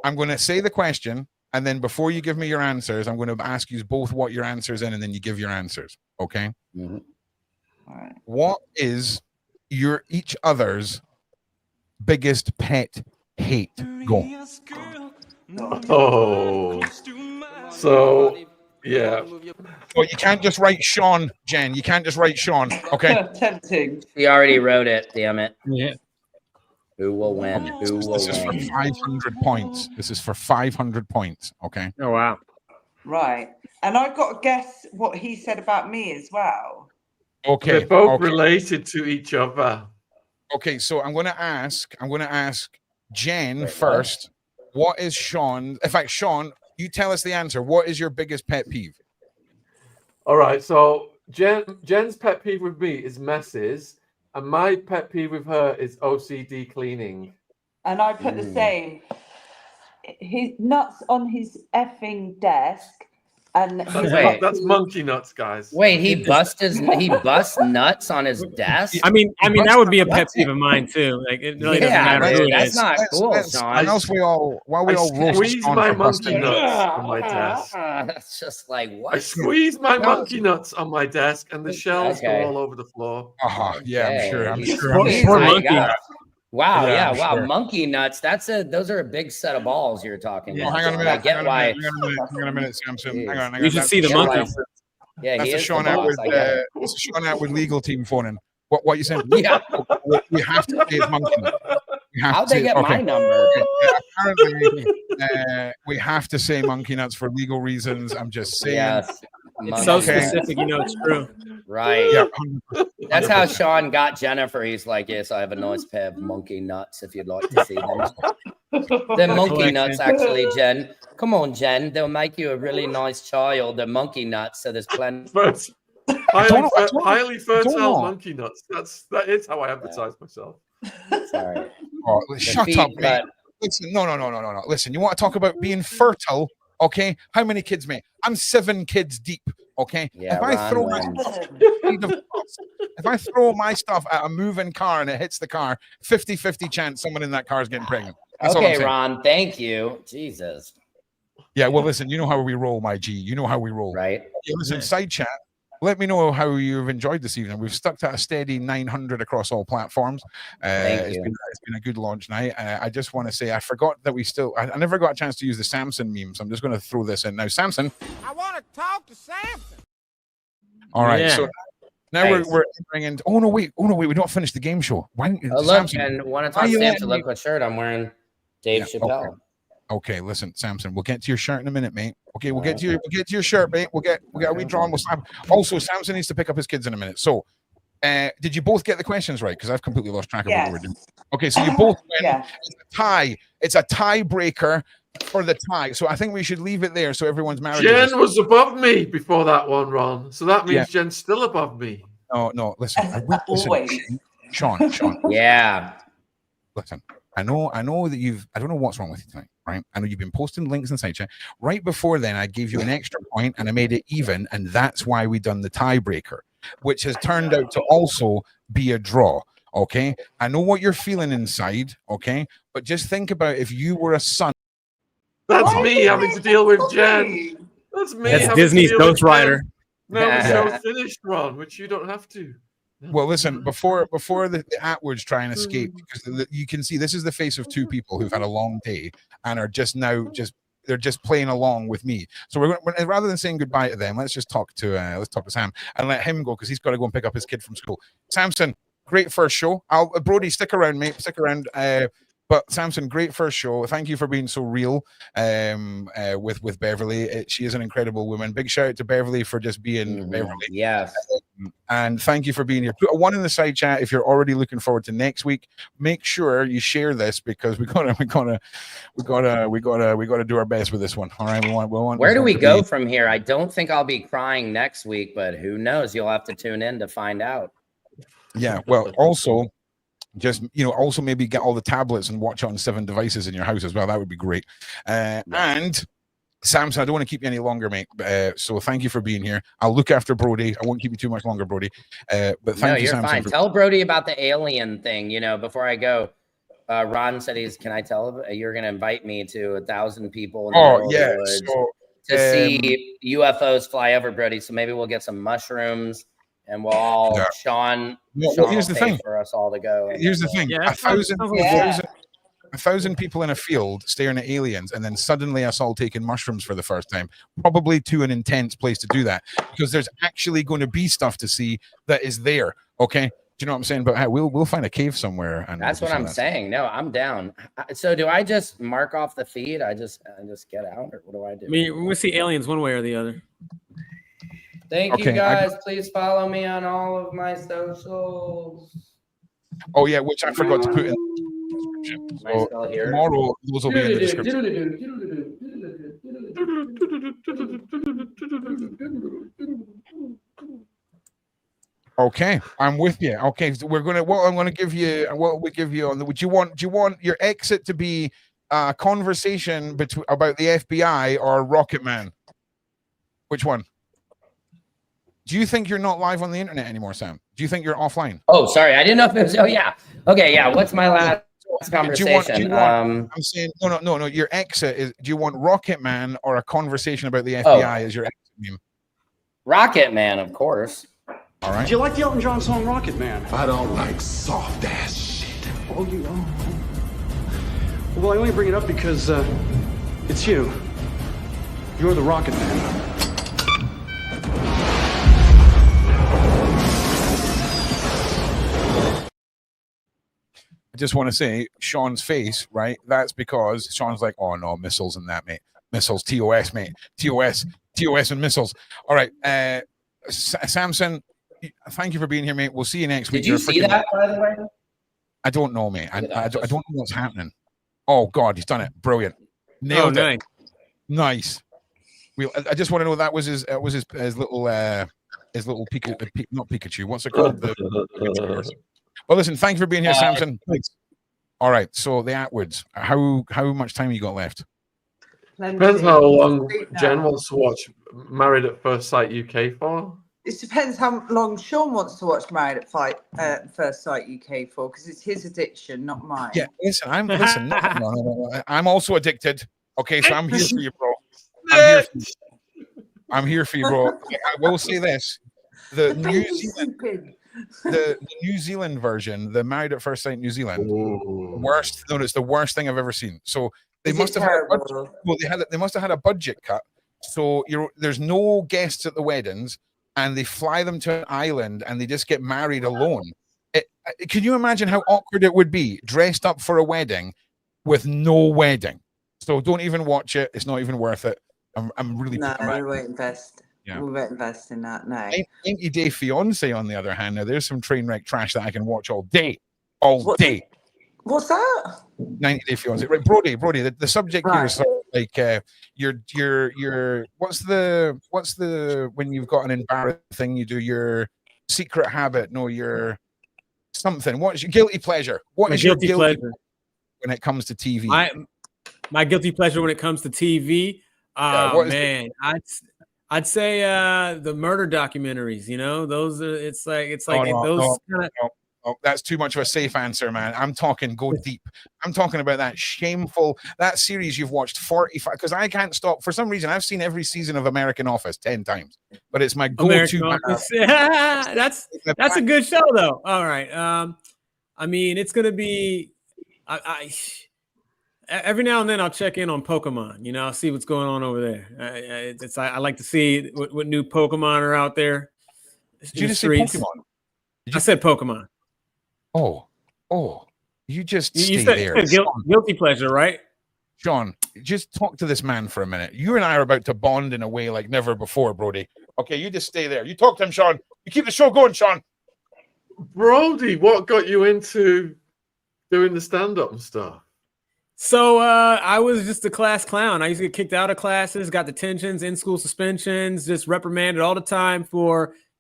I'm going to say the question, and then before you give me your answers, I'm going to ask you both what your answers in, and then you give your answers. Okay. Mm-hmm. All right. What is your each other's biggest pet hate? Go. Oh. So yeah. Well, you can't just write Sean, Jen. You can't just write Sean. Okay. Tempting. He already wrote it. Damn it. Yeah. Who will win? Who will This is for 500 points. This is for 500 points. Okay. Oh wow. Right. And I've got to guess what he said about me as well. Okay. They're both related to each other. Okay, so I'm going to ask Jen first. What is Sean? In fact, Sean, you tell us the answer. What is your biggest pet peeve? All right, so Jen's pet peeve with me is messes, and my pet peeve with her is OCD cleaning. And I put the same. His nuts on his effing desk. And that's monkey nuts, guys. Wait, he busts nuts on his desk. I mean that would be a pet peeve of mine too. Like it really doesn't matter who it that's is. not cool, Sean. And else we all squeeze my monkey nuts on my desk. That's just like what? I squeeze my monkey nuts on my desk, and the shells go all over the floor. Yeah, I'm sure. Poor monkey. Wow, Yeah, wow, sure. monkey nuts. Those are a big set of balls you're talking about. Hang on a minute. I get why. Hang on a minute, Samson. Hang on. You should see the monkey. Yeah, that's he a is Sean the boss. Atwood. That's a Sean Atwood legal team phoning. What you saying? Yeah. We have to say it's monkey nuts. How'd they get my number? Apparently, we have to say monkey nuts for legal reasons. I'm just saying. Yes. It's so specific, it's true. Right. Yeah, 100%. That's how Sean got Jennifer. He's like, yes, I have a nice pair of monkey nuts if you'd like to see them. They're monkey nuts, actually, Jen. Come on, Jen. They'll make you a really nice child. They're monkey nuts, so there's plenty. Highly fertile monkey nuts. That is how I advertise myself. Sorry. Oh, shut up, mate. Listen, no. Listen, you want to talk about being fertile? Okay, how many kids, mate? I'm 7 kids deep. Okay, yeah, if I throw my stuff at a moving car and it hits the car, 50-50 chance someone in that car is getting pregnant. That's okay, Ron, thank you. Jesus. Yeah, well, listen, you know how we roll, my G. You know how we roll. Right. Yeah, listen, side chat. Let me know how you've enjoyed this evening. We've stuck to a steady 900 across all platforms. It's been a good launch night. I just want to say I forgot that I never got a chance to use the Samson meme, so I'm just going to throw this in now. Samson. I want to talk to Samson. All right, so now we're entering into. Oh no, wait, we don't finish the game show. When? Oh look, Samson, and want to talk to Samson? Look what shirt I'm wearing. Dave Chappelle. Okay, listen, Samson. We'll get to your shirt in a minute, mate. Okay, we'll get to your shirt, mate. We'll get a redrawn. Also, Samson needs to pick up his kids in a minute. So, did you both get the questions right? Because I've completely lost track of what we were doing. Okay, so you both went. Yeah. It's a tie. It's a tiebreaker for the tie. So I think we should leave it there so everyone's married. Jen was above me before that one, Ron. So that means Jen's still above me. No. Listen, Sean. Yeah. Listen. I know that I don't know what's wrong with you tonight, right? I know you've been posting links inside chat. Right before then, I gave you an extra point and I made it even, and that's why we done the tiebreaker, which has turned out to also be a draw. Okay, I know what you're feeling inside. Okay, but just think about if you were a son. That's me having to deal with Jen. That's me. That's Disney's Ghost Rider. No, the show's finished, Ron, which you don't have to. Well, listen, before the Atwoods try and escape, because you can see this is the face of 2 people who've had a long day and are just they're just playing along with me. So we're rather than saying goodbye to them, let's just talk to Sam and let him go because he's got to go and pick up his kid from school. Samson, great first show. Brody, stick around, mate. Stick around. But Samson, great first show. Thank you for being so real with Beverly. She is an incredible woman. Big shout out to Beverly for just being Beverly. Yes. And thank you for being here. Put a 1 in the side chat if you're already looking forward to next week. Make sure you share this because we gotta do our best with this one. All right, we want. Where do we go from here? I don't think I'll be crying next week, but who knows? You'll have to tune in to find out. Yeah. Well, also. Just also maybe get all the tablets and watch it on 7 devices in your house as well. That would be great. And Samson, I don't want to keep you any longer, mate. So thank you for being here. I'll look after Brody. I won't keep you too much longer, Brody. But thank you, Samson. Fine. Tell Brody about the alien thing. Before I go, Ron said can I tell you're going to invite me to 1,000 people in the woods to see UFOs fly over, Brody. So maybe we'll get some mushrooms. And we'll all Sean here's the thing for us all to go. Here's the thing: 1,000 people in a field staring at aliens, and then suddenly us all taking mushrooms for the first time. Probably to an intense place to do that because there's actually going to be stuff to see that is there. Okay, do you know what I'm saying? But we'll find a cave somewhere. And that's what I'm saying. No, I'm down. So do I just mark off the feed? I just get out, or what do I do? I mean, we'll see aliens one way or the other. Thank you guys. Please follow me on all of my socials. Oh yeah, which I forgot to put in the description. So tomorrow those will be in the description. Okay, I'm with you. Okay, so we're gonna. What I'm gonna give you. What we give you on the. Do you want your exit to be a conversation about the FBI or Rocket Man? Which one? Do you think you're not live on the internet anymore, Sam? Do you think you're offline? Oh, sorry, I didn't know if it was. Oh yeah. Okay, yeah. What's my last conversation? Do you want, I'm saying no. Your exit is. Do you want Rocket Man or a conversation about the FBI as your exit name? Rocket Man, of course. All right. Do you like the Elton John song Rocket Man? I don't like soft ass shit. Oh, you don't? Well, I only bring it up because it's you. You're the Rocket Man. I just want to say Sean's face, right? That's because Sean's like, oh no, missiles and that, mate. Missiles, TOS, mate. TOS and missiles. All right. Samson, thank you for being here, mate. We'll see you next week. Did you see that, by the way? I don't know, mate. I don't know what's happening. Oh God, he's done it. Brilliant. Nailed it. Nice. I just want to know that was his little not Pikachu. What's it called? Well, listen, thank you for being here, Samson. Thanks. All right, so the Atwoods. How much time you got left? Depends how long Jen wants to watch Married at First Sight UK for. It depends how long Sean wants to watch Married at First Sight UK for, because it's his addiction, not mine. Yeah, listen, I'm also addicted. Okay, so I'm here for you, bro. I'm here for you, bro. I will say this: the New Zealand version, the Married at First Sight New Zealand, worst. No, it's the worst thing I've ever seen. So they must have they must have had a budget cut. So there's no guests at the weddings, and they fly them to an island, and they just get married alone. Can you imagine how awkward it would be dressed up for a wedding with no wedding? So don't even watch it. It's not even worth it. I'm really. No, we won't invest. Yeah. We won't invest in that. No. 90 Day Fiance, on the other hand, now there's some train wreck trash that I can watch all day. All day. What's that? 90 Day Fiance. Right, Brody. The subject here is sort of like your what's the when you've got an embarrassing thing, you do your secret habit. No, your something. What's your guilty pleasure? What is your guilty pleasure when it comes to TV? My guilty pleasure when it comes to TV. Man, I'd say the murder documentaries. You know, those are. It's like Oh, that's too much of a safe answer, man. I'm talking go deep. I'm talking about that series you've watched 45, because I can't stop. For some reason, I've seen every season of American Office 10 times, but it's my go-to. That's a good show, though. All right. I mean, it's going to be, every now and then I'll check in on Pokemon, you know, I'll see what's going on over there. I like to see what new Pokemon are out there. Did you just say Pokemon? I said Pokemon. Oh, you just you stay there. Guilty pleasure, right? Sean, just talk to this man for a minute. You and I are about to bond in a way like never before, Brody. Okay, you just stay there. You talk to him, Sean. You keep the show going, Sean. Brody, what got you into doing the stand-up and stuff? So I was just a class clown. I used to get kicked out of classes, got detentions, in-school suspensions, just reprimanded all the time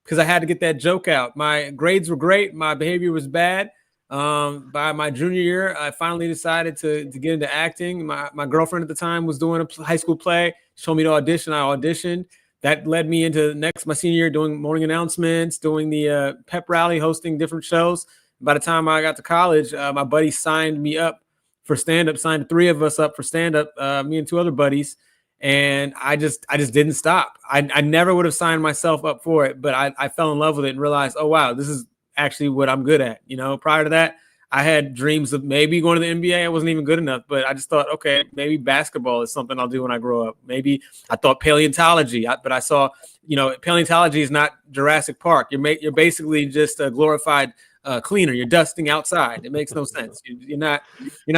because I had to get that joke out. My grades were great. My behavior was bad. By my junior year, I finally decided to get into acting. My girlfriend at the time was doing a high school play. She told me to audition. I auditioned. That led me into my senior year doing morning announcements, doing the pep rally, hosting different shows. By the time I got to college, my buddy signed me up for stand-up, signed 3 of us up for stand-up, me and 2 other buddies. And I just didn't stop. I never would have signed myself up for it, but I fell in love with it and realized, oh, wow, this is actually what I'm good at. You know, prior to that, I had dreams of maybe going to the NBA. I wasn't even good enough, but I just thought, okay, maybe basketball is something I'll do when I grow up. Maybe I thought paleontology, but I saw, you know, paleontology is not Jurassic Park. You're basically just a glorified cleaner. You're dusting outside. It makes no sense. You're not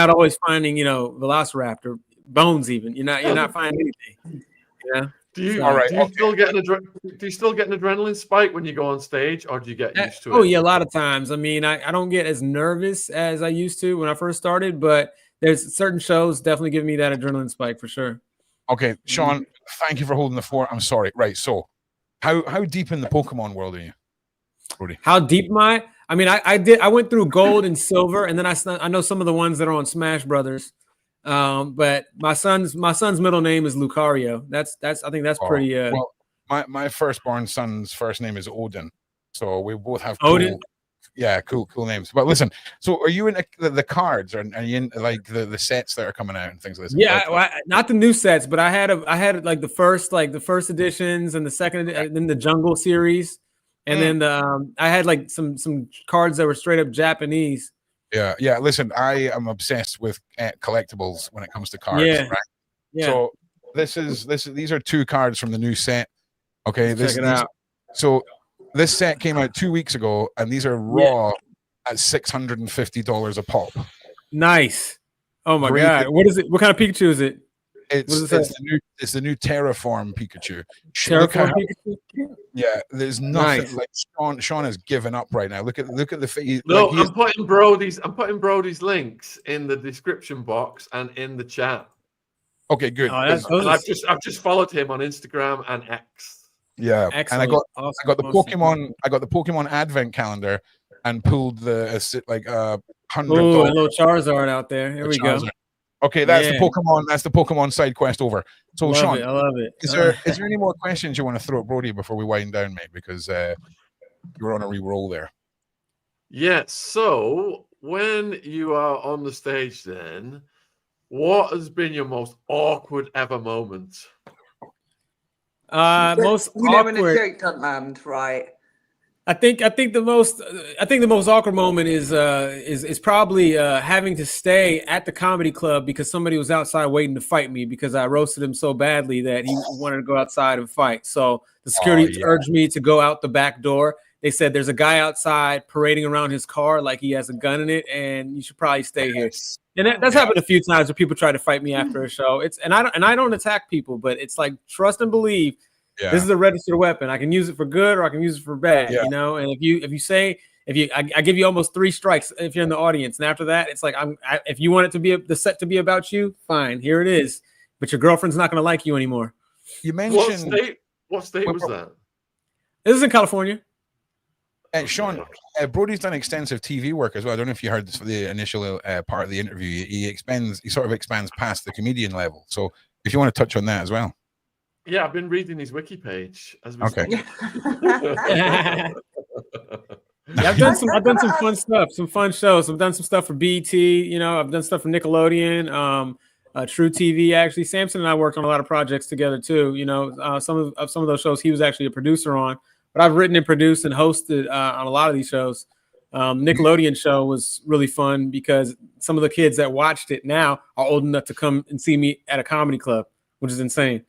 always finding, you know, Velociraptor bones. Even you're not finding anything. Yeah. Do you still get an adrenaline spike when you go on stage, or do you get used to it? Oh yeah, a lot of times. I mean, I don't get as nervous as I used to when I first started, but there's certain shows definitely give me that adrenaline spike for sure. Okay, Sean, thank you for holding the fort. I'm sorry. Right, so how deep in the Pokemon world are you? Brody? How deep am I? I mean, I went through gold and silver, and then I know some of the ones that are on Smash Brothers. But my son's middle name is Lucario. I think that's pretty. Well, my firstborn son's first name is Odin, so we both have Odin. Cool names. But listen, so are you in the cards, or are you in like the sets that are coming out and things like this? Yeah, not the new sets, but I had like the first editions and the second, and then the Jungle series, and then I had like some cards that were straight up Japanese. Yeah. Listen, I am obsessed with collectibles when it comes to cards. Yeah. Right? Yeah. So these are 2 cards from the new set. Okay, check it out. So this set came out 2 weeks ago, and these are raw at $650 a pop. Nice. Oh my god! What is it? What kind of Pikachu is it? It's the new Terraform Pikachu. Pikachu. Yeah, there's nothing like Sean has given up right now. Look at the face. No, I'm putting Brody's links in the description box and in the chat. Okay, good. I've just followed him on Instagram and X. Yeah, excellent. And I got the Pokemon Advent calendar and pulled the 100. Ooh, a little Charizard out there. Here we go. Okay, that's the Pokemon. That's the Pokemon side quest over. So, Sean, I love it. Is there any more questions you want to throw at Brody before we wind down, mate? Because you're on a re-roll there. Yeah. So when you are on the stage, then what has been your most awkward ever moment? Most when a awkward. joke doesn't land, right? I think the most awkward moment is probably having to stay at the comedy club because somebody was outside waiting to fight me because I roasted him so badly that he wanted to go outside and fight. So the security urged me to go out the back door. They said there's a guy outside parading around his car like he has a gun in it, and you should probably stay here. And that's happened a few times where people try to fight me after a show. I don't attack people, but it's like trust and believe. Yeah. This is a registered weapon. I can use it for good or I can use it for bad, you know. And I give you almost 3 strikes if you're in the audience, and after that, it's like if you want it to be the set to be about you, fine, here it is. But your girlfriend's not going to like you anymore. You mentioned what state was that? This is in California. And Sean, Brody's done extensive TV work as well. I don't know if you heard this for the initial part of the interview. He sort of expands past the comedian level. So if you want to touch on that as well. Yeah, I've been reading his wiki page as we speak. I've done some fun stuff, some fun shows. I've done some stuff for BET. You know, I've done stuff for Nickelodeon, True TV. Actually, Samson and I worked on a lot of projects together too. You know, some of those shows he was actually a producer on. But I've written and produced and hosted on a lot of these shows. Nickelodeon show was really fun because some of the kids that watched it now are old enough to come and see me at a comedy club, which is insane.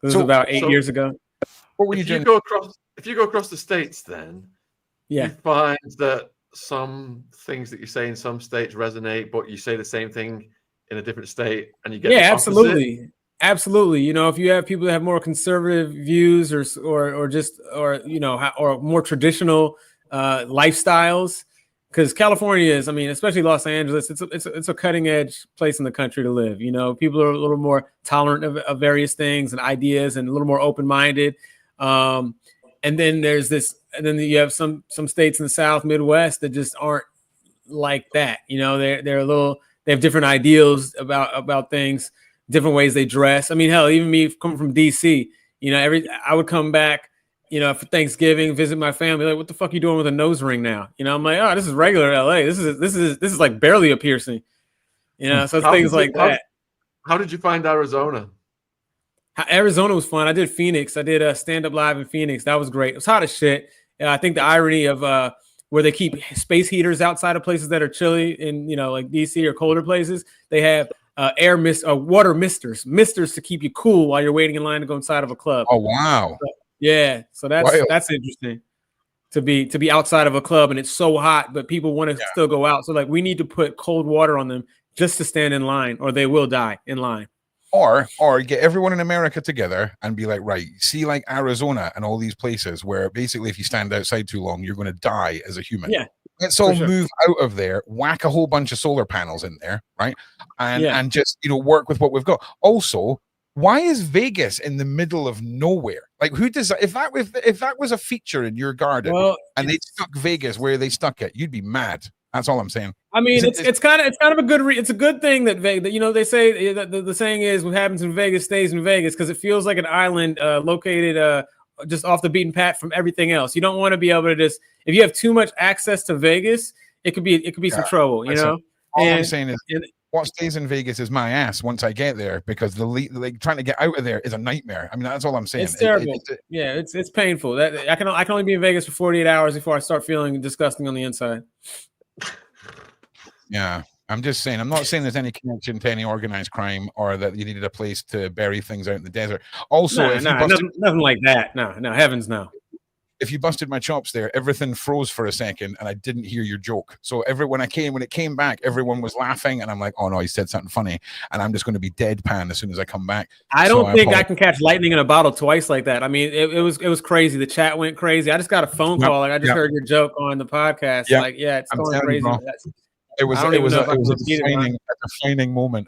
This was about 8 years ago. What were you doing? If you go across the states, then you find that some things that you say in some states resonate, but you say the same thing in a different state, and you get absolutely. You know, if you have people that have more conservative views or more traditional lifestyles, because California is, I mean, especially Los Angeles, it's a cutting edge place in the country to live. You know, people are a little more tolerant of various things and ideas and a little more open minded. And then you have some states in the South, Midwest that just aren't like that. You know, they have different ideals about things, different ways they dress. I mean, hell, even me coming from DC, you know, I would come back, you know, for Thanksgiving, visit my family. Like, what the fuck are you doing with a nose ring now? You know, I'm like, oh, this is regular LA. This is like barely a piercing. You know, so things like that. How did you find Arizona? Arizona was fun. I did Phoenix. I did Stand-Up Live in Phoenix. That was great. It was hot as shit. I think the irony of where they keep space heaters outside of places that are chilly in, you know, like DC or colder places, they have water misters to keep you cool while you're waiting in line to go inside of a club. Oh wow. Yeah, so that's interesting to be outside of a club and it's so hot, but people want to still go out. So like we need to put cold water on them just to stand in line, or they will die in line. Or get everyone in America together and be like, right, see, like Arizona and all these places where basically if you stand outside too long, you're going to die as a human. Yeah. Let's all move out of there, whack a whole bunch of solar panels in there, right? And just, you know, work with what we've got. Also, why is Vegas in the middle of nowhere? Like, who does if that was a feature in your garden and they stuck Vegas where they stuck it, you'd be mad. That's all I'm saying. I mean, it's kind of a good it's a good thing that Vegas. You know, they say that the saying is, what happens in Vegas stays in Vegas, because it feels like an island located just off the beaten path from everything else. You don't want to be able to just, if you have too much access to Vegas, it could be some trouble. You know. All I'm saying is, what stays in Vegas is my ass once I get there, because like trying to get out of there is a nightmare. I mean, that's all I'm saying. It's terrible. It's painful. That I can only be in Vegas for 48 hours before I start feeling disgusting on the inside. Yeah, I'm just saying. I'm not saying there's any connection to any organized crime or that you needed a place to bury things out in the desert. Also, nothing like that. No, heavens no. If you busted my chops there, everything froze for a second and I didn't hear your joke. So when it came back, everyone was laughing and I'm like, oh no, he said something funny, and I'm just going to be deadpan as soon as I come back. I don't think I can catch lightning in a bottle twice like that. I mean, it was crazy. The chat went crazy. I just got a phone call. Like, I just heard your joke on the podcast. Like, it's going crazy. It was a defining moment.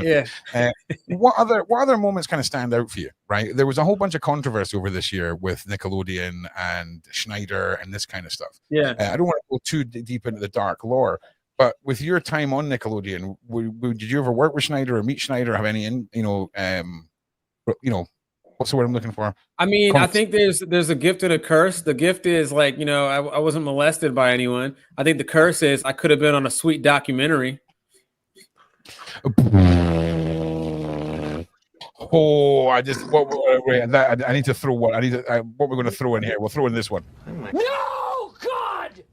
Yeah. What other moments kind of stand out for you? Right, there was a whole bunch of controversy over this year with Nickelodeon and Schneider and this kind of stuff. Yeah. I don't want to go too deep into the dark lore, but with your time on Nickelodeon, did you ever work with Schneider or meet Schneider? Or have any, what's the word I'm looking for? I mean, I think there's a gift and a curse. The gift is like, I wasn't molested by anyone. I think the curse is I could have been on a sweet documentary. Oh, I need to throw what what we're going to throw in here. We'll throw in this one. No, God!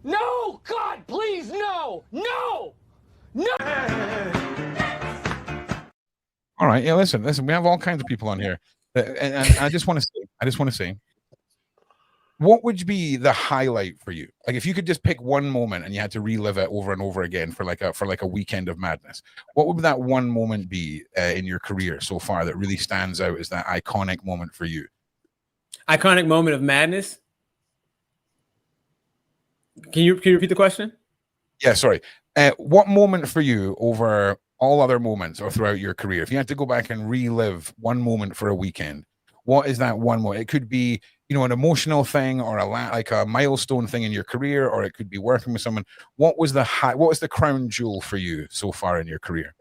No, God, please, no! No! All right, yeah. Listen. We have all kinds of people on here, and I just want to say, what would be the highlight for you? Like, if you could just pick one moment and you had to relive it over and over again for like a weekend of madness, what would that one moment be in your career so far that really stands out as that iconic moment for you? Iconic moment of madness. Can you repeat the question? Yeah, sorry. What moment for you over all other moments or throughout your career, if you had to go back and relive one moment for a weekend, what is that one moment? It could be, an emotional thing or a milestone thing in your career, or it could be working with someone. What was the crown jewel for you so far in your career?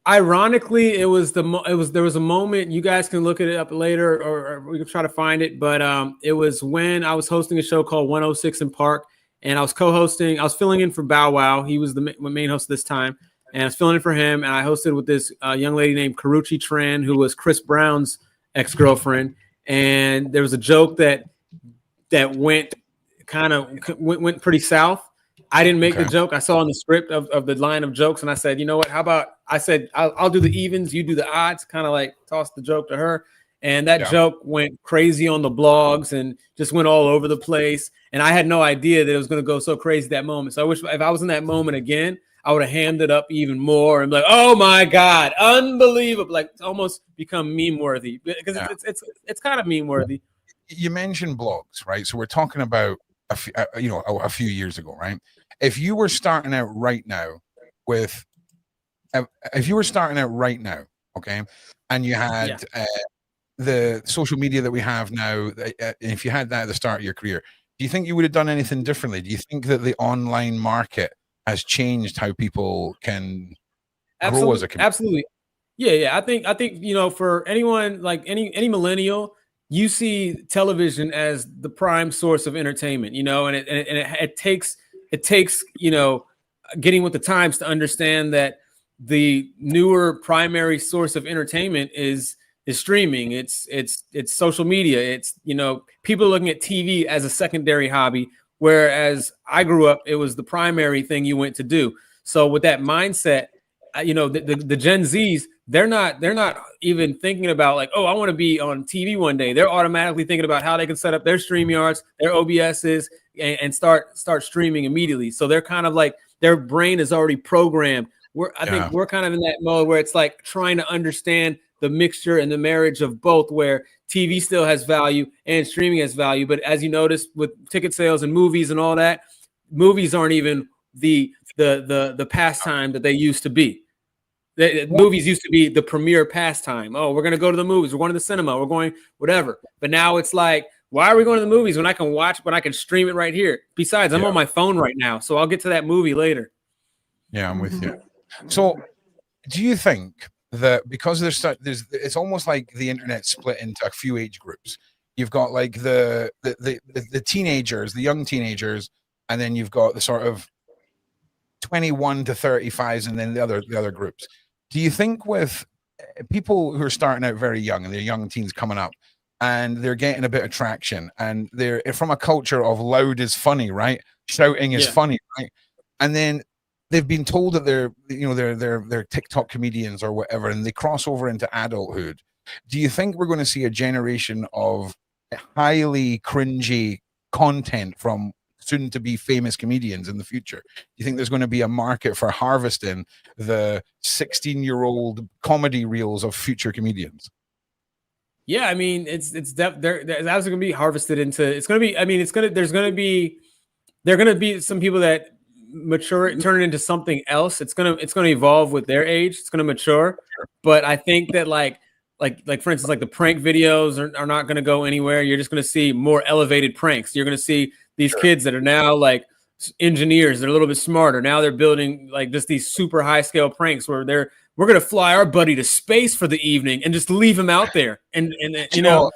Ironically, there was a moment, you guys can look it up later or we can try to find it, but it was when I was hosting a show called 106 in Park, and I was filling in for Bow Wow. He was the main host this time, and I was filling in for him, and I hosted with this young lady named Karuchi Tran, who was Chris Brown's ex-girlfriend. And there was a joke that went pretty south. I didn't make the joke. I saw in the script of the line of jokes, and I said, you know what? How about I said I'll do the evens, you do the odds. Kind of like tossed the joke to her, and that joke went crazy on the blogs and just went all over the place. And I had no idea that it was going to go so crazy that moment. So I wish if I was in that moment again, I would have hammed it up even more and be like, oh my God, unbelievable. Like, it's almost become meme worthy, because it's kind of meme worthy. You mentioned blogs, right? So we're talking about a few years ago, right? If you were starting out right now, okay, and you had the social media that we have now, if you had that at the start of your career, do you think you would have done anything differently? Do you think that the online market has changed how people can grow as a community? Absolutely. Yeah. I think, for anyone, like any millennial, you see television as the prime source of entertainment, and it takes, getting with the times to understand that the newer primary source of entertainment is streaming. It's social media. It's, people are looking at TV as a secondary hobby, whereas I grew up, it was the primary thing you went to do. So with that mindset, the Gen Zs, they're not even thinking about like, oh, I want to be on TV one day. They're automatically thinking about how they can set up their StreamYards, their OBSs, and start streaming immediately. So they're kind of like, their brain is already programmed. I think we're kind of in that mode where it's like trying to understand the mixture and the marriage of both, where TV still has value and streaming has value. But as you notice with ticket sales and movies and all that, movies aren't even the pastime that they used to be. Movies used to be the premier pastime. Oh, we're going to go to the movies. We're going to the cinema. We're going whatever. But now it's like, why are we going to the movies when I can stream it right here? Besides, I'm on my phone right now, so I'll get to that movie later. Yeah, I'm with you. So, do you think that because it's almost like the internet split into a few age groups? You've got like the teenagers, the young teenagers, and then you've got the sort of 21 to 35s, and then the other groups. Do you think with people who are starting out very young and they're young teens coming up, and they're getting a bit of traction, and they're from a culture of loud is funny, right? Shouting is funny, right? And then they've been told that they're TikTok comedians or whatever, and they cross over into adulthood. Do you think we're going to see a generation of highly cringy content from soon to be famous comedians in the future? Do you think there's going to be a market for harvesting the 16-year-old comedy reels of future comedians? Yeah, I mean, there's absolutely going to be harvested into. It's going to be. I mean, there are going to be some people that mature, turn it into something else. It's going to evolve with their age. It's going to mature. But I think that like for instance, like the prank videos are not going to go anywhere. You're just going to see more elevated pranks. You're going to see these kids that are now like engineers. They're a little bit smarter. Now they're building like just these super high scale pranks where we're going to fly our buddy to space for the evening and just leave him out there. And you know,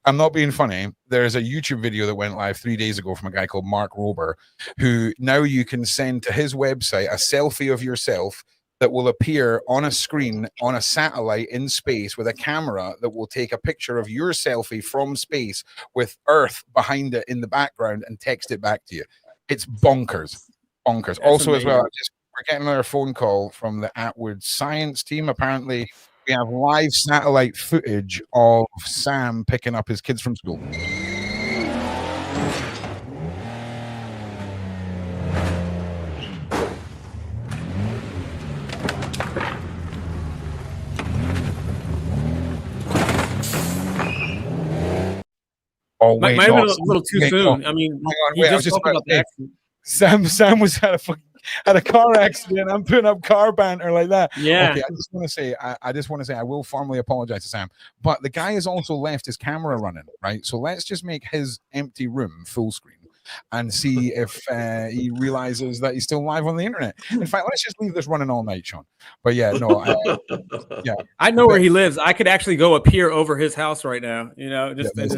I'm not being funny. There's a YouTube video that went live 3 days ago from a guy called Mark Rober, who now you can send to his website a selfie of yourself that will appear on a screen on a satellite in space with a camera that will take a picture of your selfie from space with Earth behind it in the background and text it back to you. It's bonkers. That's also, amazing. As well, we're getting another phone call from the Atwood science team. Apparently, we have live satellite footage of Sam picking up his kids from school. Oh, wait, might have been a little too soon. I mean, he just talked about that. Sam was had a car accident. I'm putting up car banter like that. Yeah. Okay, I just want to say I will formally apologize to Sam, but the guy has also left his camera running, right? So let's just make his empty room full screen and see if he realizes that he's still live on the internet. In fact, let's just leave this running all night, Sean. But yeah, no, I know where he lives. I could actually go appear over his house right now. You know, just that'd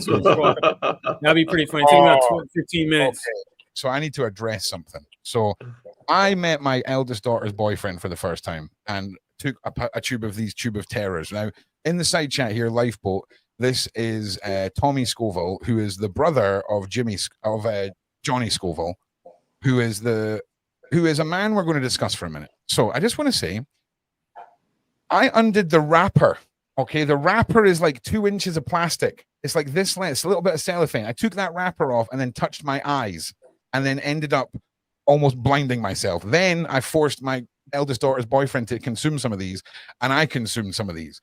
be pretty funny. Take about 15 minutes. Okay. So I need to address something. So I met my eldest daughter's boyfriend for the first time and took a tube of terrors. Now, in the side chat here, Lifeboat, this is Tommy Scoville, who is the brother of Johnny Scoville, who is a man we're going to discuss for a minute. So I just want to say, I undid the wrapper. Okay, the wrapper is like 2 inches of plastic. It's like this length, it's a little bit of cellophane. I took that wrapper off and then touched my eyes and then ended up almost blinding myself. Then I forced my eldest daughter's boyfriend to consume some of these, and I consumed some of these.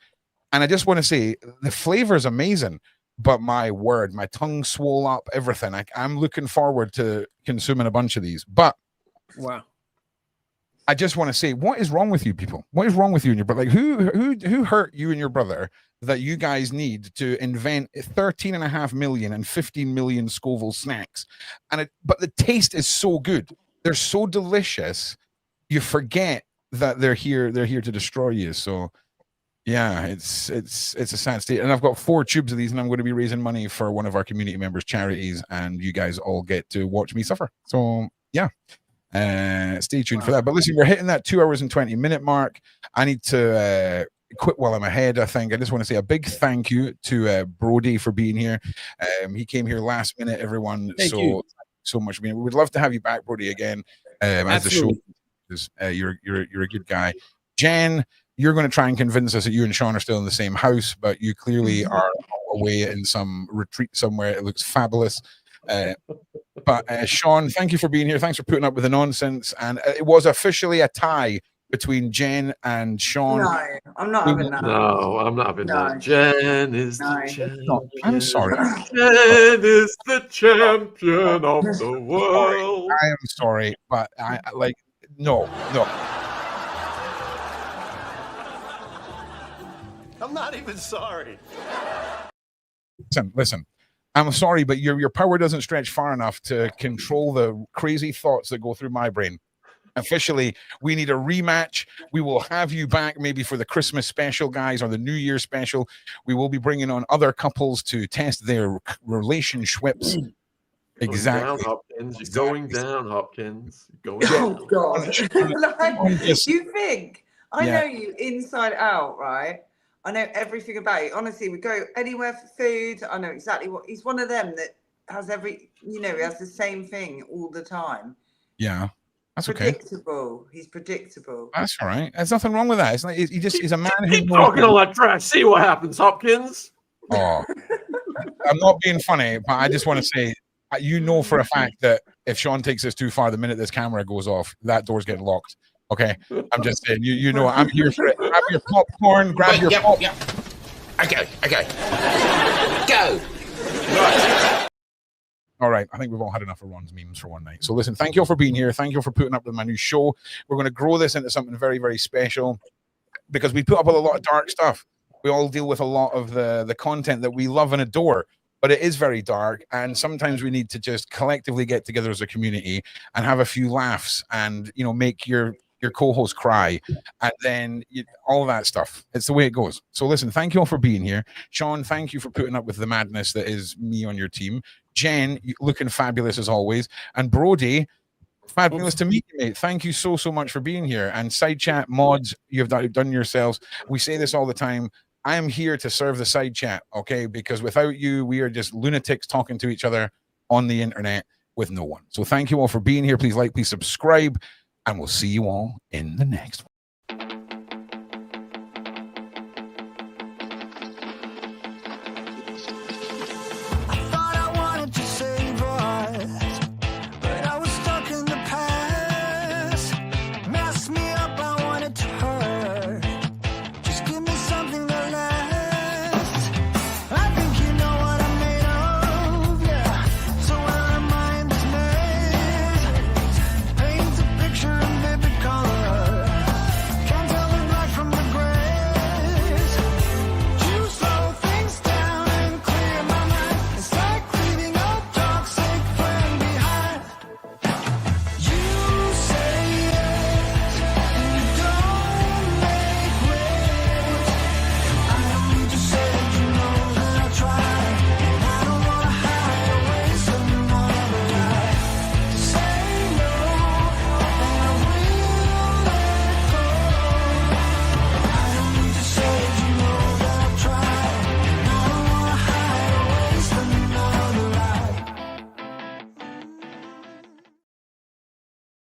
And I just want to say the flavor is amazing, but my word, my tongue swole up, everything. I'm looking forward to consuming a bunch of these. But wow, I just want to say, what is wrong with you people? What is wrong with you and your brother? Like, who hurt you and your brother that you guys need to invent 13.5 million and 15 million Scoville snacks? But the taste is so good. They're so delicious. You forget that they're here to destroy you. So yeah, it's a sad state. And I've got 4 tubes of these, and I'm going to be raising money for one of our community members' charities, and you guys all get to watch me suffer. So yeah. Stay tuned for that. But listen, we're hitting that 2 hours and 20 minute mark. I need to quit while I'm ahead. I think I just want to say a big thank you to Brody for being here. He came here last minute, everyone. Thank you so much. We would love to have you back, Brody, again as the show. You're a good guy. Jen, you're going to try and convince us that you and Sean are still in the same house, but you clearly are away in some retreat somewhere. It looks fabulous. But Sean, thank you for being here. Thanks for putting up with the nonsense. And it was officially a tie between Jen and Sean. No, I'm not having that. No, I'm not having that. Jen is the champion. No, I'm sorry. Jen is the champion of the world. I am sorry, but no. I'm not even sorry. Listen. I'm sorry, but your power doesn't stretch far enough to control the crazy thoughts that go through my brain. Officially, we need a rematch. We will have you back maybe for the Christmas special, guys, or the New Year special. We will be bringing on other couples to test their relationships. Exactly. Going down, Hopkins. You're going down, Hopkins. You're going down. Oh, God. You think I know you inside out, right? I know everything about you. Honestly, we go anywhere for food. I know exactly what he's one of them that has he has the same thing all the time. Yeah, that's okay. Predictable. He's predictable. That's all right. There's nothing wrong with that. It's like he's a man who keep talking all that trash. See what happens, Hopkins. Oh, I'm not being funny, but I just want to say, you know for a fact that if Sean takes this too far, the minute this camera goes off, that door's getting locked. Okay, I'm just saying. You know, I'm here for it. Grab your popcorn. Grab your pop. Yeah. Okay. Go. Right. All right. I think we've all had enough of Ron's memes for one night. So listen, thank you all for being here. Thank you all for putting up with my new show. We're going to grow this into something very, very special because we put up with a lot of dark stuff. We all deal with a lot of the content that we love and adore. But it is very dark, and sometimes we need to just collectively get together as a community and have a few laughs and, you know, make your co-host cry, and then all that stuff. It's the way it goes. So listen, thank you all for being here. Sean, thank you for putting up with the madness that is me on your team. Jen, looking fabulous as always. And Brody, fabulous to meet you, mate. Thank you so much for being here. And side chat mods, you've done yourselves. We say this all the time. I am here to serve the side chat, okay? Because without you, we are just lunatics talking to each other on the internet with no one. So thank you all for being here. Please like, please subscribe, and we'll see you all in the next one.